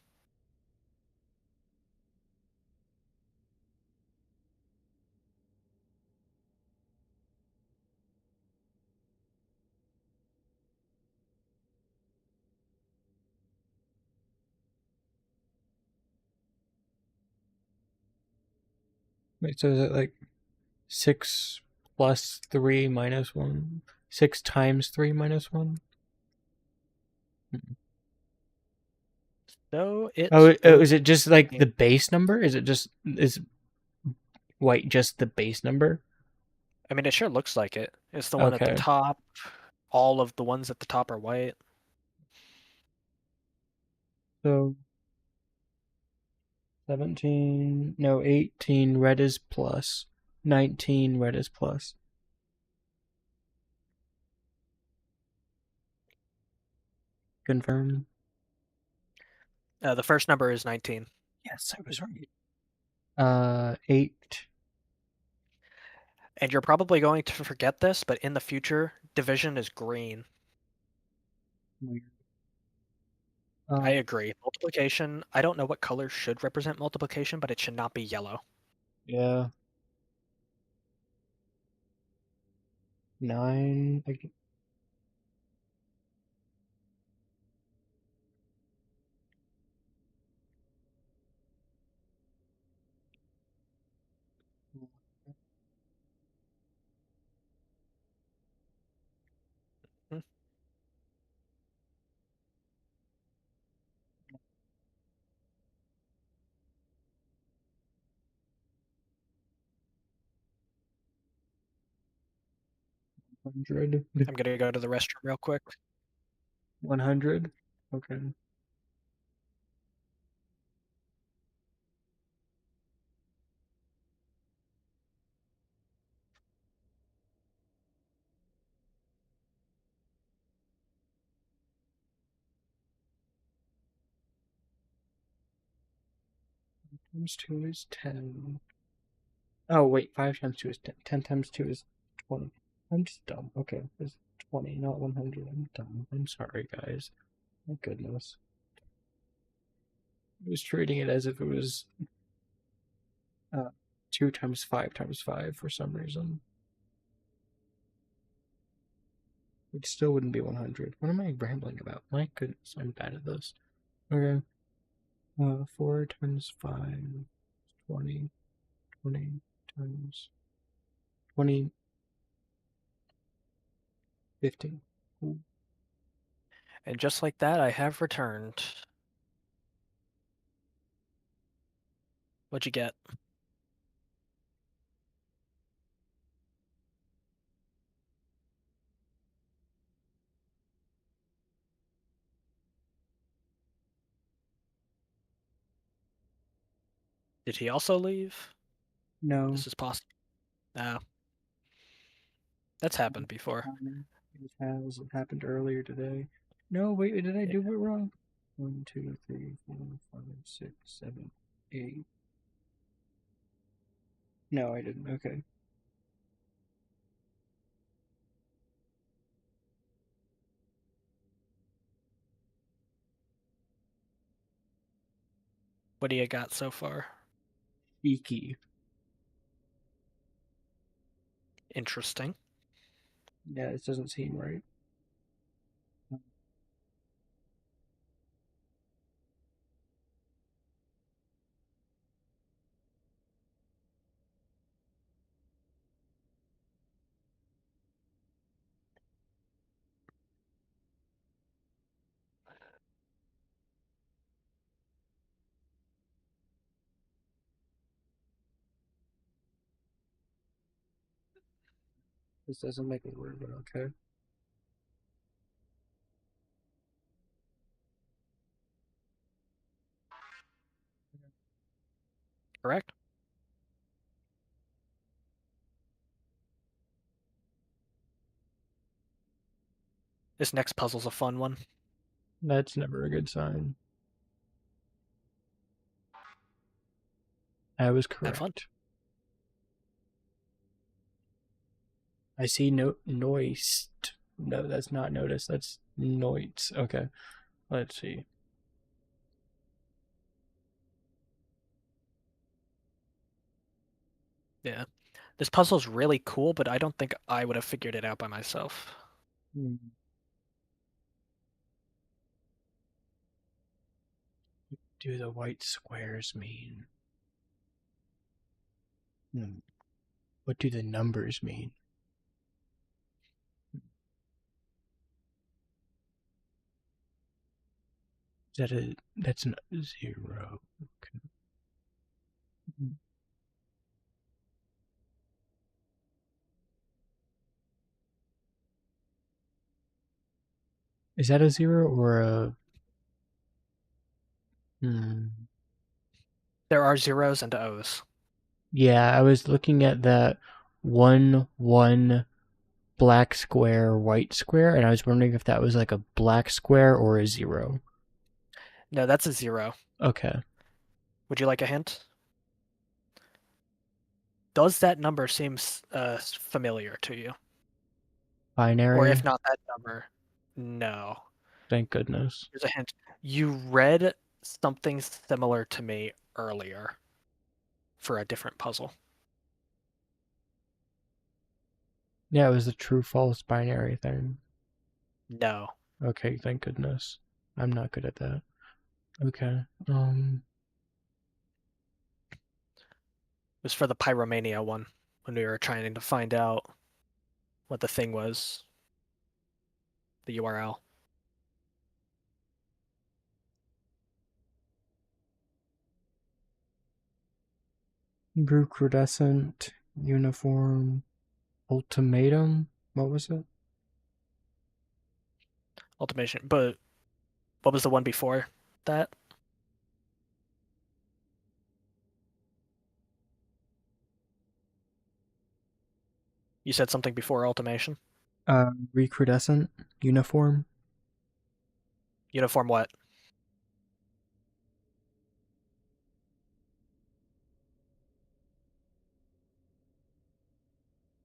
Wait, so is it like 6 plus 3 minus 1? 6 times 3 minus 1? So it's Oh, going. is it just like the base number? Is white just the base number? I mean, it sure looks like it. It's the one at the Okay. top. All of the ones at the top are white. So 17, no, 18 red is plus. 19 red is plus. Confirm. The first number is 19. Yes, I was right. 8. And you're probably going to forget this, but in the future, division is green. Weird. I agree. Multiplication, I don't know what color should represent multiplication, but it should not be yellow. Yeah. 9. 100. I'm going to go to the restroom real quick. 100. Okay. Times 2 is 10. Oh, wait, 5 times 2 is 10. 10 times 2 is 20. I'm just dumb. Okay, it's 20, not 100. I'm dumb. I'm sorry, guys. My goodness. I was treating it as if it was 2 times 5 times 5 for some reason. It still wouldn't be 100. What am I rambling about? My goodness, I'm bad at this. Okay. 4 times 5 is 20. 20 times 20. 15. Ooh. And just like that, I have returned. What'd you get? Did he also leave? No. This is possible. No. That's happened before. It happened earlier today. No, wait, did I do it wrong? 1, 2, 3, 4, 5, 6, 7, 8. No, I didn't. Okay. What do you got so far? Iki. Interesting. Yeah, this doesn't seem right. This doesn't make it work, but okay. Correct? This next puzzle's a fun one. That's never a good sign. I was Have fun. correct. I see noiced. No, that's not notice. That's noits. Okay. Let's see. Yeah. This puzzle's really cool, but I don't think I would have figured it out by myself. Hmm. What do the white squares mean? What do the numbers mean? That's not 0. Okay. Is that a 0 or a There are zeros and O's. Yeah, I was looking at that 1 black square, white square, and I was wondering if that was like a black square or a 0. No, that's a 0. Okay. Would you like a hint? Does that number seem familiar to you? Or Binary. if not that number, no. Thank goodness. Here's a hint. You read something similar to me earlier for a different puzzle. Yeah, it was the true false binary thing. No. Okay, thank goodness. I'm not good at that. Okay. It was for the Pyromania one, when we were trying to find out what the thing was. The URL. Recrudescent uniform ultimatum. What was it? Ultimation. But what was the one before that? You said something before ultimation? Recrudescent uniform. Uniform what?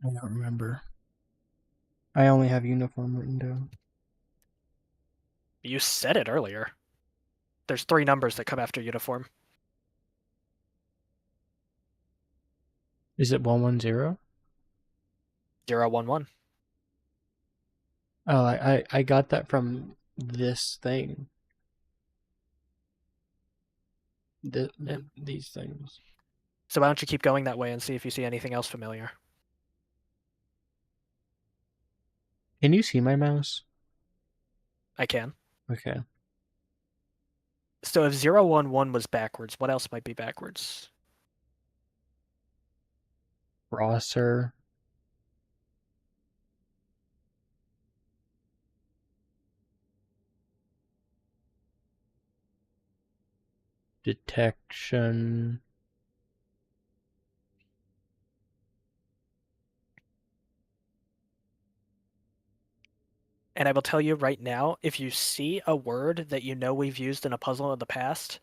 I don't remember. I only have uniform written down. You said it earlier. There's 3 numbers that come after uniform. Is it 110? 011. Oh, I got that from this thing. These things. So why don't you keep going that way and see if you see anything else familiar? Can you see my mouse? I can. Okay. So if 011 was backwards, what else might be backwards? Rosser. Detection. And I will tell you right now, if you see a word that you know we've used in a puzzle in the past,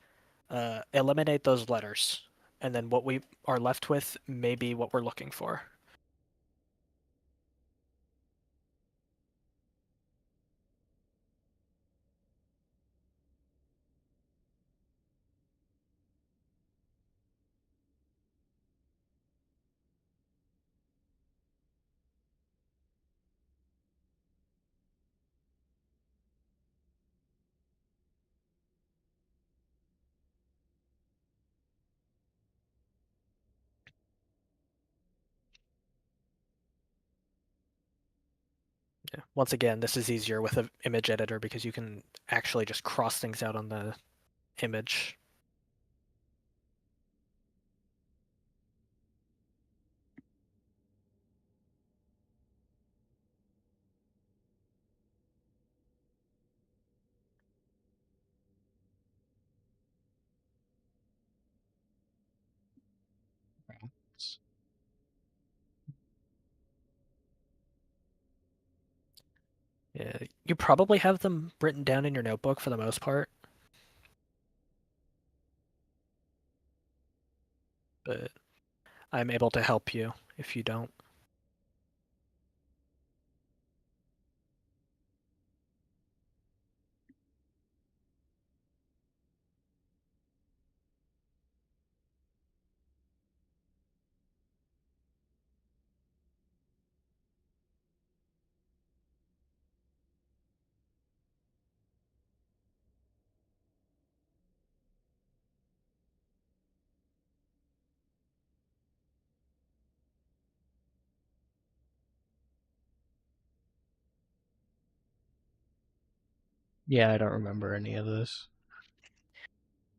eliminate those letters. And then what we are left with may be what we're looking for. Yeah. Once again, this is easier with an image editor because you can actually just cross things out on the image. Yeah, you probably have them written down in your notebook for the most part, but I'm able to help you if you don't. Yeah, I don't remember any of this.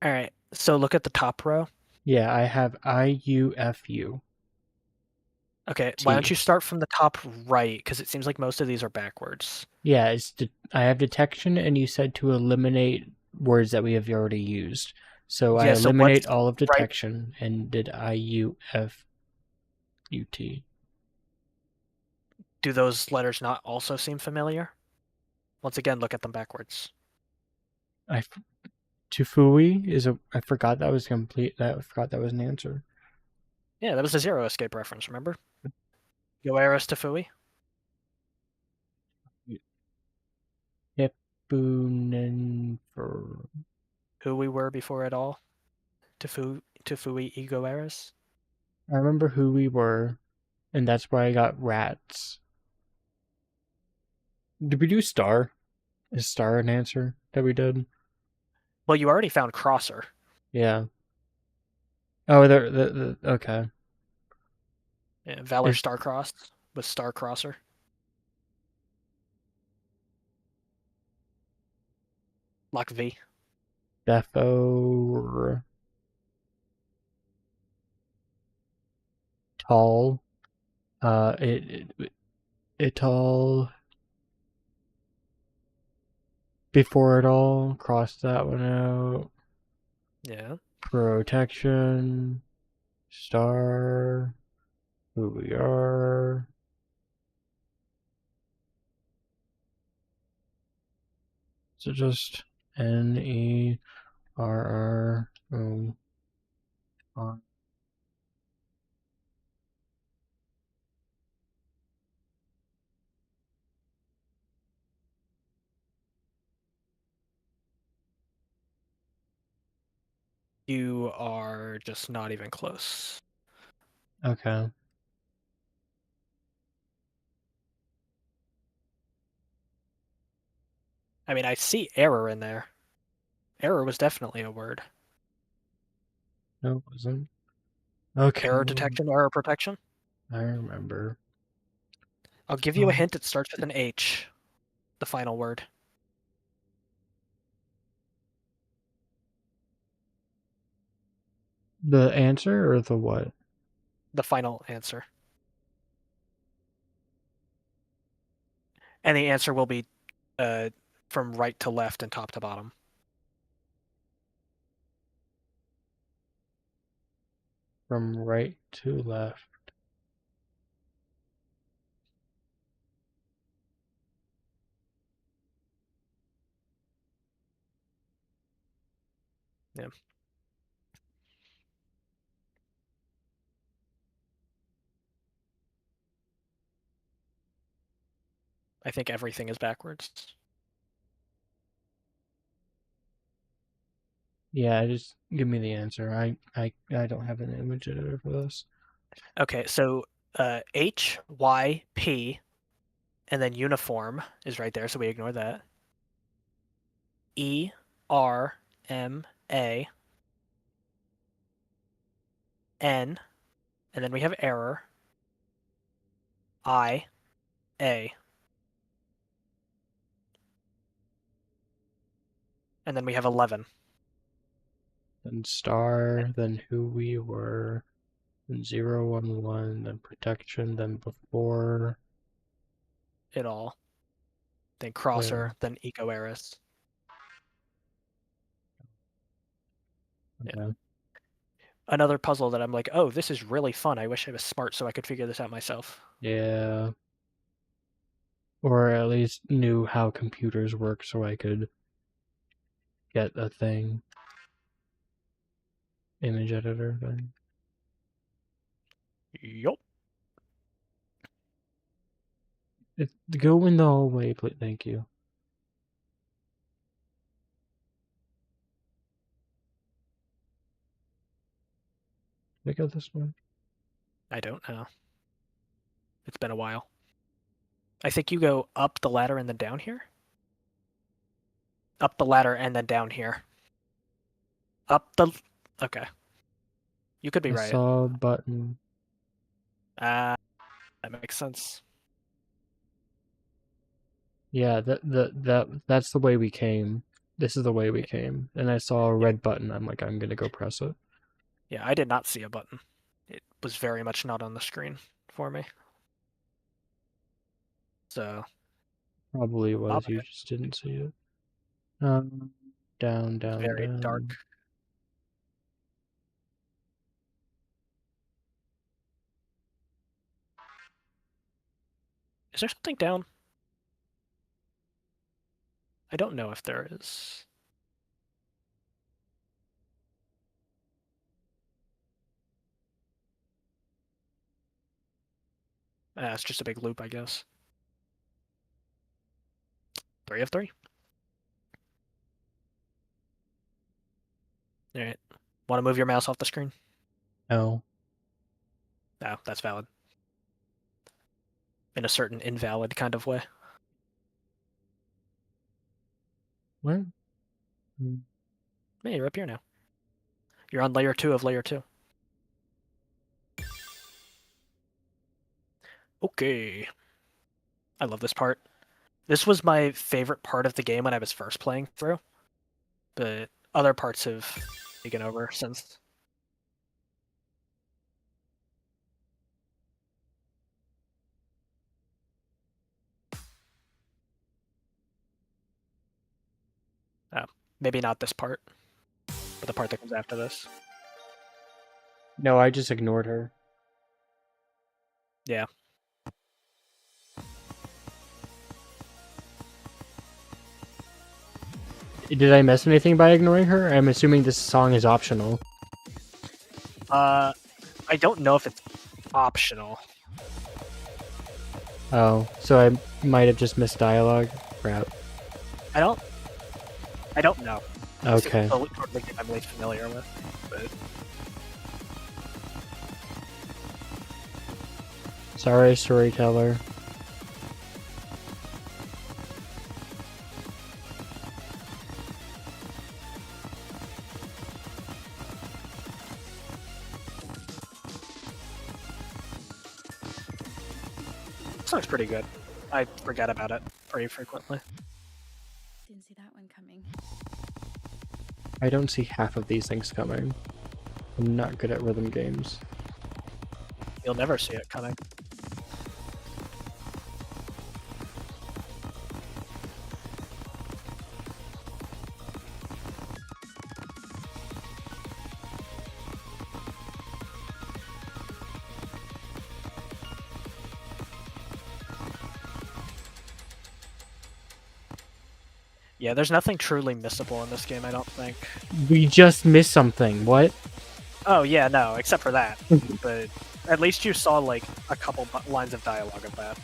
All right, so look at the top row. Yeah, I have IUFU. Okay, why don't T. you start from the top right? Because it seems like most of these are backwards. Yeah, I have detection, and you said to eliminate words that we have already used. So I Yeah, so what's eliminate all of right? detection and did IUFUT. Do those letters not also seem familiar? Once again, look at them backwards. I Tufui is a. I forgot that was complete. That I forgot that was an answer. Yeah, that was a Zero Escape reference, remember? Yoeris Tafui? Hippunenfer. Who we were before it all? Tafui Egoeris? I remember who we were, and that's why I got rats. Did we do star? Is star an answer that we did? Well, you already found Crosser. Yeah. Oh, the okay. Yeah, Valor Is Starcross with Star Crosser. Lock V. Defo tall? It tall before it all. Cross that one out. Yeah. Protection. Star. Who we are. So just NERR. You are just not even close. Okay. I mean, I see error in there. Error was definitely a word. No, it wasn't. Okay. Error detection, error protection. I remember. I'll give you a hint. It starts with an H. The final word. The answer or the what? The final answer. And the answer will be from right to left and top to bottom. From right to left. Yeah. I think everything is backwards. Yeah, just give me the answer. I don't have an image editor for this. Okay, so H, Y, P, and then uniform is right there, so we ignore that. E, R, M, A, N, and then we have error. I, A. And then we have 11. Then star, then who we were, then 011, then protection, then before. It all. Then crosser, then eco eris. Okay. Yeah. Another puzzle that I'm like, oh, this is really fun. I wish I was smart so I could figure this out myself. Yeah. Or at least knew how computers work so I could get a thing. Image editor thing. Yup. Go in the hallway, please. Thank you. Did I go this one? I don't know. It's been a while. I think you go up the ladder and then down here? Up the ladder and then down here. Up the... Okay. You could be I right. saw a button. That makes sense. Yeah, that's the way we came. This is the way we came. And I saw a red button. I'm like, I'm gonna go press it. Yeah, I did not see a button. It was very much not on the screen for me. So... Probably was. Okay. You just didn't see it. Down, down, Very down. dark. Is there something down? I don't know if there is. It's just a big loop, I guess. 3 of 3. Alright. Want to move your mouse off the screen? No. No, that's valid. In a certain invalid kind of way. What? Hey, you're up here now. You're on layer 2 of layer 2. Okay. I love this part. This was my favorite part of the game when I was first playing through. But other parts have taken over since. Maybe not this part, but the part that comes after this. No, I just ignored her. Yeah. Did I miss anything by ignoring her? I'm assuming this song is optional. I don't know if it's optional. Oh, so I might have just missed dialogue? Crap. I don't know. Okay. It's a totally game I'm least familiar with, but Sorry, storyteller. this song's pretty good. I forget about it pretty frequently. Didn't see that one coming. I don't see half of these things coming. I'm not good at rhythm games. You'll never see it coming. Yeah, there's nothing truly missable in this game, I don't think. We just missed something. What? Oh yeah, no, except for that. But at least you saw like a couple lines of dialogue of that.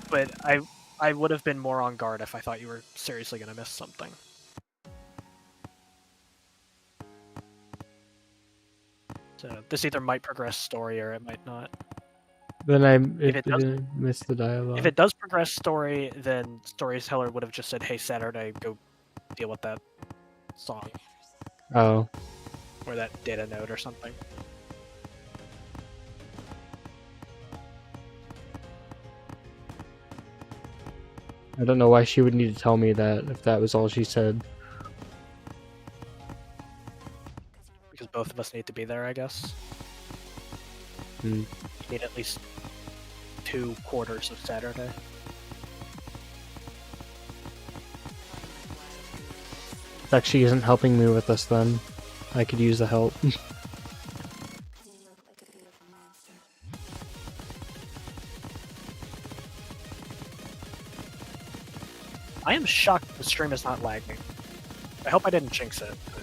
But I would have been more on guard if I thought you were seriously gonna miss something. So this either might progress story or it might not. Then If it does- missed the dialogue. If it does progress story, then storyteller would have just said, "Hey, Saturday, go deal with that song Oh. or that data node or something." I don't know why she would need to tell me that if that was all she said. Because both of us need to be there, I guess. Hmm. You need at least 2 quarters of Saturday. It actually isn't helping me with this then. I could use the help. I am shocked the stream is not lagging. I hope I didn't jinx it. But...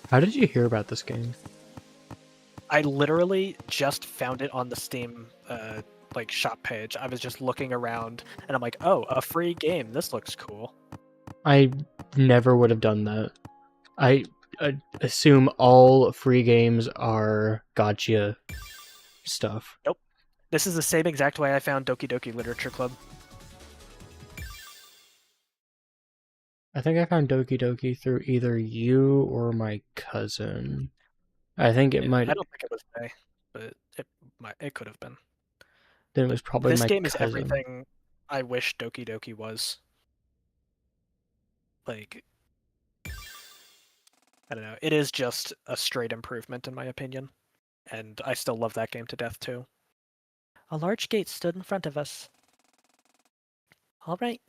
How did you hear about this game? I literally just found it on the Steam like shop page. I was just looking around and I'm like, oh, a free game. This looks cool. I never would have done that. I assume all free games are gotcha stuff. Nope. This is the same exact way I found Doki Doki Literature Club. I think I found Doki Doki through either you or my cousin. I think it might. I don't think it was May, but it could have been. Then it was probably This my game is cousin. everything I wish Doki Doki was. Like, I don't know. It is just a straight improvement in my opinion, and I still love that game to death too. A large gate stood in front of us. All right.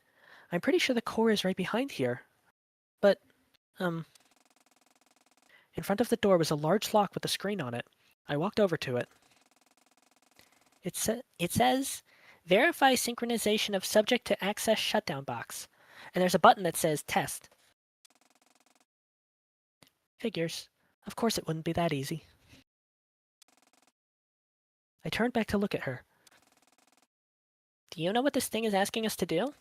I'm pretty sure the core is right behind here. But, in front of the door was a large lock with a screen on it. I walked over to it. It says, verify synchronization of subject to access shutdown box. And there's a button that says test. Figures. Of course it wouldn't be that easy. I turned back to look at her. Do you know what this thing is asking us to do?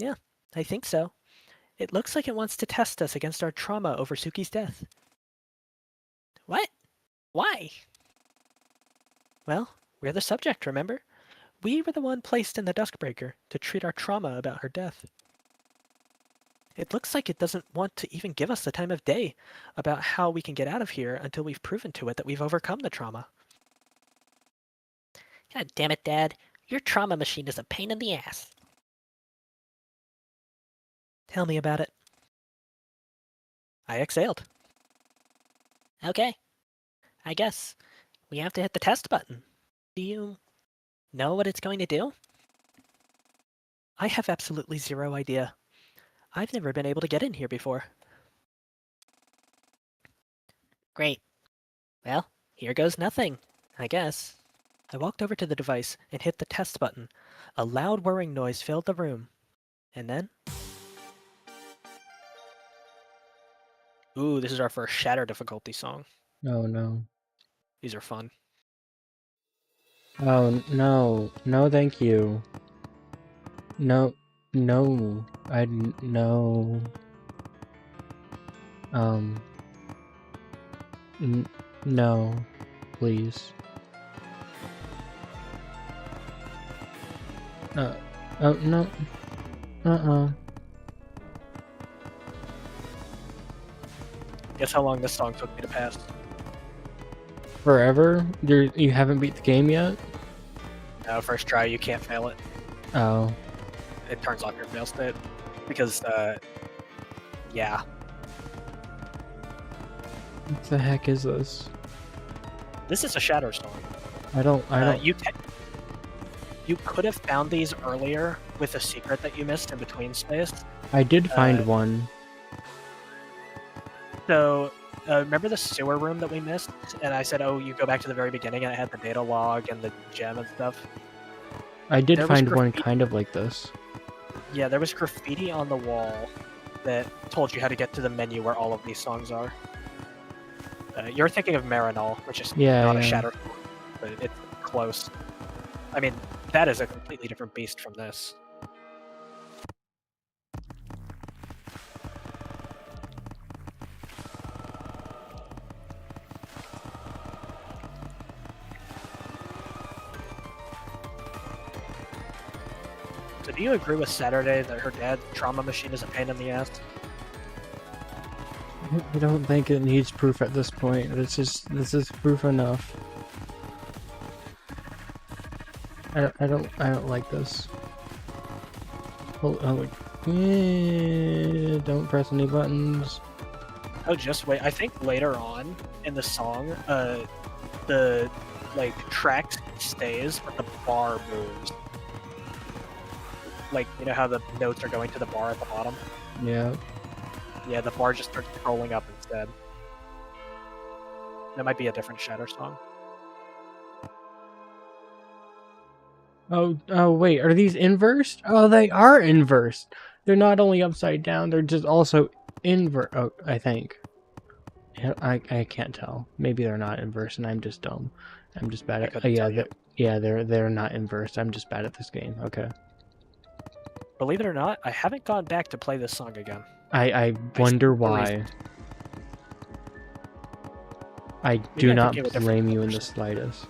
Yeah, I think so. It looks like it wants to test us against our trauma over Suki's death. What? Why? Well, we're the subject, remember? We were the one placed in the Duskbreaker to treat our trauma about her death. It looks like it doesn't want to even give us the time of day about how we can get out of here until we've proven to it that we've overcome the trauma. God damn it, Dad. Your trauma machine is a pain in the ass. Tell me about it. I exhaled. Okay. I guess we have to hit the test button. Do you know what it's going to do? I have absolutely zero idea. I've never been able to get in here before. Great. Well, here goes nothing, I guess. I walked over to the device and hit the test button. A loud whirring noise filled the room. And then... Ooh, this is our first Shatter difficulty song. Oh no. These are fun. Oh no. No, thank you. No. No. No. No. Please. Oh no. Guess how long this song took me to pass? Forever? You haven't beat the game yet? No, first try, you can't fail it. Oh. It turns off your fail state. Because, yeah. What the heck is this? This is a Shadow Storm. I don't. You could have found these earlier with a secret that you missed in between space. I did find one. So, remember the sewer room that we missed? And I said, oh, you go back to the very beginning and it had the data log and the gem and stuff? I did There was find one graffiti. kind of like this. Yeah, there was graffiti on the wall that told you how to get to the menu where all of these songs are. You're thinking of Marinol, which is not a Shadow Storm, but it's close. I mean, that is a completely different beast from this. So do you agree with Saturday that her dad's trauma machine is a pain in the ass? I don't think it needs proof at this point. This is proof enough. I don't like this. Don't press any buttons. Oh, just wait. I think later on in the song, the track stays, but the bar moves. Like, you know how the notes are going to the bar at the bottom? Yeah. Yeah, the bar just starts scrolling up instead. That might be a different Shatter song. Oh wait, are these inversed? Oh, they are inversed. They're not only upside down, they're just also invert. Oh, I think. Yeah, I can't tell. Maybe they're not inversed, and I'm just dumb. I'm just bad at. They're not inversed. I'm just bad at this game. Okay. Believe it or not, I haven't gone back to play this song again. I wonder why. I do not blame you in the slightest.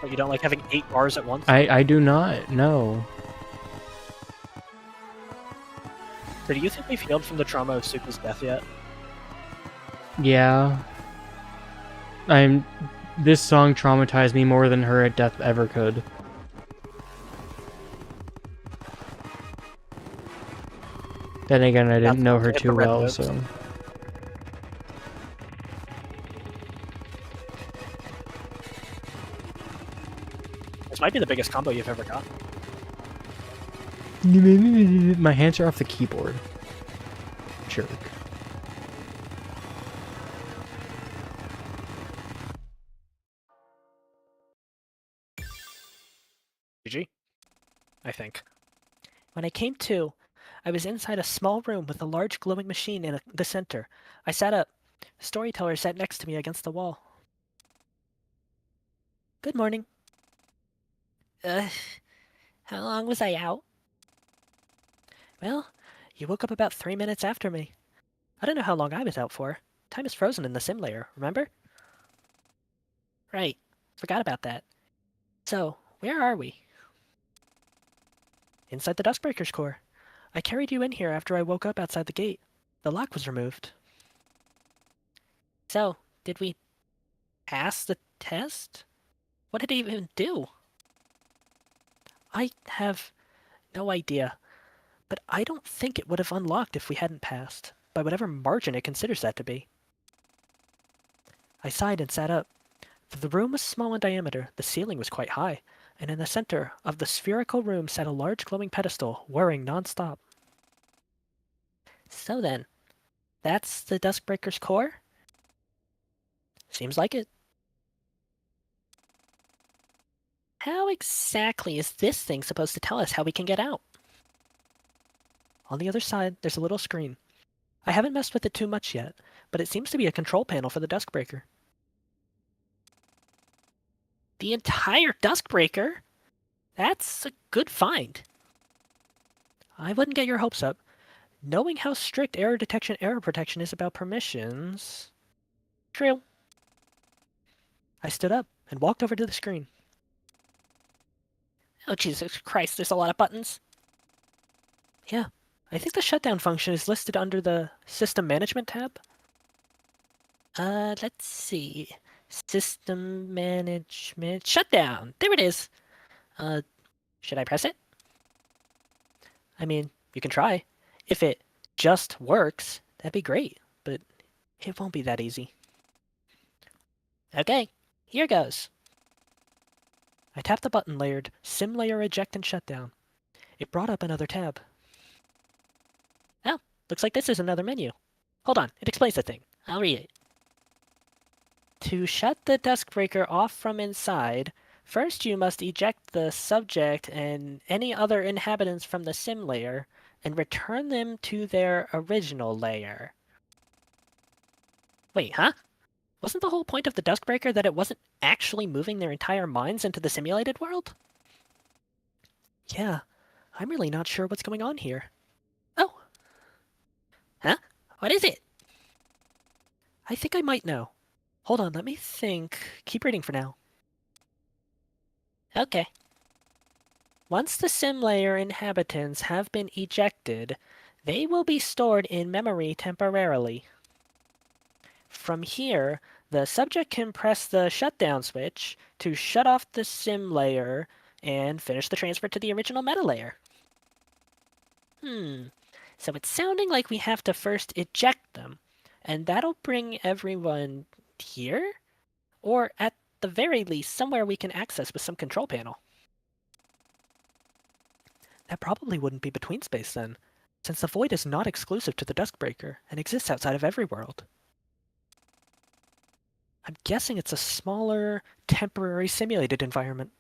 But you don't like having 8 bars at once? I do not. No. So do you think we've healed from the trauma of Suka's death yet? Yeah. This song traumatized me more than her death ever could. Then again, I didn't know her too well, so... This might be the biggest combo you've ever got. My hands are off the keyboard. Jerk. GG? I think. When I came to, I was inside a small room with a large glowing machine in the center. I sat up. A storyteller sat next to me against the wall. Good morning. How long was I out? Well, you woke up about 3 minutes after me. I don't know how long I was out for. Time is frozen in the sim layer, remember? Right. Forgot about that. So, where are we? Inside the Duskbreaker's core. I carried you in here after I woke up outside the gate. The lock was removed. So, did we pass the test? What did it even do? I have no idea, but I don't think it would have unlocked if we hadn't passed, by whatever margin it considers that to be. I sighed and sat up. The room was small in diameter, the ceiling was quite high, and in the center of the spherical room sat a large glowing pedestal, whirring non-stop. So then, that's the Duskbreaker's core? Seems like it. How exactly is this thing supposed to tell us how we can get out? On the other side, there's a little screen. I haven't messed with it too much yet, but it seems to be a control panel for the Duskbreaker. The entire Duskbreaker? That's a good find. I wouldn't get your hopes up. Knowing how strict error detection error protection is about permissions... True. I stood up and walked over to the screen. Oh, Jesus Christ, there's a lot of buttons. Yeah, I think the shutdown function is listed under the System Management tab. Let's see. System management shutdown. There it is. Should I press it? I mean, you can try. If it just works, that'd be great, but it won't be that easy. Okay, here goes. I tapped the button layered Sim Layer Eject and Shutdown. It brought up another tab. Oh, looks like this is another menu. Hold on, it explains the thing. I'll read it. To shut the Duskbreaker off from inside, first you must eject the subject and any other inhabitants from the sim layer and return them to their original layer. Wait, huh? Wasn't the whole point of the Duskbreaker that it wasn't actually moving their entire minds into the simulated world? Yeah, I'm really not sure what's going on here. Oh. Huh? What is it? I think I might know. Hold on, let me think. Keep reading for now. Okay. Once the sim layer inhabitants have been ejected, they will be stored in memory temporarily. From here, the subject can press the shutdown switch to shut off the sim layer and finish the transfer to the original meta layer. So it's sounding like we have to first eject them, and that'll bring everyone here? Or at the very least, somewhere we can access with some control panel. That probably wouldn't be between space then, since the void is not exclusive to the Duskbreaker and exists outside of every world. I'm guessing it's a smaller, temporary simulated environment.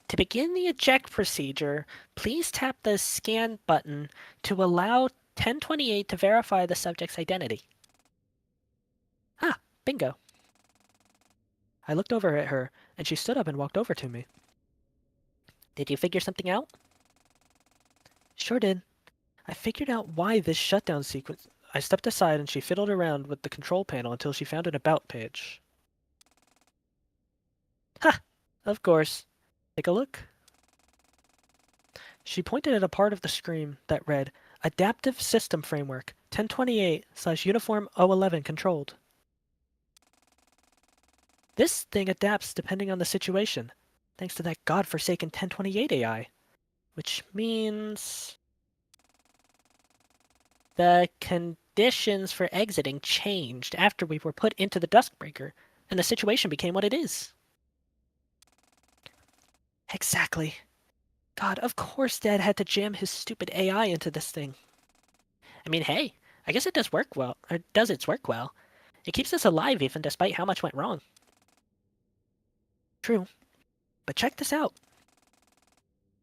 To begin the eject procedure, please tap the scan button to allow 1028 to verify the subject's identity. Ah, bingo. I looked over at her, and she stood up and walked over to me. Did you figure something out? Sure did. I figured out why this shutdown sequence... I stepped aside and she fiddled around with the control panel until she found an About page. Ha! Of course. Take a look. She pointed at a part of the screen that read, Adaptive System Framework, 1028/Uniform 011 controlled. This thing adapts depending on the situation, thanks to that godforsaken 1028 AI. Which means... the conditions for exiting changed after we were put into the Duskbreaker, and the situation became what it is. Exactly. God, of course Dad had to jam his stupid AI into this thing. I mean, hey, I guess it does work well, or does its work well. It keeps us alive even despite how much went wrong. True. But check this out.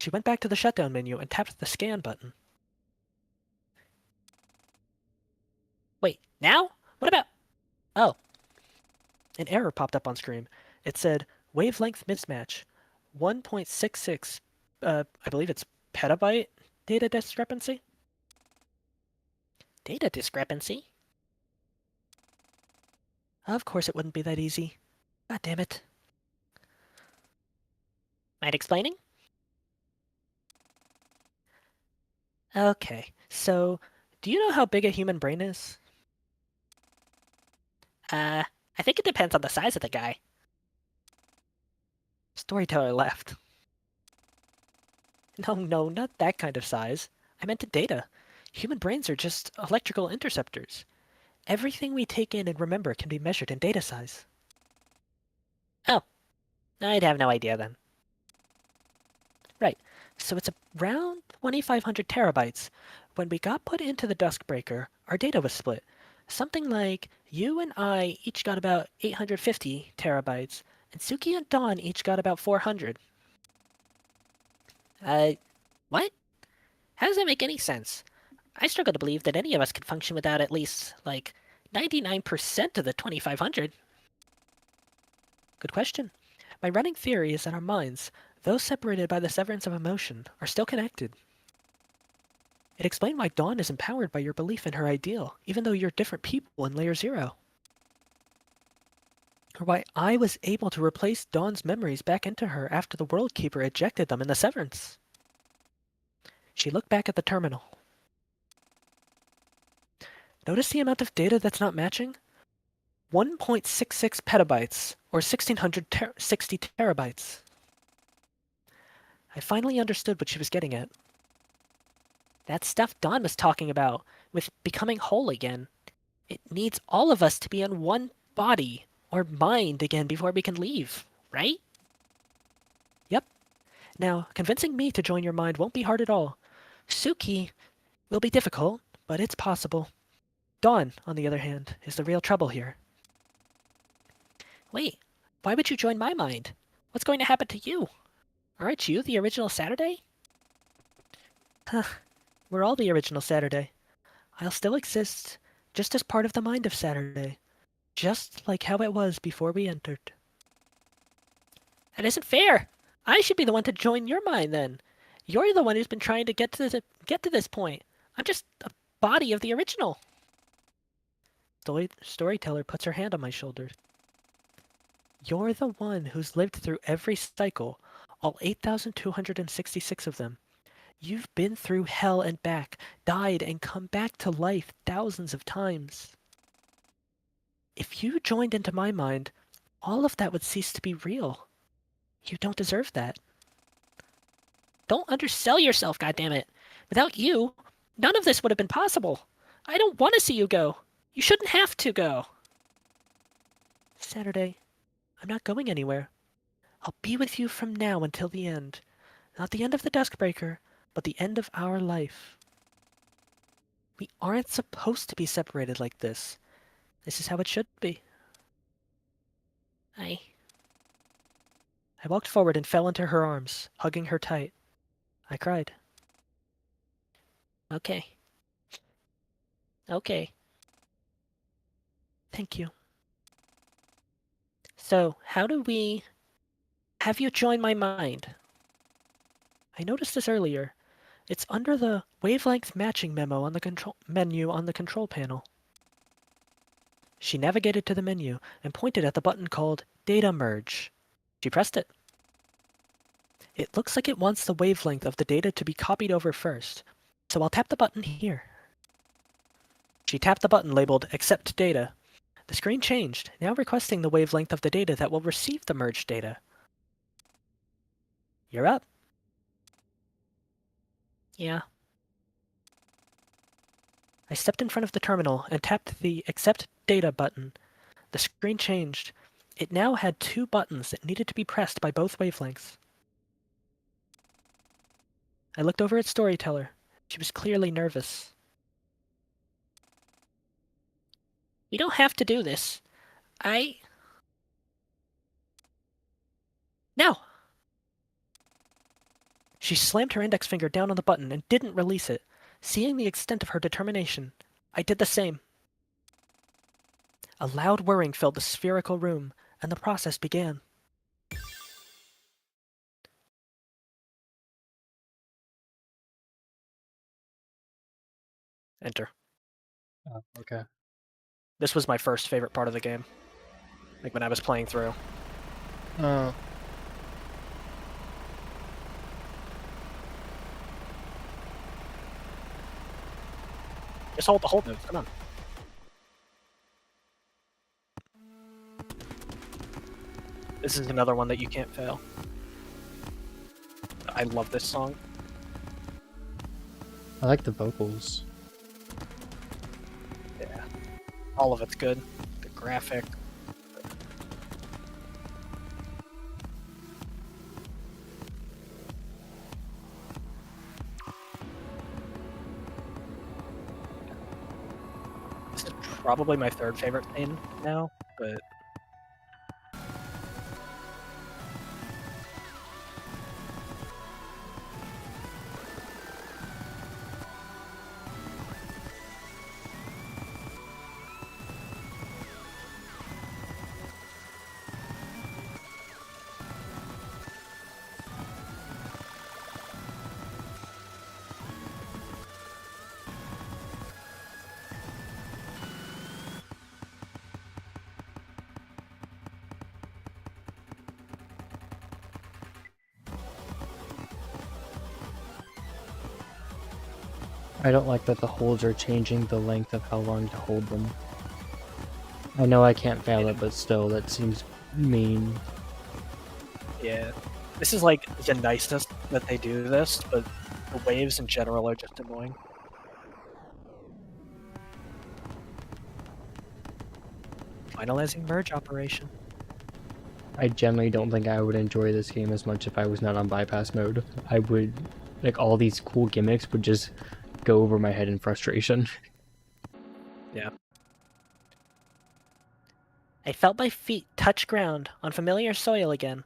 She went back to the shutdown menu and tapped the scan button. Wait, now? What about... Oh. An error popped up on screen. It said, wavelength mismatch. 1.66, I believe it's petabyte data discrepancy? Data discrepancy? Of course it wouldn't be that easy. God damn it. Mind explaining? Okay, so do you know how big a human brain is? I think it depends on the size of the guy. Storyteller left. No, not that kind of size. I meant the data. Human brains are just electrical interceptors. Everything we take in and remember can be measured in data size. Oh, I'd have no idea then. Right, so it's around 2,500 terabytes. When we got put into the Duskbreaker, our data was split. Something like you and I each got about 850 terabytes, and Suki and Dawn each got about 400. What? How does that make any sense? I struggle to believe that any of us could function without at least, 99% of the 2,500. Good question. My running theory is that our minds, though separated by the severance of emotion, are still connected. It explained why Dawn is empowered by your belief in her ideal, even though you're different people in Layer 0. Or why I was able to replace Dawn's memories back into her after the World Keeper ejected them in the severance. She looked back at the terminal. Notice the amount of data that's not matching? 1.66 petabytes, or 1660 terabytes. I finally understood what she was getting at. That stuff Dawn was talking about, with becoming whole again. It needs all of us to be in one body, or mind again before we can leave, right? Yep. Now, convincing me to join your mind won't be hard at all. Suki will be difficult, but it's possible. Dawn, on the other hand, is the real trouble here. Wait, why would you join my mind? What's going to happen to you? Aren't you the original Saturday? Huh, we're all the original Saturday. I'll still exist, just as part of the mind of Saturday. Just like how it was before we entered. That isn't fair! I should be the one to join your mind, then. You're the one who's been trying to get to this point. I'm just a body of the original. Storyteller puts her hand on my shoulder. You're the one who's lived through every cycle, all 8,266 of them. You've been through hell and back, died and come back to life thousands of times. If you joined into my mind, all of that would cease to be real. You don't deserve that. Don't undersell yourself, goddammit. Without you, none of this would have been possible. I don't want to see you go. You shouldn't have to go. Saturday, I'm not going anywhere. I'll be with you from now until the end. Not the end of the Duskbreaker, but the end of our life. We aren't supposed to be separated like this. This is how it should be. I walked forward and fell into her arms, hugging her tight. I cried. Okay. Okay. Thank you. So, how do we have you join my mind? I noticed this earlier. It's under the wavelength matching memo on the control menu on the control panel. She navigated to the menu and pointed at the button called Data Merge. She pressed it. It looks like it wants the wavelength of the data to be copied over first, so I'll tap the button here. She tapped the button labeled Accept Data. The screen changed, now requesting the wavelength of the data that will receive the merged data. You're up. Yeah. I stepped in front of the terminal and tapped the Accept Data button. The screen changed. It now had two buttons that needed to be pressed by both wavelengths. I looked over at Storyteller. She was clearly nervous. You don't have to do this. No! She slammed her index finger down on the button and didn't release it. Seeing the extent of her determination, I did the same. A loud whirring filled the spherical room, and the process began. Enter. Oh, okay. This was my first favorite part of the game. Like when I was playing through. Just hold the move. Come on. This is another one that you can't fail. I love this song. I like the vocals. Yeah. All of it's good. The graphic. This is probably my third favorite scene now, but I don't like that the holds are changing the length of how long to hold them. I know I can't fail it, but still, that seems mean. Yeah. This is like the nicest that they do this, but the waves in general are just annoying. Finalizing merge operation. I generally don't think I would enjoy this game as much if I was not on bypass mode. I would, like, all these cool gimmicks would just go over my head in frustration. Yeah. I felt my feet touch ground on familiar soil again,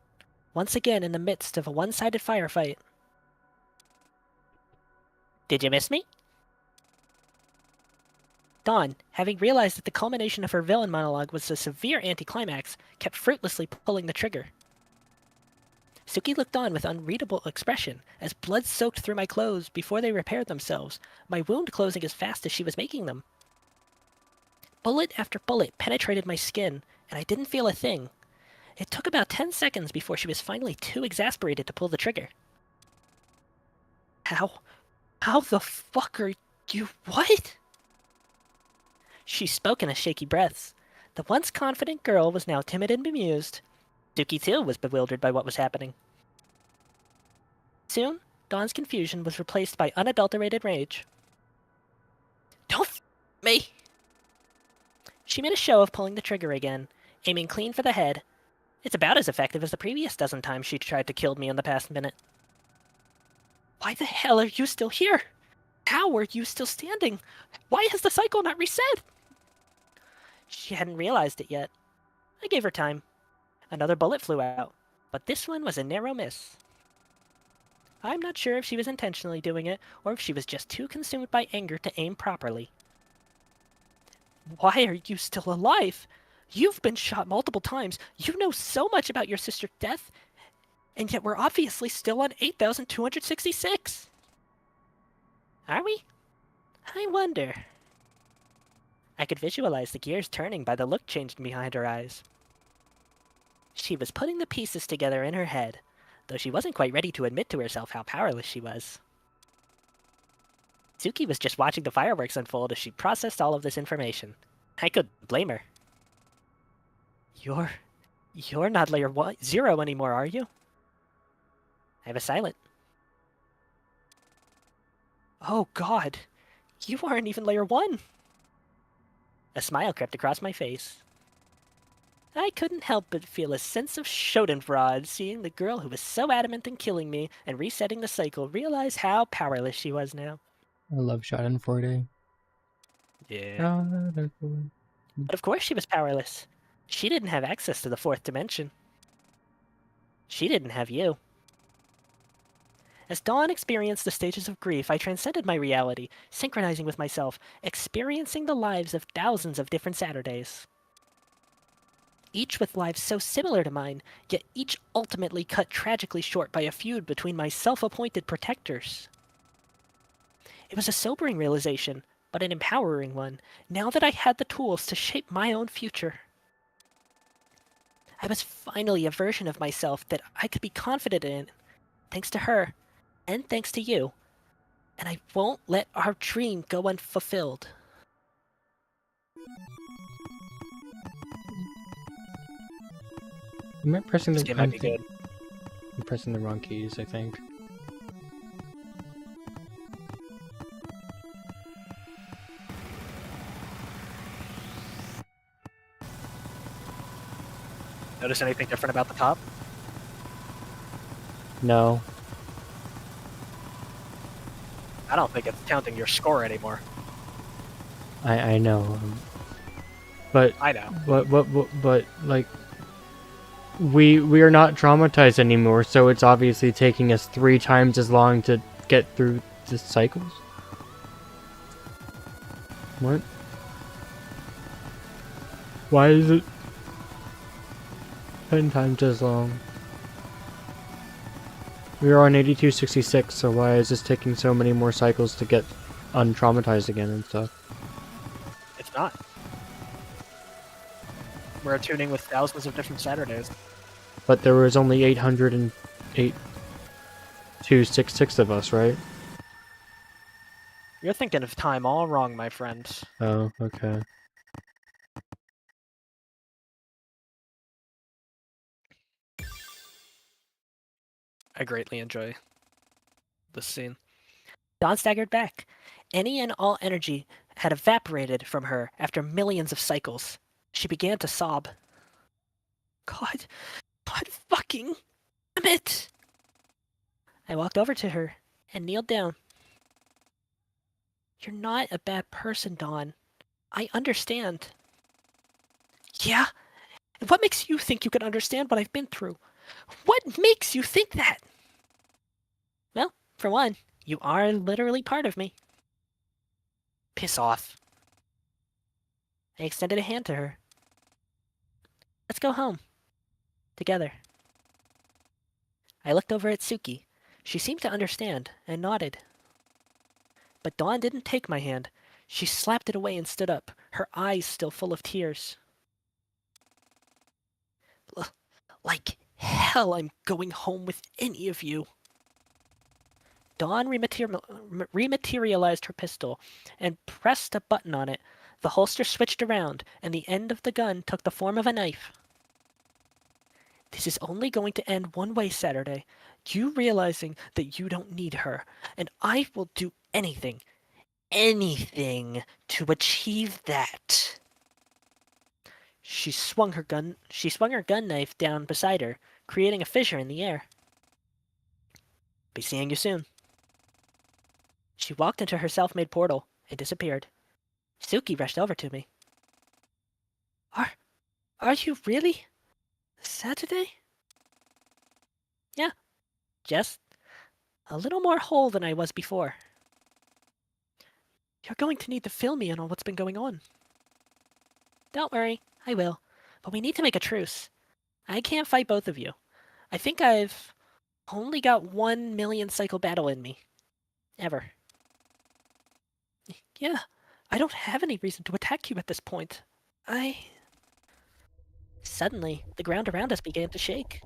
once again in the midst of a one-sided firefight. Did you miss me? Dawn, having realized that the culmination of her villain monologue was a severe anticlimax, kept fruitlessly pulling the trigger. Suki looked on with unreadable expression as blood soaked through my clothes before they repaired themselves, my wound closing as fast as she was making them. Bullet after bullet penetrated my skin, and I didn't feel a thing. It took about 10 seconds before she was finally too exasperated to pull the trigger. How the fuck are you— what? She spoke in a shaky breath. The once confident girl was now timid and bemused. Suki too was bewildered by what was happening. Soon, Dawn's confusion was replaced by unadulterated rage. Don't me! She made a show of pulling the trigger again, aiming clean for the head. It's about as effective as the previous dozen times she tried to kill me in the past minute. Why the hell are you still here? How are you still standing? Why has the cycle not reset? She hadn't realized it yet. I gave her time. Another bullet flew out, but this one was a narrow miss. I'm not sure if she was intentionally doing it, or if she was just too consumed by anger to aim properly. Why are you still alive? You've been shot multiple times. You know so much about your sister's death, and yet we're obviously still on 8,266. Are we? I wonder. I could visualize the gears turning by the look changing behind her eyes. She was putting the pieces together in her head, though she wasn't quite ready to admit to herself how powerless she was. Suki was just watching the fireworks unfold as she processed all of this information. I couldn't blame her. You're not layer 0 anymore, are you? I was silent. Oh god, you aren't even layer 1. A smile crept across my face. I couldn't help but feel a sense of schadenfreude seeing the girl who was so adamant in killing me and resetting the cycle realize how powerless she was now. I love Schadenfreude. Yeah. But of course she was powerless. She didn't have access to the 4th dimension. She didn't have you. As Dawn experienced the stages of grief, I transcended my reality, synchronizing with myself, experiencing the lives of thousands of different Saturdays. Each with lives so similar to mine, yet each ultimately cut tragically short by a feud between my self-appointed protectors. It was a sobering realization, but an empowering one, now that I had the tools to shape my own future. I was finally a version of myself that I could be confident in, thanks to her, and thanks to you, and I won't let our dream go unfulfilled. Am I pressing This the? game might be good. I'm pressing the wrong keys, I think. Notice anything different about the top? No. I don't think it's counting your score anymore. I know. But I know. but like we are not traumatized anymore, so it's obviously taking us 3 times as long to get through the cycles. What? Why is it 10 times as long? We are on 8266, so why is this taking so many more cycles to get untraumatized again and stuff? It's not. We're tuning with thousands of different Saturdays. But there was only 808,266 of us, right? You're thinking of time all wrong, my friend. Oh, okay. I greatly enjoy this scene. Dawn staggered back. Any and all energy had evaporated from her after millions of cycles. She began to sob. God fucking damn it! I walked over to her and kneeled down. You're not a bad person, Dawn. I understand. Yeah? And what makes you think you can understand what I've been through? What makes you think that? Well, for one, you are literally part of me. Piss off. I extended a hand to her. Let's go home. Together. I looked over at Suki. She seemed to understand and nodded. But Dawn didn't take my hand. She slapped it away and stood up, her eyes still full of tears. Like hell I'm going home with any of you. Dawn rematerialized her pistol and pressed a button on it. The holster switched around, and the end of the gun took the form of a knife. This is only going to end one way, Saturday. You realizing that you don't need her, and I will do anything to achieve that. She swung her gun knife down beside her, creating a fissure in the air. Be seeing you soon. She walked into her self-made portal and disappeared. Suki rushed over to me. Are you really? Saturday? Yeah, just a little more whole than I was before. You're going to need to fill me in on what's been going on. Don't worry, I will. But we need to make a truce. I can't fight both of you. I think I've only got 1 million cycle battle in me. Ever. Yeah, I don't have any reason to attack you at this point. Suddenly, the ground around us began to shake.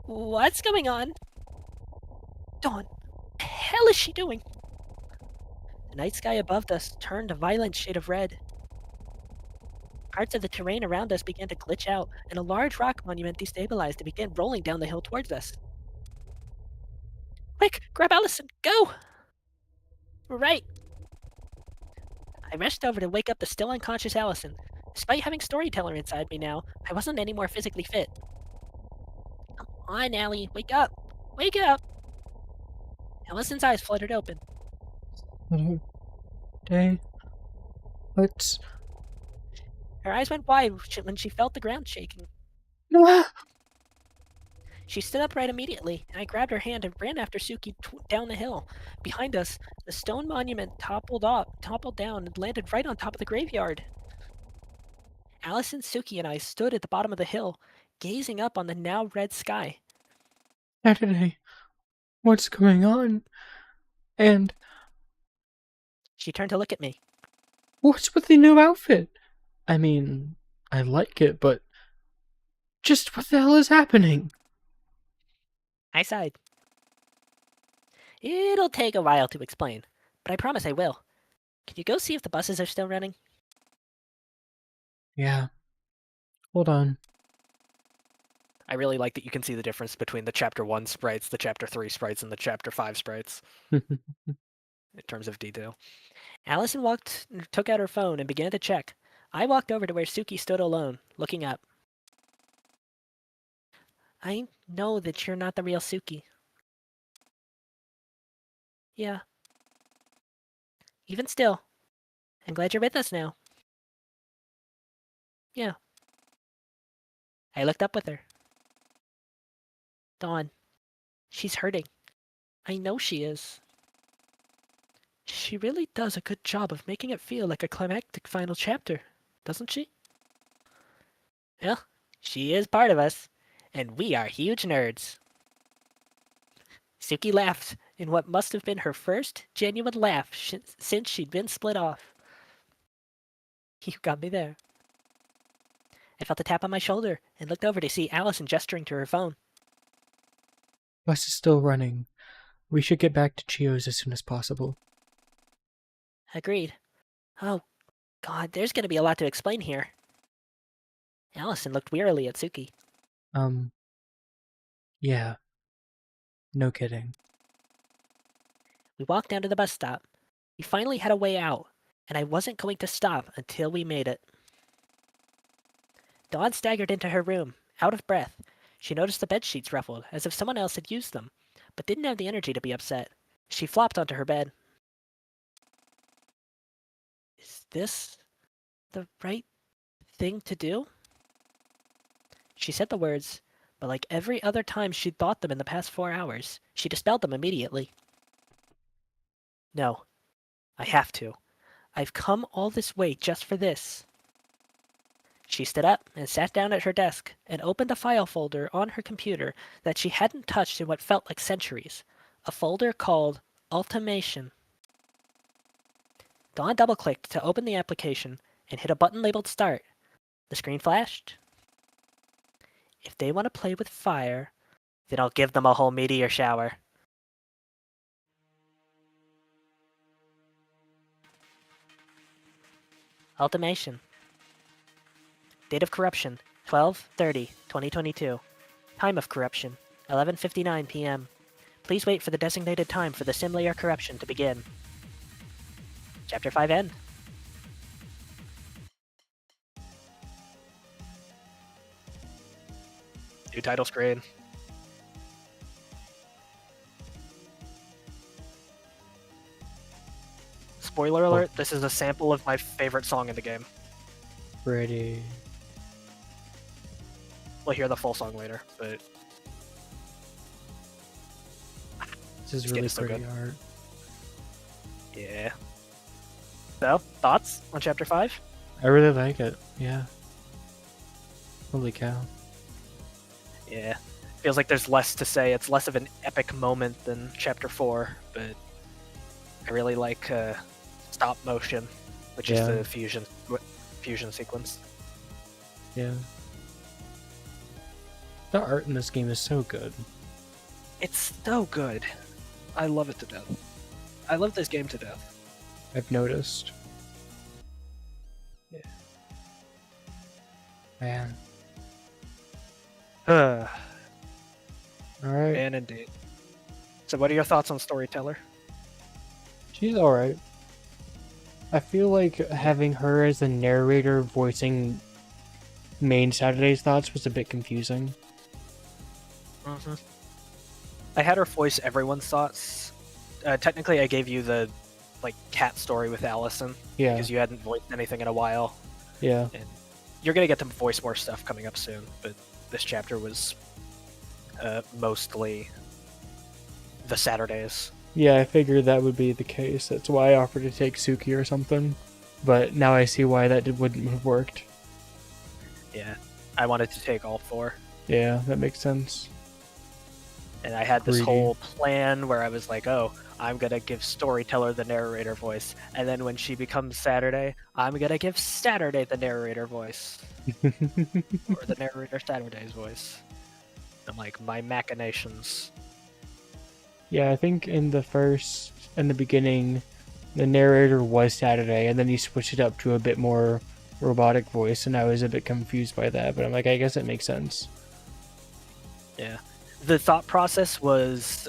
What's going on? Dawn, what the hell is she doing? The night sky above us turned a violent shade of red. Parts of the terrain around us began to glitch out, and a large rock monument destabilized and began rolling down the hill towards us. Quick, grab Allison, go! Right. I rushed over to wake up the still unconscious Allison. Despite having Storyteller inside me now, I wasn't any more physically fit. Come on, Allie, wake up! Wake up! Allison's eyes fluttered open. Day. What's... Her eyes went wide when she felt the ground shaking. No! She stood upright immediately, and I grabbed her hand and ran after Suki down the hill. Behind us, the stone monument toppled down, and landed right on top of the graveyard. Allison, Suki, and I stood at the bottom of the hill, gazing up on the now red sky. Saturday. What's going on? And... She turned to look at me. What's with the new outfit? I mean, I like it, but... Just what the hell is happening? I sighed. It'll take a while to explain, but I promise I will. Can you go see if the buses are still running? Yeah. Hold on. I really like that you can see the difference between the Chapter 1 sprites, the Chapter 3 sprites, and the Chapter 5 sprites in terms of detail. Allison took out her phone and began to check. I walked over to where Suki stood alone, looking up. I know that you're not the real Suki. Yeah. Even still, I'm glad you're with us now. Yeah. I looked up with her. Dawn. She's hurting. I know she is. She really does a good job of making it feel like a climactic final chapter, doesn't she? Well, she is part of us, and we are huge nerds. Suki laughed in what must have been her first genuine laugh since she'd been split off. You got me there. I felt a tap on my shoulder and looked over to see Allison gesturing to her phone. Bus is still running. We should get back to Chio's as soon as possible. Agreed. Oh, God, there's going to be a lot to explain here. Allison looked wearily at Suki. Yeah. No kidding. We walked down to the bus stop. We finally had a way out, and I wasn't going to stop until we made it. Dawn staggered into her room, out of breath. She noticed the bed sheets ruffled, as if someone else had used them, but didn't have the energy to be upset. She flopped onto her bed. Is this the right thing to do? She said the words, but like every other time she'd thought them in the past 4 hours, she dispelled them immediately. No, I have to. I've come all this way just for this. She stood up and sat down at her desk and opened a file folder on her computer that she hadn't touched in what felt like centuries. A folder called Ultimation. Dawn double-clicked to open the application and hit a button labeled Start. The screen flashed. If they want to play with fire, then I'll give them a whole meteor shower. Ultimation. Date of corruption, 12/30/2022. Time of corruption, 11:59 p.m. Please wait for the designated time for the sim layer corruption to begin. Chapter 5 end. New title screen. Spoiler alert, this is a sample of my favorite song in the game. Pretty. We'll hear the full song later, but This is This really game's so pretty good. art. yeah. So, thoughts on Chapter 5? I really like it. Yeah. Holy cow. Yeah. Feels like there's less to say. It's less of an epic moment than Chapter 4, but I really like stop motion, which Yeah. is the fusion sequence. Yeah. The art in this game is so good. It's so good. I love it to death. I love this game to death. I've noticed. Yeah. Man. Man, Alright. indeed. So what are your thoughts on Storyteller? She's alright. I feel like having her as the narrator voicing main Saturday's thoughts was a bit confusing. Mm-hmm. I had her voice everyone's thoughts. Technically, I gave you the cat story with Allison Yeah. because you hadn't voiced anything in a while, Yeah. and you're gonna get to voice more stuff coming up soon. But this chapter was mostly the Saturdays. Yeah, I figured that would be the case. That's why I offered to take Suki or something. But now I see why that wouldn't have worked. Yeah, I wanted to take all 4. Yeah, that makes sense. And I had this Greedy. whole plan where I was like, oh, I'm going to give Storyteller the narrator voice. And then when she becomes Saturday, I'm going to give Saturday the narrator voice. Or the narrator Saturday's voice. I'm like, my machinations. Yeah, I think in the beginning, the narrator was Saturday, and then he switched it up to a bit more robotic voice, and I was a bit confused by that, but I'm like, I guess it makes sense. Yeah. The thought process was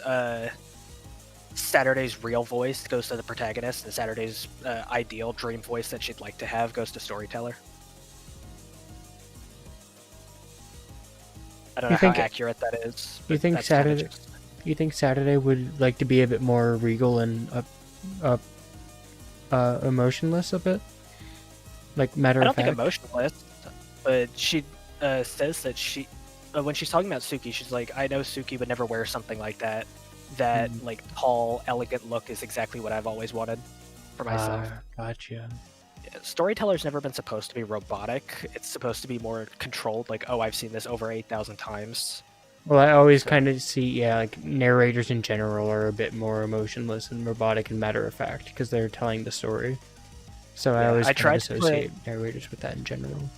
Saturday's real voice goes to the protagonist, and Saturday's ideal dream voice that she'd like to have goes to Storyteller. I don't You know think- how accurate that is. You but think that's kinda Saturday? just- You think Saturday would like to be a bit more regal and emotionless a bit, like matter I don't of think fact? emotionless, but she says that she, when she's talking about Suki, she's like, I know Suki would never wear something like that. That tall, elegant look is exactly what I've always wanted for myself. Gotcha. Yeah, Storyteller's never been supposed to be robotic. It's supposed to be more controlled. Like, oh, I've seen this over 8,000 times. Well, I always kind of see, like narrators in general are a bit more emotionless and robotic and matter of fact because they're telling the story. So I Yeah, always I kind of tried to put- associate narrators with that in general.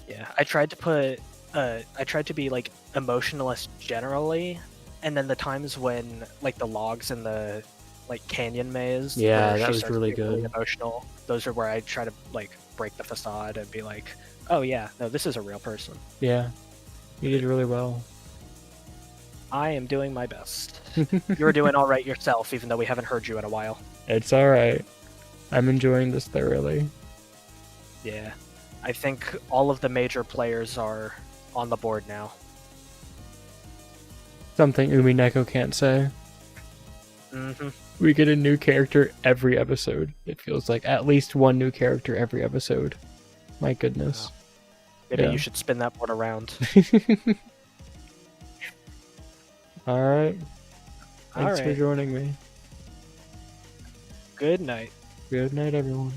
Yeah, I tried to be like emotionless generally, and then the times when the logs in the canyon maze, Yeah, where that she was starts really to get really good. emotional. Those are where I try to break the facade and be like, oh yeah, no, this is a real person. Yeah, you did really well. I am doing my best. You're doing all right yourself, even though we haven't heard you in a while. It's alright. I'm enjoying this thoroughly. Yeah. I think all of the major players are on the board now. Something Umineko can't say. Mm-hmm. We get a new character every episode. It feels like at least one new character every episode. My goodness. Maybe Yeah. you should spin that board around. Alright. Thanks for Alright. joining me. Good night. Good night, everyone.